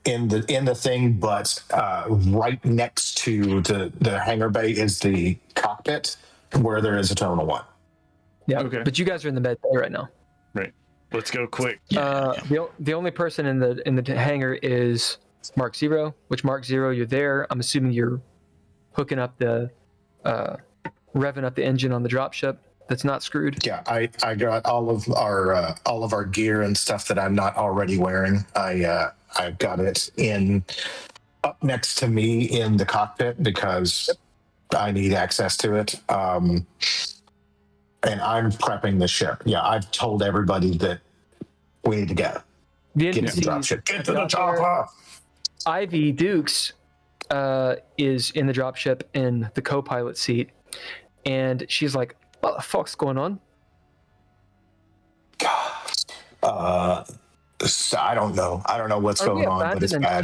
in the thing, but right next to the hangar bay is the cockpit, where there is a Terminal 1. Yeah. Okay. But you guys are in the med bay right now. Right. Let's go quick. The only person in the hangar is Mark Zero. Which Mark Zero, you're there. I'm assuming you're hooking up the revving up the engine on the dropship that's not screwed. Yeah, I got all of our gear and stuff that I'm not already wearing. I've got it up next to me in the cockpit because I need access to it. And I'm prepping the ship. Yeah, I've told everybody that we need to go. The Get to the NPCs dropship. Get to the got there. chopper. Ivy Dukes is in the dropship in the co-pilot seat, and she's like, "What the fuck's going on?" So I don't know. I don't know what's Are we going on, but it's abandoning bad.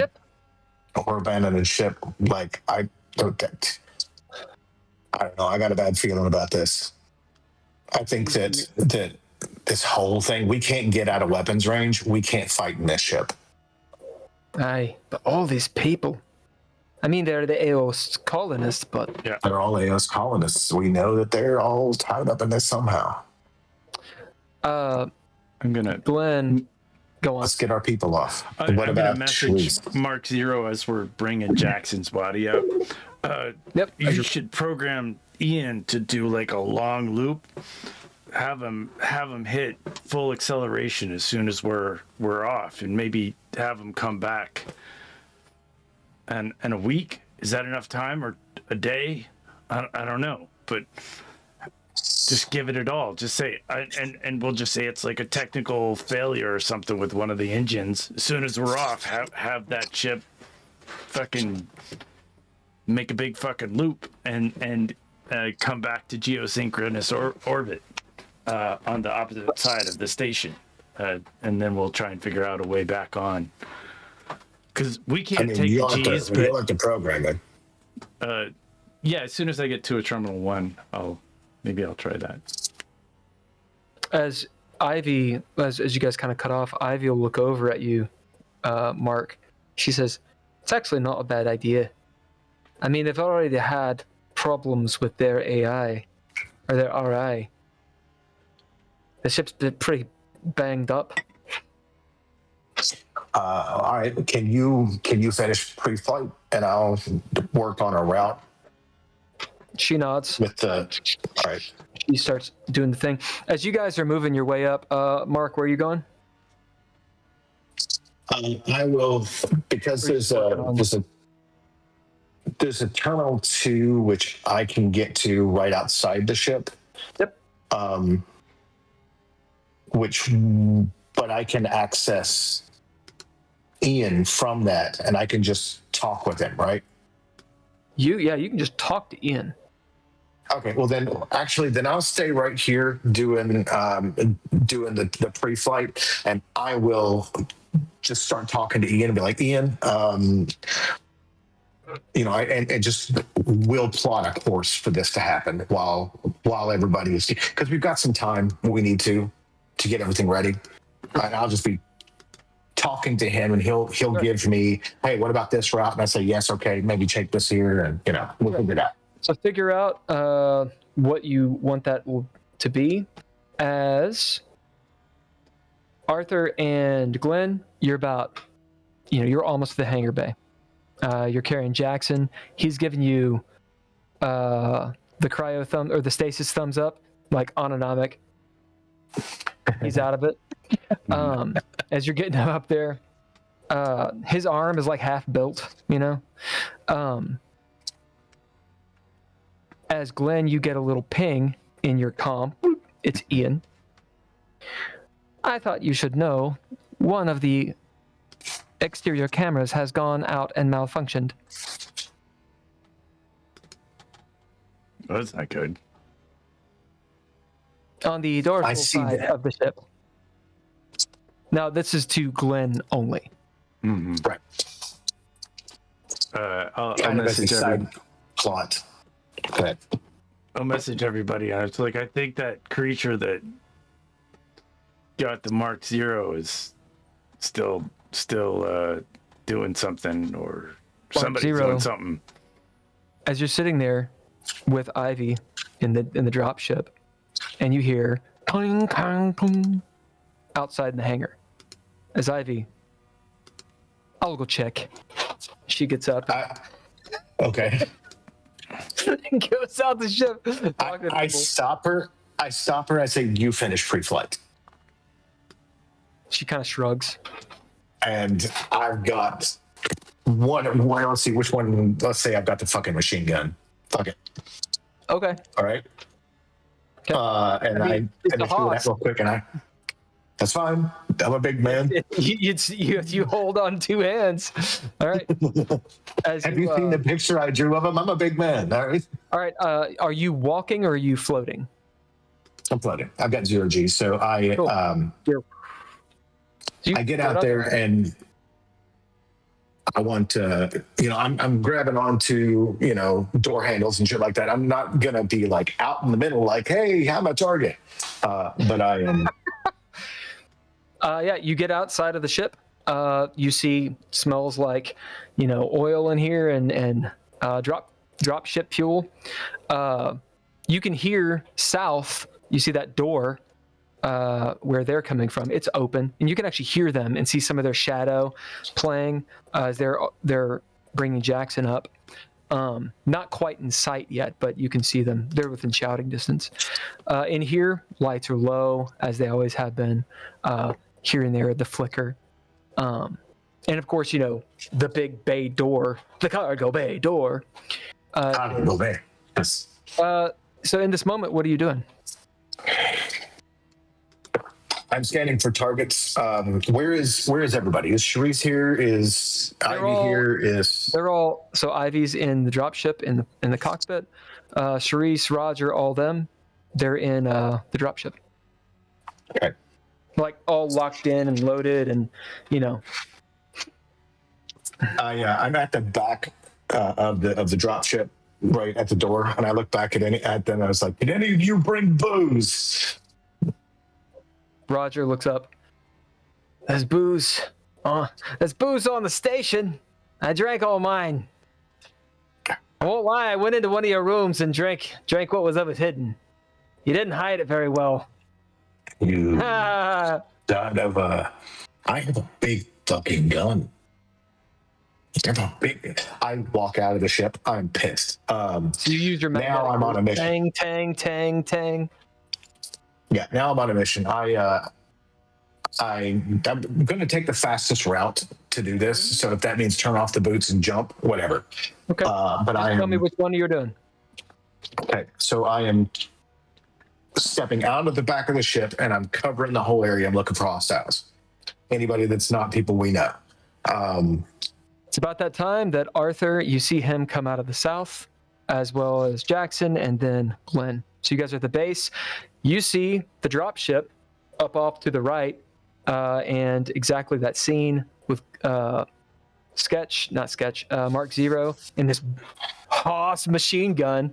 ship? We're abandoning ship. Like, I don't know. I got a bad feeling about this. I think that this whole thing, we can't get out of weapons range. We can't fight in this ship. Aye, but all these people. I mean, they're the AOS colonists, but They're all AOS colonists. We know that they're all tied up in this somehow. I'm gonna. Glenn, go on. Let's get our people off. I'm What gonna about message Shrews? Mark Zero as we're bringing Jackson's body up. Yep. You should program Ian to do like a long loop. Have him hit full acceleration as soon as we're off, and maybe have him come back. And a week, is that enough time, or a day? I don't know, but just give it all. Just say and we'll just say it's like a technical failure or something with one of the engines. As soon as we're off, have that ship fucking make a big fucking loop and come back to geosynchronous orbit on the opposite side of the station, and then we'll try and figure out a way back on. Because we can't take the G's, but you'll have to program it. Yeah, as soon as I get to a terminal 1, I'll try that. As Ivy, as you guys kind of cut off, Ivy will look over at you, Mark. She says, "It's actually not a bad idea. I mean, they've already had problems with their AI or their RI. The ship's been pretty banged up." All right. Can you finish pre-flight and I'll work on a route She nods. with the. All right. She starts doing the thing. As you guys are moving your way up, Mark, where are you going? I will, because there's a terminal 2 which I can get to right outside the ship. Yep. But I can access Ian from that, and I can just talk with him, right? You can just talk to Ian. Okay, well then I'll stay right here doing the pre-flight, and I will just start talking to Ian and be like, Ian, and just we'll plot a course for this to happen while everybody is, because we've got some time we need to get everything ready. And I'll just be talking to him, and he'll give me, hey, what about this route? And I say, yes, okay, maybe check this here, and we'll figure it out. So figure out what you want that to be. As Arthur and Glenn, you're about, you're almost to the hangar bay. You're carrying Jackson. He's giving you the cryo thumb or the stasis thumbs up, like autonomic. He's out of it. As you're getting him up there, his arm is like half built, As Glenn, you get a little ping in your comm. It's Ian. I thought you should know one of the exterior cameras has gone out and malfunctioned. Oh, that's not good. On the dorsal side that. of the ship. Now, this is to Glenn only. Mm-hmm. Right. I'll Kind of as a message side plot. Okay. I'll message everybody. It's like, I think that creature that got the Mark Zero is still doing something, or somebody's doing something. As you're sitting there with Ivy in the dropship, and you hear cling, clang, cling outside in the hangar. As Ivy, I'll go check. She gets up. Okay. And goes out the ship. I stop her. I say, you finish pre-flight. She kind of shrugs. And I've got one. Well, let's see which one. Let's say I've got the fucking machine gun. Fuck it. Okay. All right. Okay. And I do that real quick, and that's fine. I'm a big man. You hold on 2 hands. All right. Have you seen the picture I drew of him? I'm a big man. All right. All right. Are you walking or are you floating? I'm floating. I've got 0 G, so I I get out there and I want to, I'm grabbing onto, door handles and shit like that. I'm not going to be like out in the middle, like, hey, I'm a target. But I am. Yeah, you get outside of the ship. You see smells like, oil in here and drop ship fuel. You can hear south. You see that door where they're coming from. It's open, and you can actually hear them and see some of their shadow playing as they're bringing Jackson up. Not quite in sight yet, but you can see them. They're within shouting distance. In here, lights are low, as they always have been. Here and there, the flicker. And of course, the big bay door, the cargo bay door. Cargo bay. Yes. So in this moment, what are you doing? I'm scanning for targets. Where is everybody? Is Sharice here? Is Ivy here? They're all, so Ivy's in the dropship in the cockpit. Sharice, Roger, all them, they're in the dropship. Okay. Like all locked in and loaded, and I'm at the back of the dropship right at the door, and I look back at them. I was like, "Did any of you bring booze?" Roger looks up. There's booze. There's booze on the station. I drank all mine. I won't lie, I went into one of your rooms and drank what was of it hidden. You didn't hide it very well. You son of a... I have a big fucking gun. I walk out of the ship. I'm pissed. So you use your now I'm on a mission. Tang. Yeah, now I'm on a mission. I'm going to take the fastest route to do this. So if that means turn off the boots and jump, whatever. Okay. But tell me which one you're doing. Okay, so I am stepping out of the back of the ship and I'm covering the whole area. I'm looking for hostiles. Anybody that's not people we know. It's about that time that Arthur, you see him come out of the south, as well as Jackson and then Glenn. So you guys are at the base. You see the dropship up off to the right, and exactly that scene with Mark Zero in this Haas machine gun,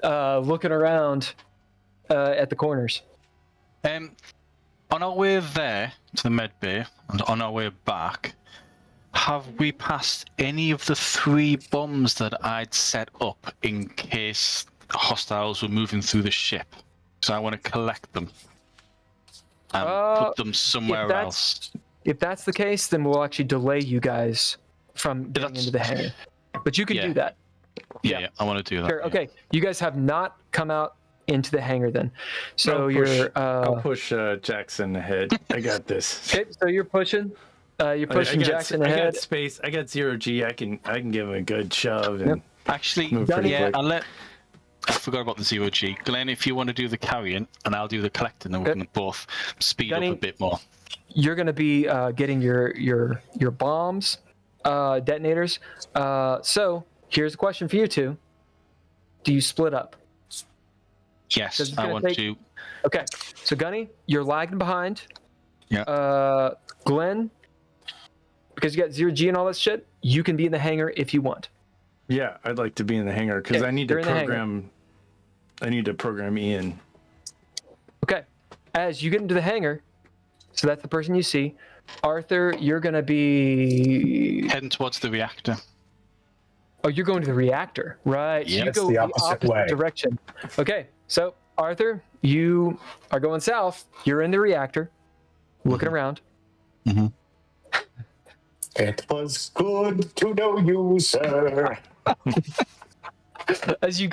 looking around at the corners. On our way there to the med bay and on our way back, have we passed any of the 3 bombs that I'd set up in case hostiles were moving through the ship? So I want to collect them and put them somewhere else. If that's the case, then we'll actually delay you guys from getting into the hangar. But you can do that. Yeah, I want to do that. Sure. Okay, you guys have not come out into the hangar then. So I'll push Jackson ahead. I got this. Okay, so you're pushing. You're pushing Jackson ahead. I got space. I got 0G. I can give him a good shove. And actually, I forgot about the 0G. Glenn, if you want to do the carrying, and I'll do the collecting, then we can both speed up a bit more. You're going to be getting your bombs, detonators. So here's a question for you two: do you split up? Yes, I want to. Okay, so Gunny, you're lagging behind. Yeah. Glenn, because you got 0G and all that shit, you can be in the hangar if you want. Yeah, I'd like to be in the hangar because I need to program. I need to program Ian. Okay, as you get into the hangar, so that's the person you see. Arthur, you're gonna be heading towards the reactor. Oh, you're going to the reactor, right? Yeah, so you go the opposite way. Direction. Okay, so Arthur, you are going south. You're in the reactor, looking around. Mm-hmm. It was good to know you, sir. As you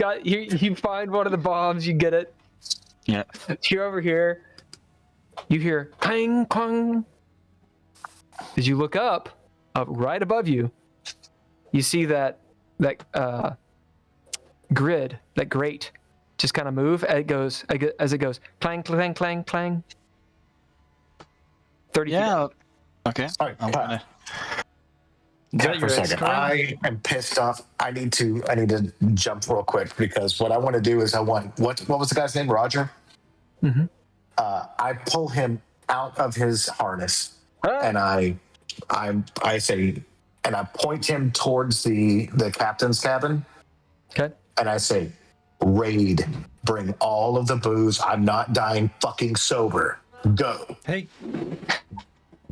find one of the bombs, you get it. Yeah. You're over here. You hear clang, clang. As you look up right above you, you see that grid, that grate, just kind of move as it goes clang, clang, clang, clang. 30 feet up. Okay. All right, I'm gonna... for a second. I am pissed off. I need to jump real quick because what I want to do is what was the guy's name? Roger? Mm-hmm. I pull him out of his harness and I say, and I point him towards the captain's cabin. Okay. And I say, raid, bring all of the booze. I'm not dying fucking sober. Go. Hey.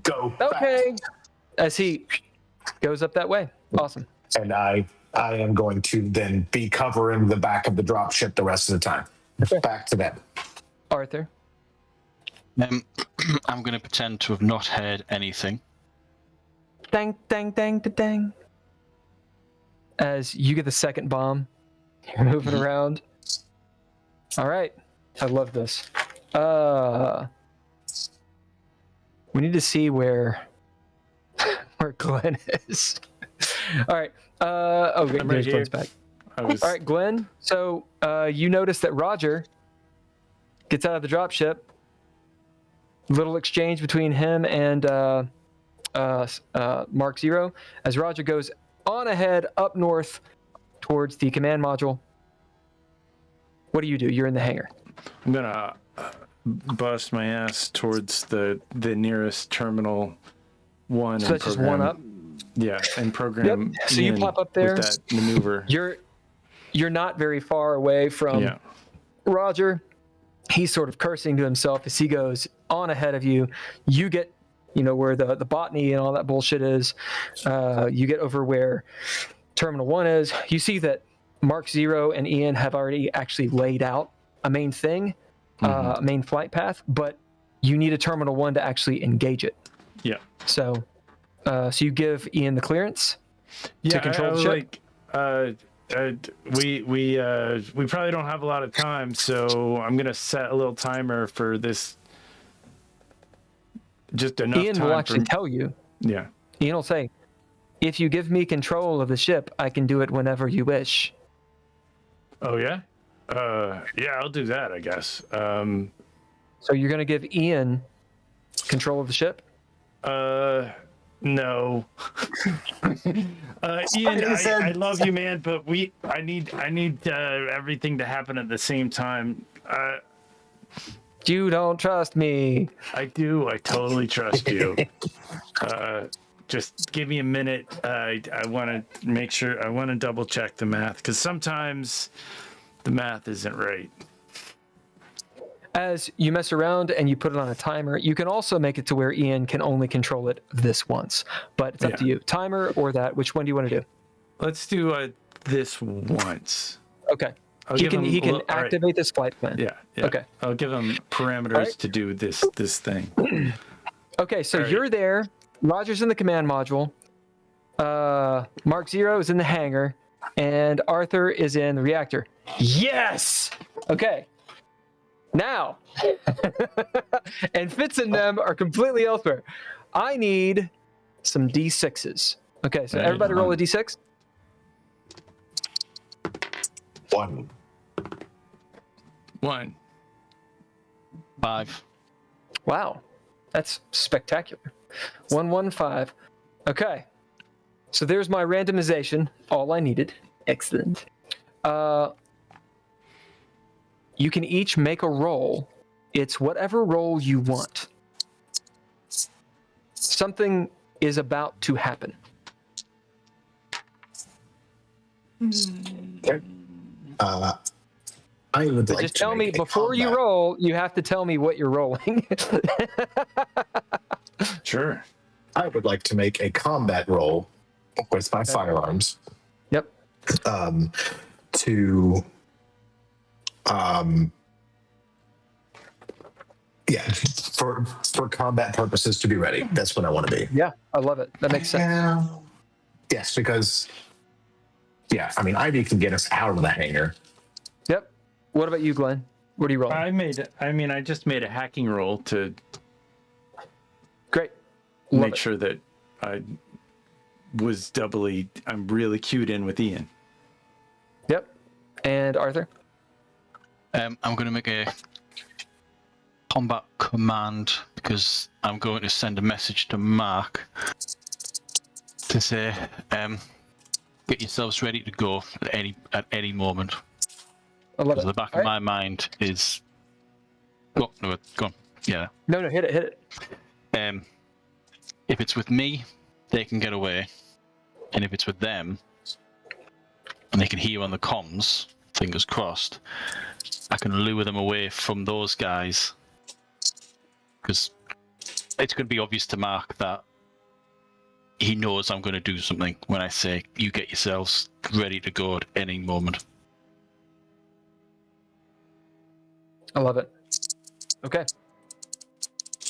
Go. Okay. Fast. As he goes up that way. Awesome. And I am going to then be covering the back of the dropship the rest of the time. Okay. Back to them. Arthur. I'm going to pretend to have not heard anything. Dang, dang, dang, dang. As you get the second bomb, you're moving around. All right. I love this. We need to see where Glenn is. All right. Okay, there's Glenn's back. All right, Glenn. So you notice that Roger gets out of the dropship. Little exchange between him and Mark Zero as Roger goes on ahead up north towards the command module. What do? You're in the hangar. I'm gonna bust my ass towards the nearest terminal one. So that's just one up? Yeah, and program. Yep. So you Ian pop up with there. that maneuver. You're not very far away from Roger. He's sort of cursing to himself as he goes on ahead of you. You get, where the botany and all that bullshit is. You get over where Terminal 1 is. You see that Mark Zero and Ian have already actually laid out a main thing, a main flight path, but you need a Terminal 1 to actually engage it. Yeah. So you give Ian the clearance to control the ship? We probably don't have a lot of time, so I'm gonna set a little timer for this. Just enough Ian time will actually tell you. Yeah. Ian will say, if you give me control of the ship, I can do it whenever you wish. Oh, yeah? Yeah, I'll do that, I guess. So you're going to give Ian control of the ship? No. Ian, I love you, man, but I need everything to happen at the same time. You don't trust me. I do. I totally trust you. Just give me a minute. I want to make sure. I want to double check the math because sometimes the math isn't right. As you mess around and you put it on a timer, you can also make it to where Ian can only control it this once. But it's up to you. Timer or that. Which one do you want to do? Let's do this once. Okay. He can activate this flight plan. Yeah. Okay. I'll give him parameters to do this thing. Okay, so you're there. Roger's in the command module. Mark Zero is in the hangar, and Arthur is in the reactor. Yes. Okay. Now, and Fitz and them are completely elsewhere. I need some D6s. Okay, so everybody roll a D6. 1. 5. Wow, that's spectacular. 1, 1, 5. Okay, so there's my randomization. All I needed. Excellent. You can each make a roll. It's whatever roll you want. Something is about to happen. Okay. I would like just to tell me make a before you combat. roll, you have to tell me what you're rolling. Sure. I would like to make a combat roll with my firearms. Yep. For combat purposes to be ready. That's what I want to be. Yeah, I love it. That makes sense. Yeah. Yes, because Ivy can get us out of the hangar. Yep. What about you, Glenn? What are you rolling? I just made a hacking roll to Great. make sure that I'm really cued in with Ian. Yep. And Arthur? I'm going to make a combat command because I'm going to send a message to Mark to say, get yourselves ready to go at any moment. I love it. The back of my mind is, go on. Yeah. No, hit it. If it's with me, they can get away, and if it's with them, and they can hear on the comms, fingers crossed, I can lure them away from those guys. Because it's going to be obvious to Mark that he knows I'm going to do something when I say, you get yourselves ready to go at any moment. I love it. Okay.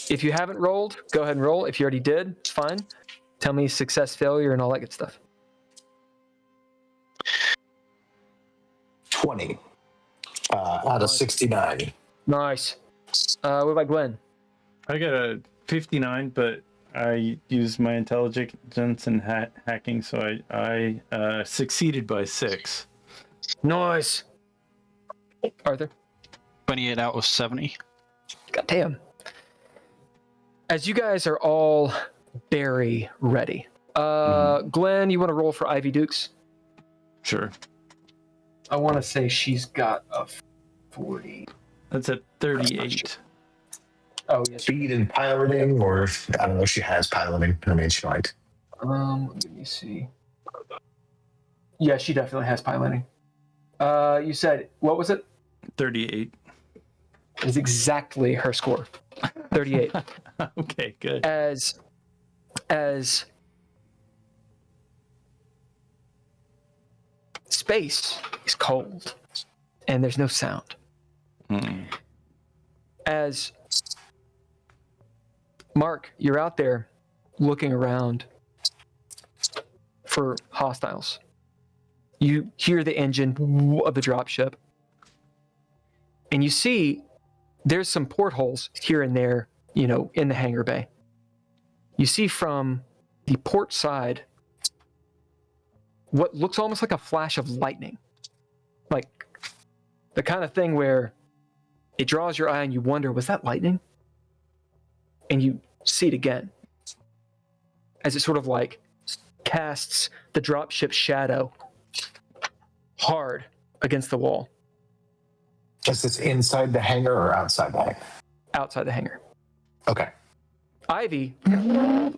If you haven't rolled, go ahead and roll. If you already did, it's fine. Tell me success, failure, and all that good stuff. 20 out of 69. Nice. What about Glenn? I got a 59, but I used my intelligence and hacking, so I succeeded by 6. Nice. Arthur? 28 out of 70. God damn. As you guys are all very ready, Glenn, you want to roll for Ivy Dukes? Sure. I want to say she's got a 40. That's a 38. Oh, yes. Speed and piloting, or I don't know if she has piloting. I mean, she might. Let me see. Yeah, she definitely has piloting. You said, what was it? 38. It's exactly her score. 38. Okay, good. As space is cold and there's no sound. As Mark, you're out there looking around for hostiles. You hear the engine of the dropship, and you see there's some portholes here and there, in the hangar bay. You see from the port side what looks almost like a flash of lightning. Like the kind of thing where it draws your eye and you wonder, was that lightning? And you see it again as it sort of like casts the dropship shadow hard against the wall. Is this inside the hangar or outside the hangar? Outside the hangar. Okay. Ivy,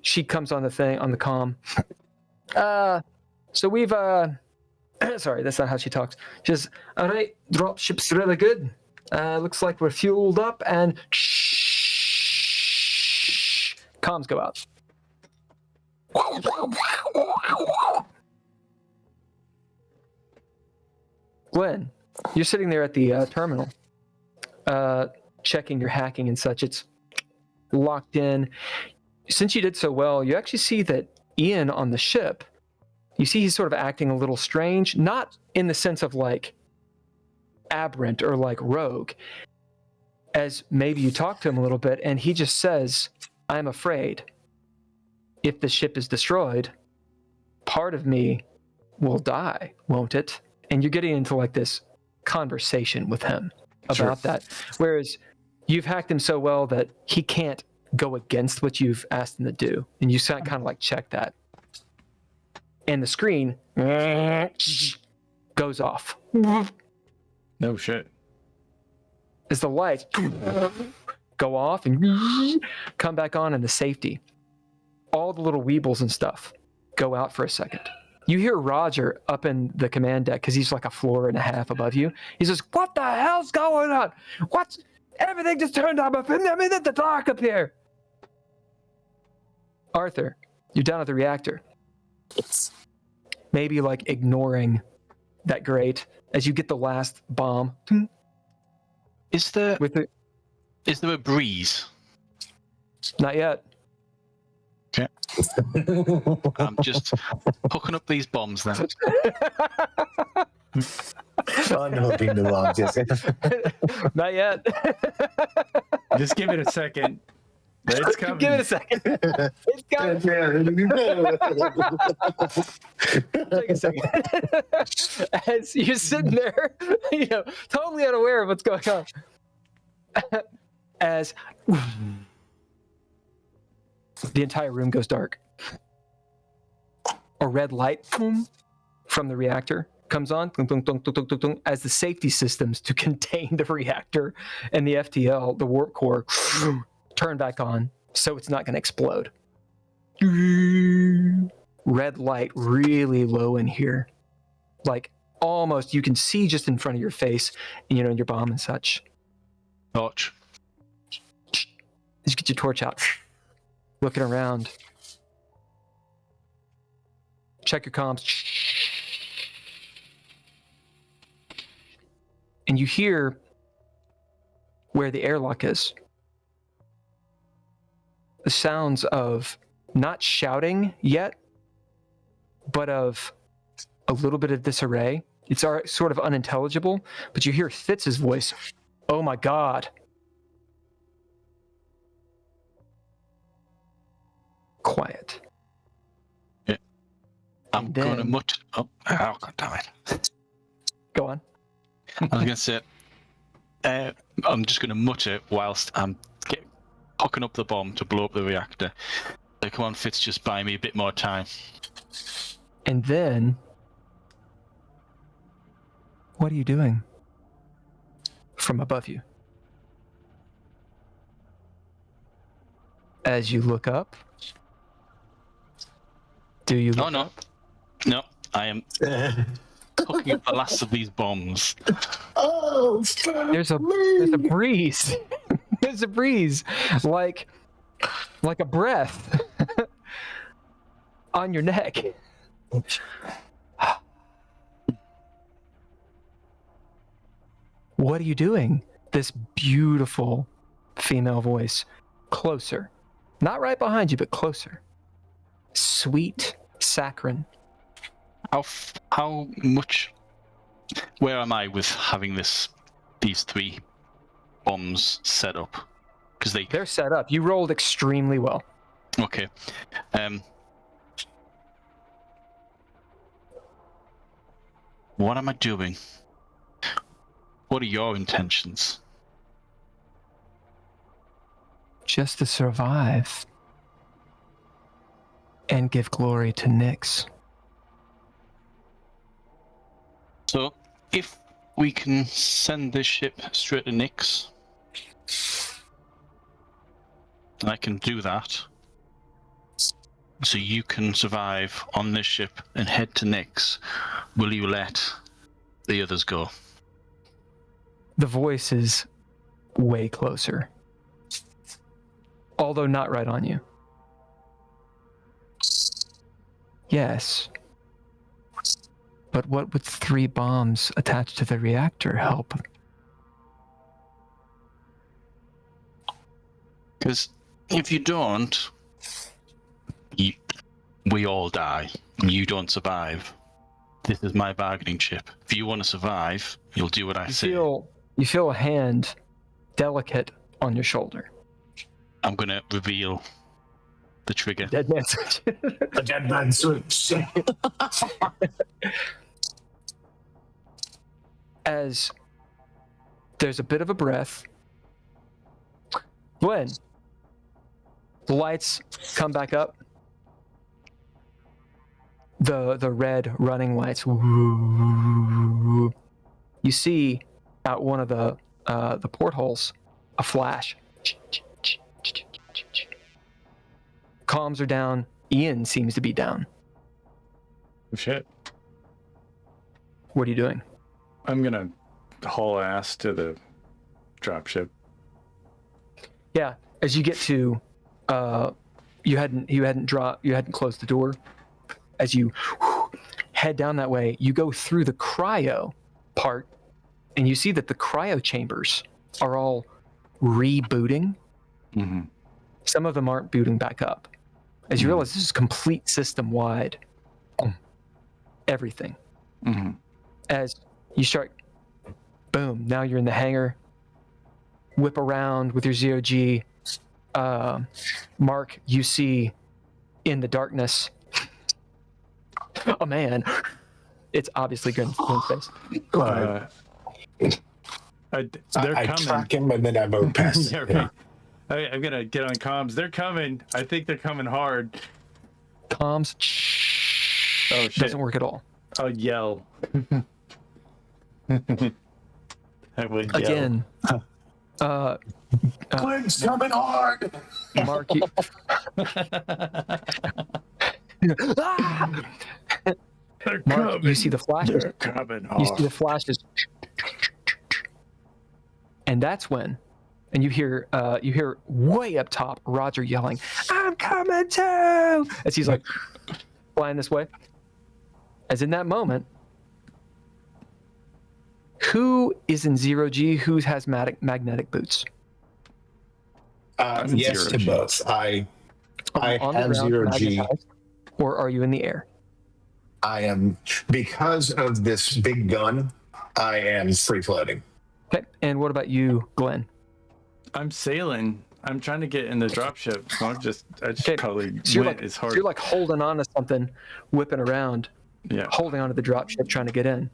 she comes on the comm. So we've sorry, that's not how she talks. She says, all right, dropship's really good. Looks like we're fueled up and comms go out. Glenn, you're sitting there at the terminal, checking your hacking and such. It's locked in. Since you did so well, you actually see that Ian on the ship, you see he's sort of acting a little strange, not in the sense of like aberrant or like rogue, as maybe you talk to him a little bit and he just says, I'm afraid if the ship is destroyed, part of me will die, won't it? And you're getting into like this conversation with him about that. Whereas you've hacked him so well that he can't go against what you've asked him to do. And you kind of like check that. And the screen goes off. No shit. As the lights go off and come back on in the safety, all the little weebles and stuff go out for a second. You hear Roger up in the command deck because he's like a floor and a half above you. He says, what the hell's going on? Everything just turned on. I'm in the dark up here. Arthur, you're down at the reactor. Maybe like ignoring that grate as you get the last bomb. Is there a breeze? Not yet. Okay. I'm just hooking up these bombs then. Unhooking the bombs, yes. Not yet. Just give it a second. It's coming. Give it a second. It's coming. Take a second. As you're sitting there, totally unaware of what's going on. As the entire room goes dark. A red light from the reactor comes on as the safety systems to contain the reactor and the FTL, the warp core, turn back on so it's not going to explode. Red light really low in here. Like almost you can see just in front of your face, and your bomb and such. Torch. Just get your torch out. Looking around. Check your comms. And you hear where the airlock is. The sounds of not shouting yet, but of a little bit of disarray. It's sort of unintelligible, but you hear Fitz's voice. Oh my God. Quiet. Yeah. I'm going to mutter. Oh, God damn it. Go on. I was going to say, I'm just going to mutter whilst I'm hooking up the bomb to blow up the reactor. So, come on, Fitz, just buy me a bit more time. And then, what are you doing from above you? As you look up, Do you? Oh look no, up? no, I am cooking up the last of these bombs. Oh, There's a breeze. There's a breeze, like a breath on your neck. What are you doing? This beautiful female voice, closer, not right behind you, but closer. Sweet saccharine. How much? Where am I with having these 3 bombs set up? Because They're set up. You rolled extremely well. Okay. What am I doing? What are your intentions? Just to survive and give glory to Nyx. So, if we can send this ship straight to Nyx, I can do that. So you can survive on this ship and head to Nyx. Will you let the others go? The voice is way closer, although not right on you. Yes. But what would 3 bombs attached to the reactor help? Because if you don't, we all die. And you don't survive. This is my bargaining chip. If you want to survive, you'll do what I say. You feel a hand, delicate, on your shoulder. I'm going to reveal the trigger. Dead man switch. the dead man switch. As there's a bit of a breath, Glenn, the lights come back up. The red running lights. You see out one of the portholes a flash. Comms are down. Ian seems to be down. Oh, shit. What are you doing? I'm gonna haul ass to the dropship. Yeah, as you get to, you hadn't closed the door. As you head down that way, you go through the cryo part, and you see that the cryo chambers are all rebooting. Mm-hmm. Some of them aren't booting back up. As you realize, this is complete system-wide. Everything. Mm-hmm. As you start, boom, now you're in the hangar. Whip around with your ZOG. Mark, you see in the darkness a man. It's obviously Glenn's face. They're I coming. track him and then I move past Yeah, him. right. I'm gonna get on comms. They're coming. I think they're coming hard. Comms Oh shit! doesn't work at all. I'll yell. I will yell. Again, Glenn's coming hard. Mark, you... Ah! They're Mark, coming. you see the flashes. They're coming You see hard. the flashes, and that's when, and you hear way up top Roger yelling, "I'm coming too!" As he's like flying this way. As in that moment, who is in 0G? Who has magnetic boots? Yes zero to G. both. I On the have ground, 0G. magnetized, or are you in the air? I am, because of this big gun, I am free floating. Okay. And what about you, Glenn? I'm sailing. I'm trying to get in the dropship. So I just Okay. probably So you're went like, as hard. so you're like holding on to something, whipping around, Yeah. holding onto the dropship, trying to get in.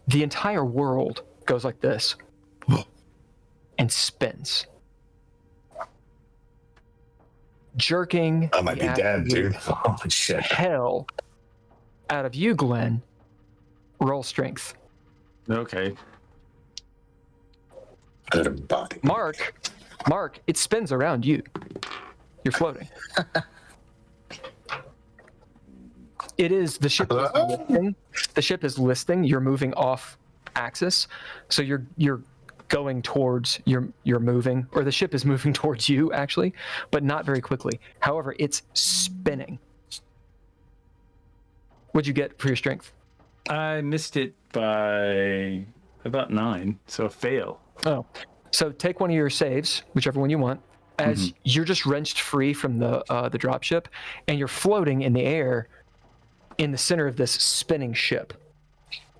The entire world goes like this and spins, jerking I might be the dead, absolute dude. Oh, shit. hell out of you, Glenn. Roll strength. Okay. Out of body. Mark, it spins around you. You're floating. It is the ship is listing. The ship is listing. You're moving off axis, so you're going towards you're moving, or the ship is moving towards you actually, but not very quickly. However, it's spinning. What'd you get for your strength? I missed it by about 9, so a fail. Oh, so take one of your saves, whichever one you want, as you're just wrenched free from the dropship, and you're floating in the air in the center of this spinning ship.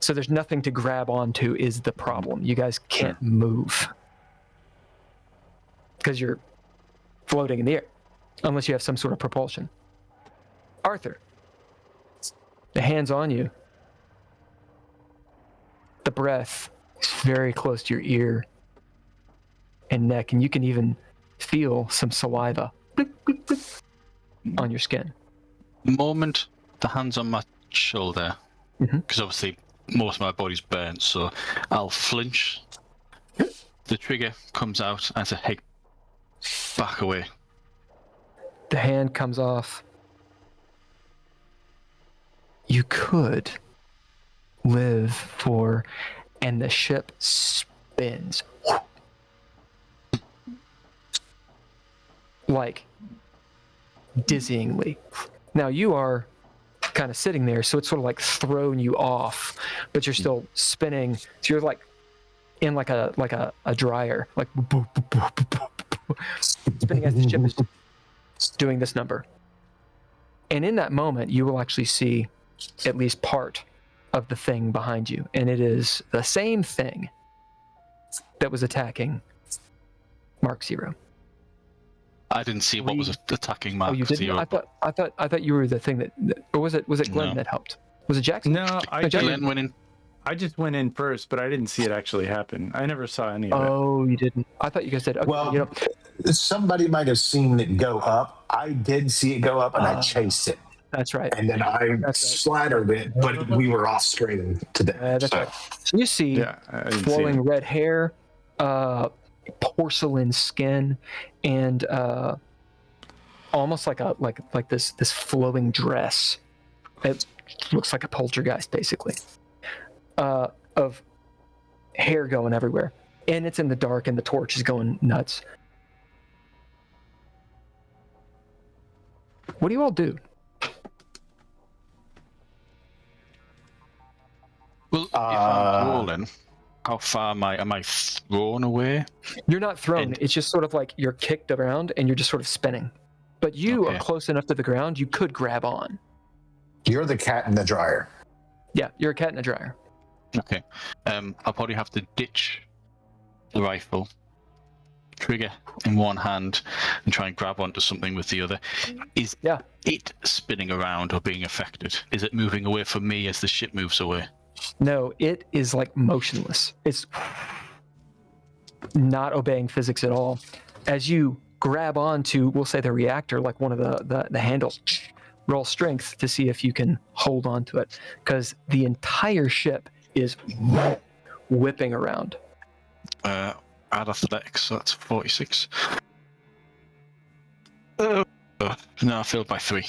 So there's nothing to grab onto is the problem. You guys can't move because you're floating in the air, unless you have some sort of propulsion. Arthur, the hand's on you. The breath is very close to your ear and neck, and you can even feel some saliva on your skin. The moment the hand's on my shoulder, because obviously most of my body's burnt, so I'll flinch. The trigger comes out and I say, hey, back away. The hand comes off. You could live for, and the ship spins. Like dizzyingly. Now you are kind of sitting there, so it's sort of like thrown you off, but you're still spinning. So you're like in like a dryer, like spinning as the ship is doing this number. And in that moment, you will actually see at least part of the thing behind you, and it is the same thing that was attacking Mark Zero. I didn't see what was attacking Mark Zero. I thought you were the thing that, or was it Glenn that helped? Was it Jackson? No, Glenn went in. I just went in first, but I didn't see it actually happen. I never saw any of it. Oh, you didn't. I thought you guys did. Okay, Well, somebody might have seen it go up. I did see it go up, and I chased it. That's right. And then I splattered it, but we were off screen today. That's right. So you see flowing red hair, porcelain skin, and almost like this flowing dress. It looks like a poltergeist, basically, of hair going everywhere, and it's in the dark, and the torch is going nuts. What do you all do? Well, if I'm rolling, how far am I thrown away? You're not thrown. It's just sort of like you're kicked around and you're just sort of spinning. But you are close enough to the ground, you could grab on. You're the cat in the dryer. Yeah, you're a cat in a dryer. Okay. I'll probably have to ditch the rifle, trigger in one hand, and try and grab onto something with the other. Is it spinning around or being affected? Is it moving away from me as the ship moves away? No, it is like motionless. It's not obeying physics at all. As you grab onto, we'll say the reactor, like one of the handles, roll strength to see if you can hold on to it, because the entire ship is whipping around. Add athletics, so that's 46. No, I failed by 3.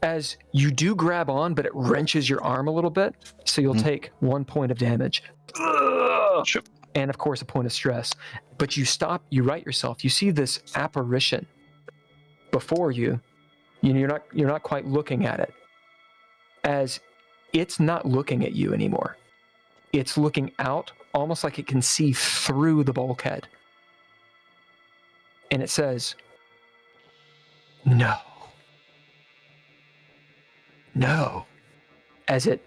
As you do grab on, but it wrenches your arm a little bit, so you'll take 1 point of damage. Sure. And of course a point of stress. But you stop, you right yourself. You see this apparition before you. You're not quite looking at it. As it's not looking at you anymore. It's looking out, almost like it can see through the bulkhead. And it says, "No. No," as it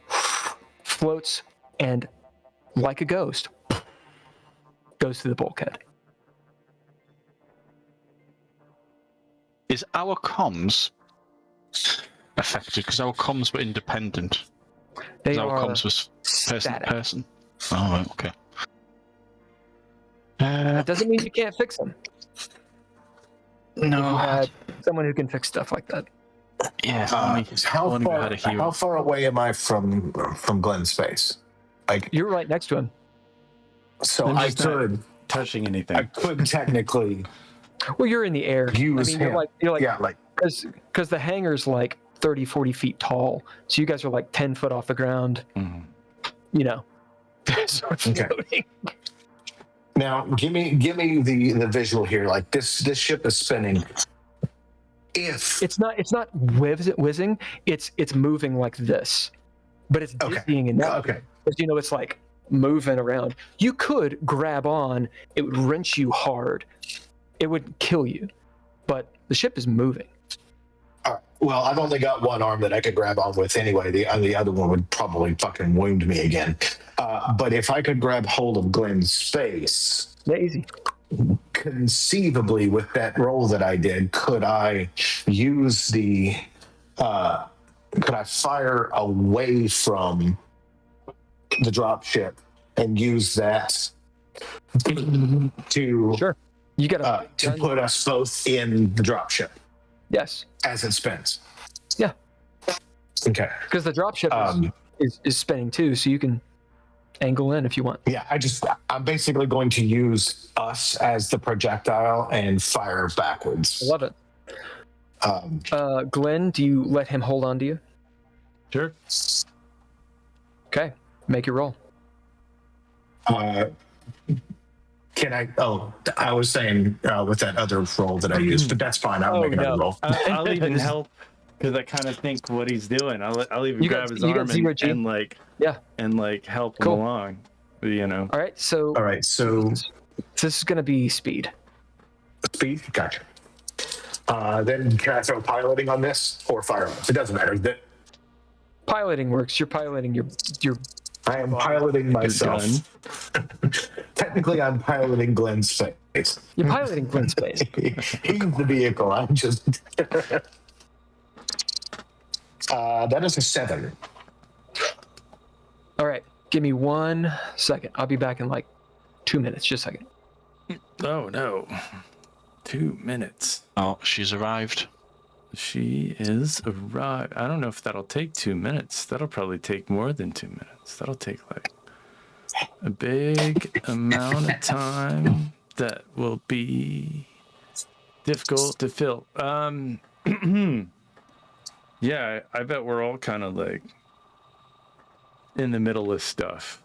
floats and, like a ghost, goes through the bulkhead. Is our comms affected? Because our comms were independent. Our comms was person to person. Oh, right, okay. That doesn't mean you can't fix them. No. You had someone who can fix stuff like that. Yeah. How far away am I from Glenn's face? Like, you're right next to him. So I could touching anything. I could technically. Well, you're in the air. Use him. You're like because the hangar's like 30, 40 feet tall. So you guys are like 10 foot off the ground. Mhm. You know, sort of Okay. floating. Now, give me the visual here. Like this ship is spinning. If It's not whizzing. It's moving like this, but it's Okay. dizzying and Okay. because you know it's like moving around. You could grab on. It would wrench you hard. It would kill you, but the ship is moving. all right. Well, I've only got one arm that I could grab on with anyway. The other one would probably fucking wound me again. But if I could grab hold of Glenn's space, Yeah, easy. conceivably with that roll that I did, could I use the could I fire away from the dropship and use that to Sure. You got a big to gun. put us both in the dropship Yes. as it spins? Yeah. Okay. Because the dropship is spinning too, so you can angle in if you want. Yeah, I'm basically going to use us as the projectile and fire backwards. I love it. Glenn, do you let him hold on to you? Sure. Okay, make your roll. Can I? Oh, I was saying with that other roll that I used, but that's fine. I'll make another roll. I'll even help because I kind of think what he's doing. I'll even You grab got- his you got arm zero G? and like Yeah. help Cool. him along. You know. All right, so All right, so this is going to be speed. speed, gotcha. Then can I throw piloting on this or firearms? It doesn't matter. Piloting works. You're piloting your I am piloting myself. Technically, I'm piloting Glenn's face. you're piloting Glenn's space. He's the vehicle. I'm just. That is a 7. All right, give me 1 second. I'll be back in like 2 minutes. Just a second. Oh no. 2 minutes. Oh, she's arrived. She is arrived. I don't know if that'll take 2 minutes. That'll probably take more than 2 minutes. That'll take like a big amount of time that will be difficult to fill. Yeah, I bet we're all kind of like in the middle of stuff.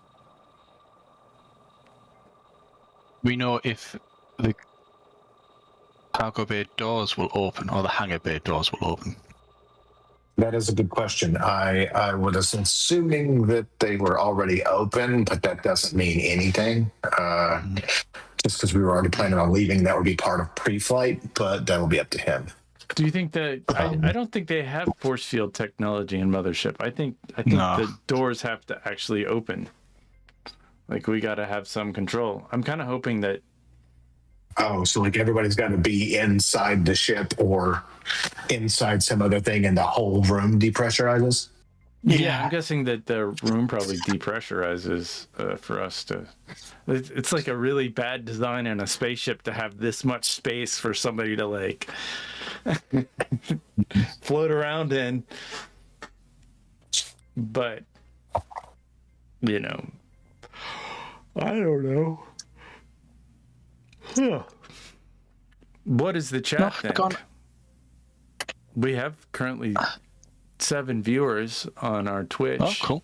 We know if the cargo bay doors will open or the hangar bay doors will open. That is a good question. I was assuming that they were already open, but that doesn't mean anything. Just because we were already planning on leaving, that would be part of pre-flight, but that will be up to him. Do you think that I don't think they have force field technology in Mothership. I think No. the doors have to actually open. Like we got to have some control. I'm kind of hoping that Oh, so like everybody's got to be inside the ship or inside some other thing and the whole room depressurizes? I'm guessing that the room probably depressurizes for us to. It's like a really bad design in a spaceship to have this much space for somebody to like float around in. But you know, I don't know. Huh. What is the chat think? We have currently 7 viewers on our Twitch. Oh, cool.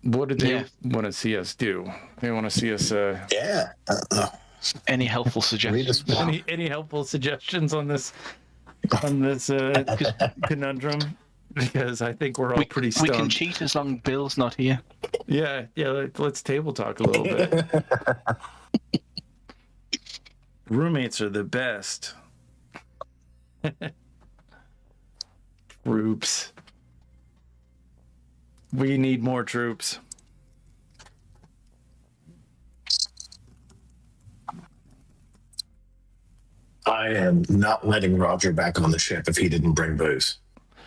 What do they want to see us do? They want to see us. Yeah. Any helpful suggestions? Any helpful suggestions on this conundrum? Because I think we're all pretty We stumped. can cheat as long as Bill's not here. Yeah. Let's table talk a little bit. Roommates are the best. Troops. We need more troops. I am not letting Roger back on the ship if he didn't bring booze.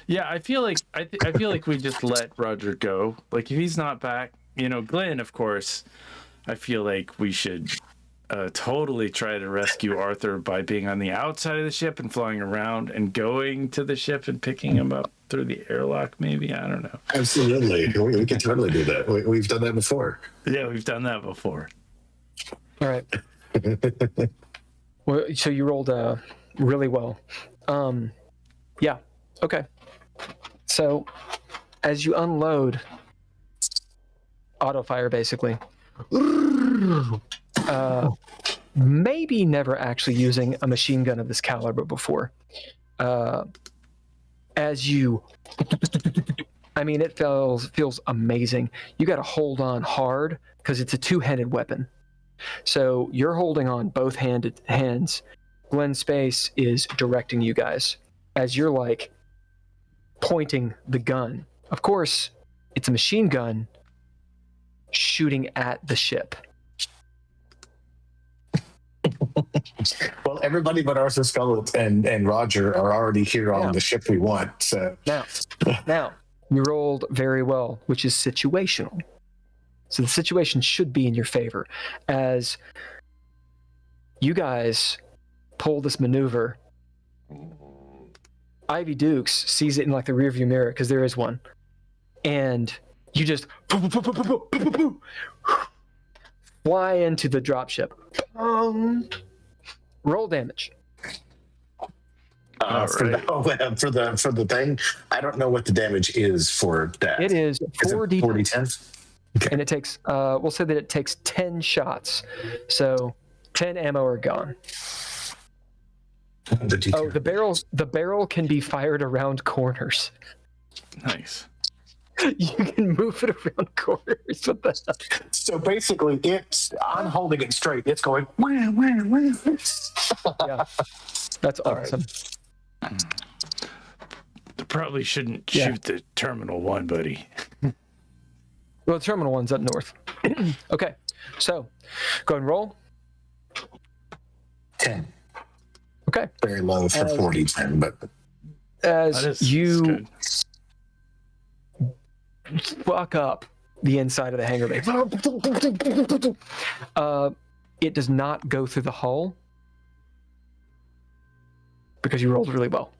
Yeah, I feel like I feel like we just let Roger go. Like if he's not back, Glenn, of course. I feel like we should totally try to rescue Arthur by being on the outside of the ship and flying around and going to the ship and picking him up through the airlock. Maybe, I don't know. Absolutely, we can totally do that. We've done that before. Yeah, we've done that before. All right. Well, so you rolled really well. Yeah. Okay. So, as you unload, auto fire basically. Maybe never actually using a machine gun of this caliber before. As you, I mean, it feels amazing. You got to hold on hard because it's a two-handed weapon. So you're holding on both hands. Glenn Space is directing you guys as you're like pointing the gun. Of course, it's a machine gun shooting at the ship. Well, everybody but Arthur Scollet and Roger are already here on the ship we want. So Now, you rolled very well, which is situational. So the situation should be in your favor. As you guys pull this maneuver, Ivy Dukes sees it in like the rearview mirror, because there is one. And you just fly into the dropship. Roll damage. For the thing, I don't know what the damage is for that. It is 4d10. 4d10? Okay. And it takes, we'll say that it takes 10 shots. So 10 ammo are gone. The barrel can be fired around corners. Nice. You can move it around corners with that. So basically, I'm holding it straight. It's going, wah, wah, wah. Yeah. That's awesome. They probably shouldn't shoot the terminal one, buddy. Well, the terminal one's up north. Okay. So, go and roll. 10. Okay. Very low for 40-10, but... As you fuck up the inside of the hangar bay, it does not go through the hull because you rolled really well.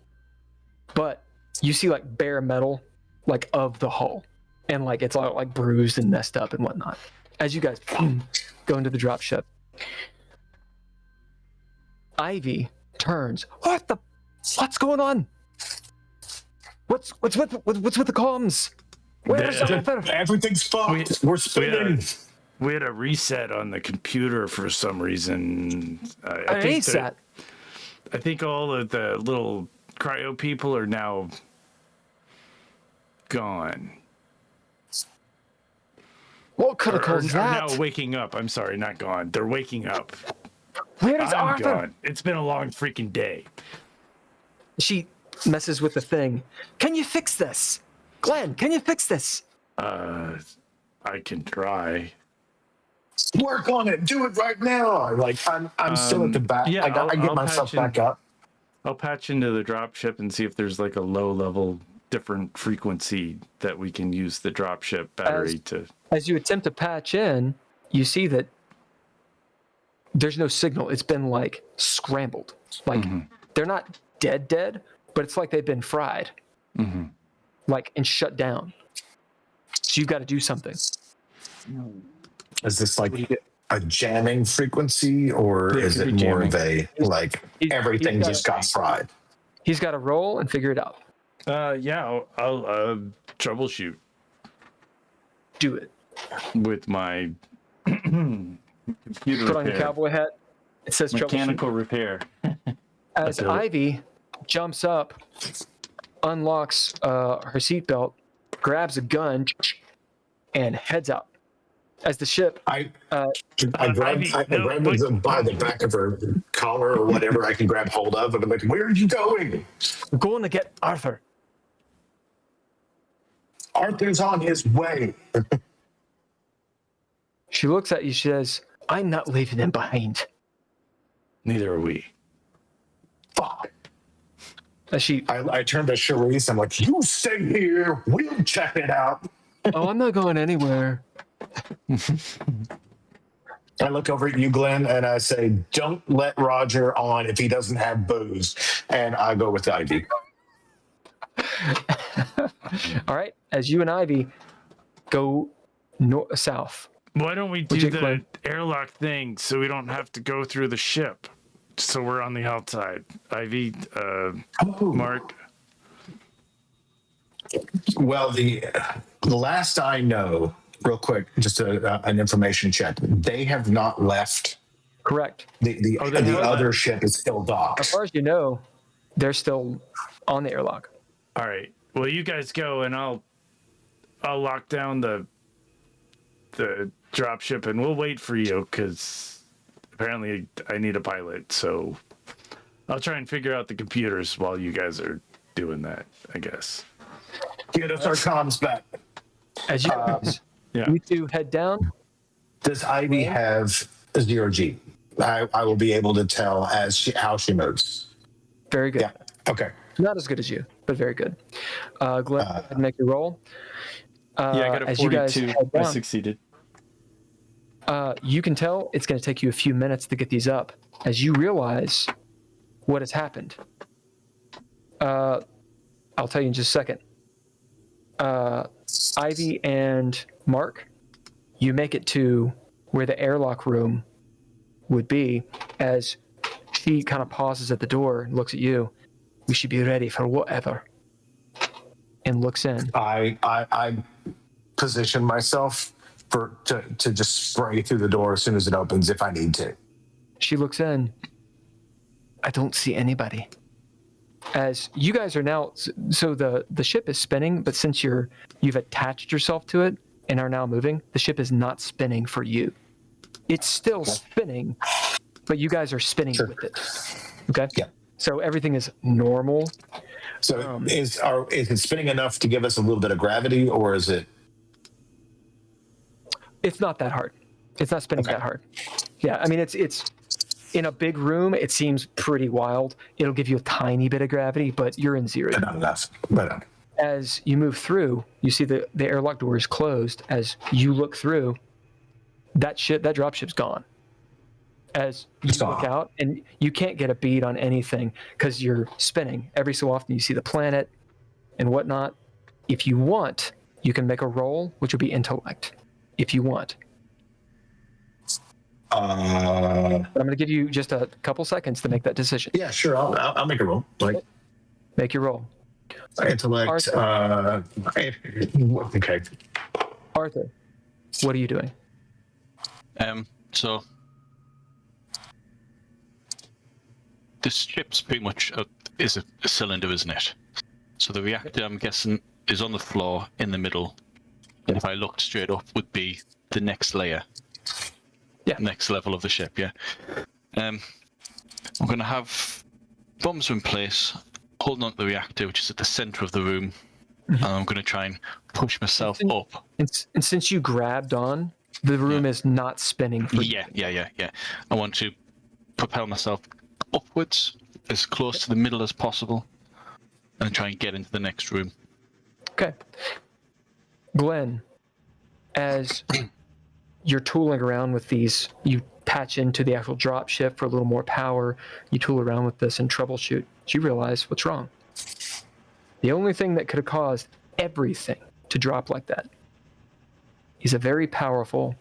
But you see like bare metal, like of the hull, and like it's all like bruised and messed up and whatnot. As you guys go into the dropship, Ivy turns. What's going on? What's with the comms? Where's everything's fucked. We're spinning. We had a reset on the computer for some reason. A reset? I think all of the little cryo people are now gone. What could have caused that? Are now waking up. I'm sorry, not gone. They're waking up. Where is I'm Arthur? gone. It's been a long freaking day. She messes with the thing. Can you fix this? Glenn, can you fix this? I can try. Work on it. Do it right now. Like I'm still at the back. Yeah, I get myself back up. I'll patch into the dropship and see if there's like a low level different frequency that we can use the dropship battery to. As you attempt to patch in, you see that there's no signal. It's been like scrambled. Like they're not dead, but it's like they've been fried. Like and shut down. So you've got to do something. Is this like a jamming frequency, or is it more of a like everything just got fried? He's got to roll and figure it out. Yeah, I'll troubleshoot. Do it. With my computer Put on your cowboy hat. It says mechanical repair. As Ivy jumps up, unlocks her seatbelt, grabs a gun, and heads out. As the ship, I grab her by the back of her collar or whatever I can grab hold of, and I'm like, "Where are you going?" We're going to get Arthur. Arthur's on his way. She looks at you. She says, "I'm not leaving him behind." Neither are we. Fuck. As I turn to Charisse. I'm like, "You stay here. We'll check it out." Oh, I'm not going anywhere. I look over at you, Glenn, and I say, "Don't let Roger on if he doesn't have booze." And I go with Ivy. All right. As you and Ivy go south. Why don't we do the airlock thing so we don't have to go through the ship? So we're on the outside. Ivy, Mark. Well, the last I know, real quick, just an information check. They have not left. Correct. The Oh, they have other left. ship is still As docked. far as you know, they're still on the airlock. All right. Well, you guys go, and I'll lock down the dropship, and we'll wait for you because apparently I need a pilot. So I'll try and figure out the computers while you guys are doing that, I guess. Get us our comms back. As you guys, Yeah. you two head down. Does Ivy have a 0G? I will be able to tell how she moves. Very good. Yeah. Okay. Not as good as you, but very good. Glenn, go ahead and make your roll. Yeah, I got a as you guys 42. head I down, succeeded. you can tell it's going to take you a few minutes to get these up as you realize what has happened. I'll tell you in just a second. Ivy and Mark, you make it to where the airlock room would be as she kind of pauses at the door and looks at you. We should be ready for whatever. And looks in. I position myself to just spray through the door as soon as it opens if I need to. She looks in. I don't see anybody. As you guys are now, so the ship is spinning, but since you've attached yourself to it and are now moving, the ship is not spinning for you. It's still spinning, but you guys are spinning with it. Okay. Yeah. So everything is normal. So is it spinning enough to give us a little bit of gravity, or is it? It's not that hard. It's not spinning that hard. Yeah. I mean, it's in a big room. It seems pretty wild. It'll give you a tiny bit of gravity, but you're in zero. Not enough. But As you move through, you see the airlock door is closed. As you look through, that dropship's gone. As you look out, and you can't get a bead on anything because you're spinning. Every so often you see the planet and whatnot. If you want, you can make a roll, which would be intellect, if you want. But I'm going to give you just a couple seconds to make that decision. Yeah, sure. I'll make a roll. Make your roll. Intellect. Okay. Arthur, what are you doing? So this ship's pretty much is a cylinder, isn't it? So the reactor, I'm guessing, is on the floor in the middle, and if I looked straight up, would be the next layer. Yeah. Next level of the ship. Yeah. I'm going to have bombs in place, holding on to the reactor, which is at the center of the room, and I'm going to try and push myself up. And since you grabbed on, the room is not spinning. For you. Yeah. I want to propel myself upwards as close to the middle as possible and try and get into the next room. Okay. Glenn, as you're tooling around with these, you patch into the actual drop ship for a little more power, you tool around with this and troubleshoot. You realize what's wrong. The only thing that could have caused everything to drop like that is a very powerful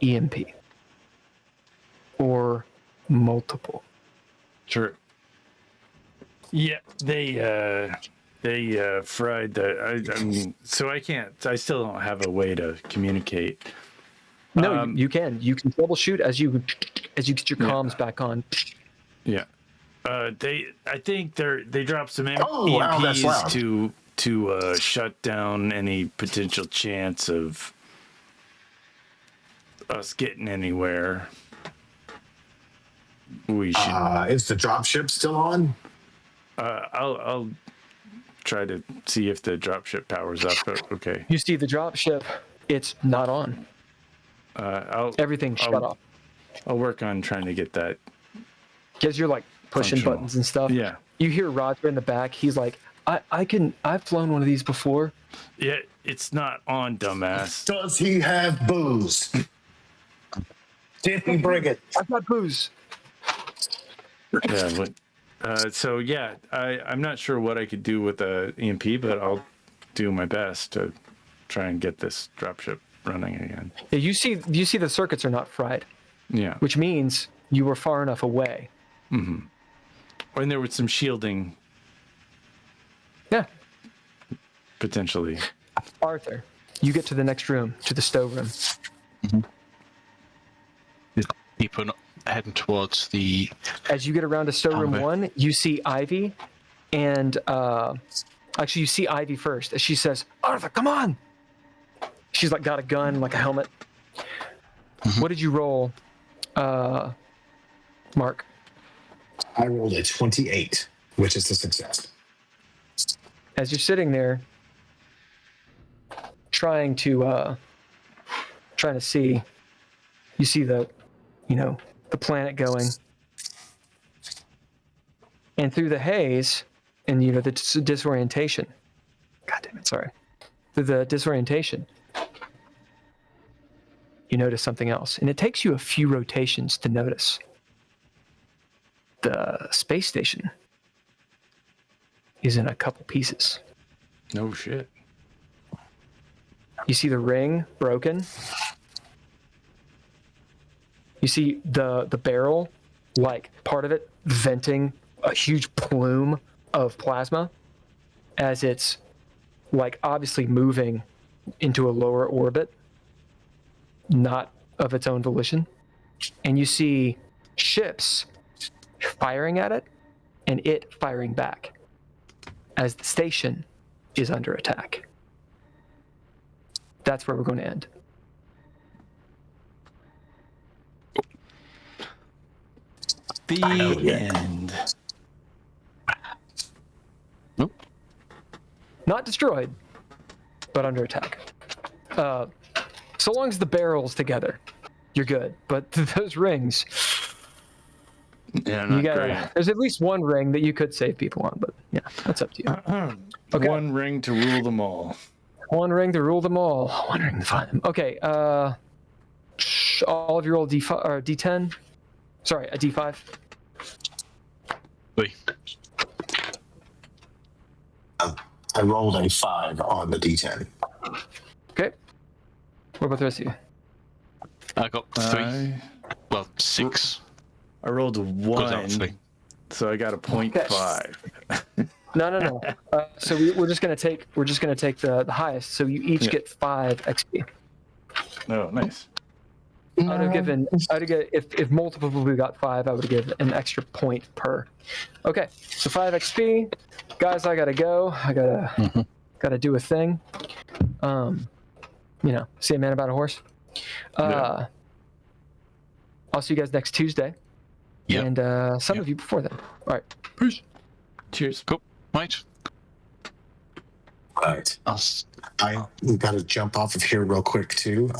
EMP. Or multiple. Sure. Yeah, they fried the. I mean, so I can't. I still don't have a way to communicate. No, you can. You can troubleshoot as you get your comms back on. Yeah. I think they dropped some that's EMPs loud. to shut down any potential chance of us getting anywhere. We should. Is the dropship still on? I'll try to see if the dropship powers up. Okay. You see the drop ship, it's not on. Everything's shut off. I'll work on trying to get that. Because you're like pushing Functional. buttons and stuff. Yeah. You hear Roger in the back. He's like, I've flown one of these before. Yeah, it's not on, dumbass. Does he have booze? Did he bring it? I've got booze. Yeah. So yeah, I'm not sure what I could do with the EMP, but I'll do my best to try and get this dropship running again. Yeah, you see the circuits are not fried, Yeah. which means you were far enough away. And there was some shielding. Yeah. potentially. Arthur, you get to the next room, to the storeroom. People not heading towards the. As you get around to storeroom Hangar Bay. 1, you see Ivy, and actually you see Ivy first. As she says, "Arthur, come on!" She's like got a gun, like a helmet. What did you roll, Mark? I rolled a 28, which is a success. As you're sitting there, trying to see, you see the planet going, and through the haze, and the disorientation. God damn it! Sorry. Through the disorientation, you notice something else, and it takes you a few rotations to notice. The space station is in a couple pieces. No shit. You see the ring broken. You see the barrel, like part of it venting a huge plume of plasma as it's like obviously moving into a lower orbit, not of its own volition. And you see ships firing at it and it firing back as the station is under attack. That's where we're going to end. The end. Nope. Not destroyed, but under attack. So long as the barrel's together, you're good. But those rings, Yeah, not great. there's at least one ring that you could save people on, but yeah, that's up to you. Okay. One ring to rule them all. One ring to rule them all. One ring to find them. Okay. All of you roll D5 or D10. Sorry, a D5. Wait. I rolled a 5 on the D10. Okay. What about the rest of you? I got 3. Well, 6. I rolled a Goes out 1, 3. so I got a 0.5. No. So we're just gonna take the highest. So you each get 5 XP. Oh, nice. I'd have given if multiple people got 5, I would have given an extra point per. Okay, so 5 XP, guys. I gotta go. I gotta do a thing. See a man about a horse. Yeah. I'll see you guys next Tuesday. Yep. And some of you before then. All right. Peace. Cheers. Cool. Right. Right. I'll s- I got to jump off of here real quick, too.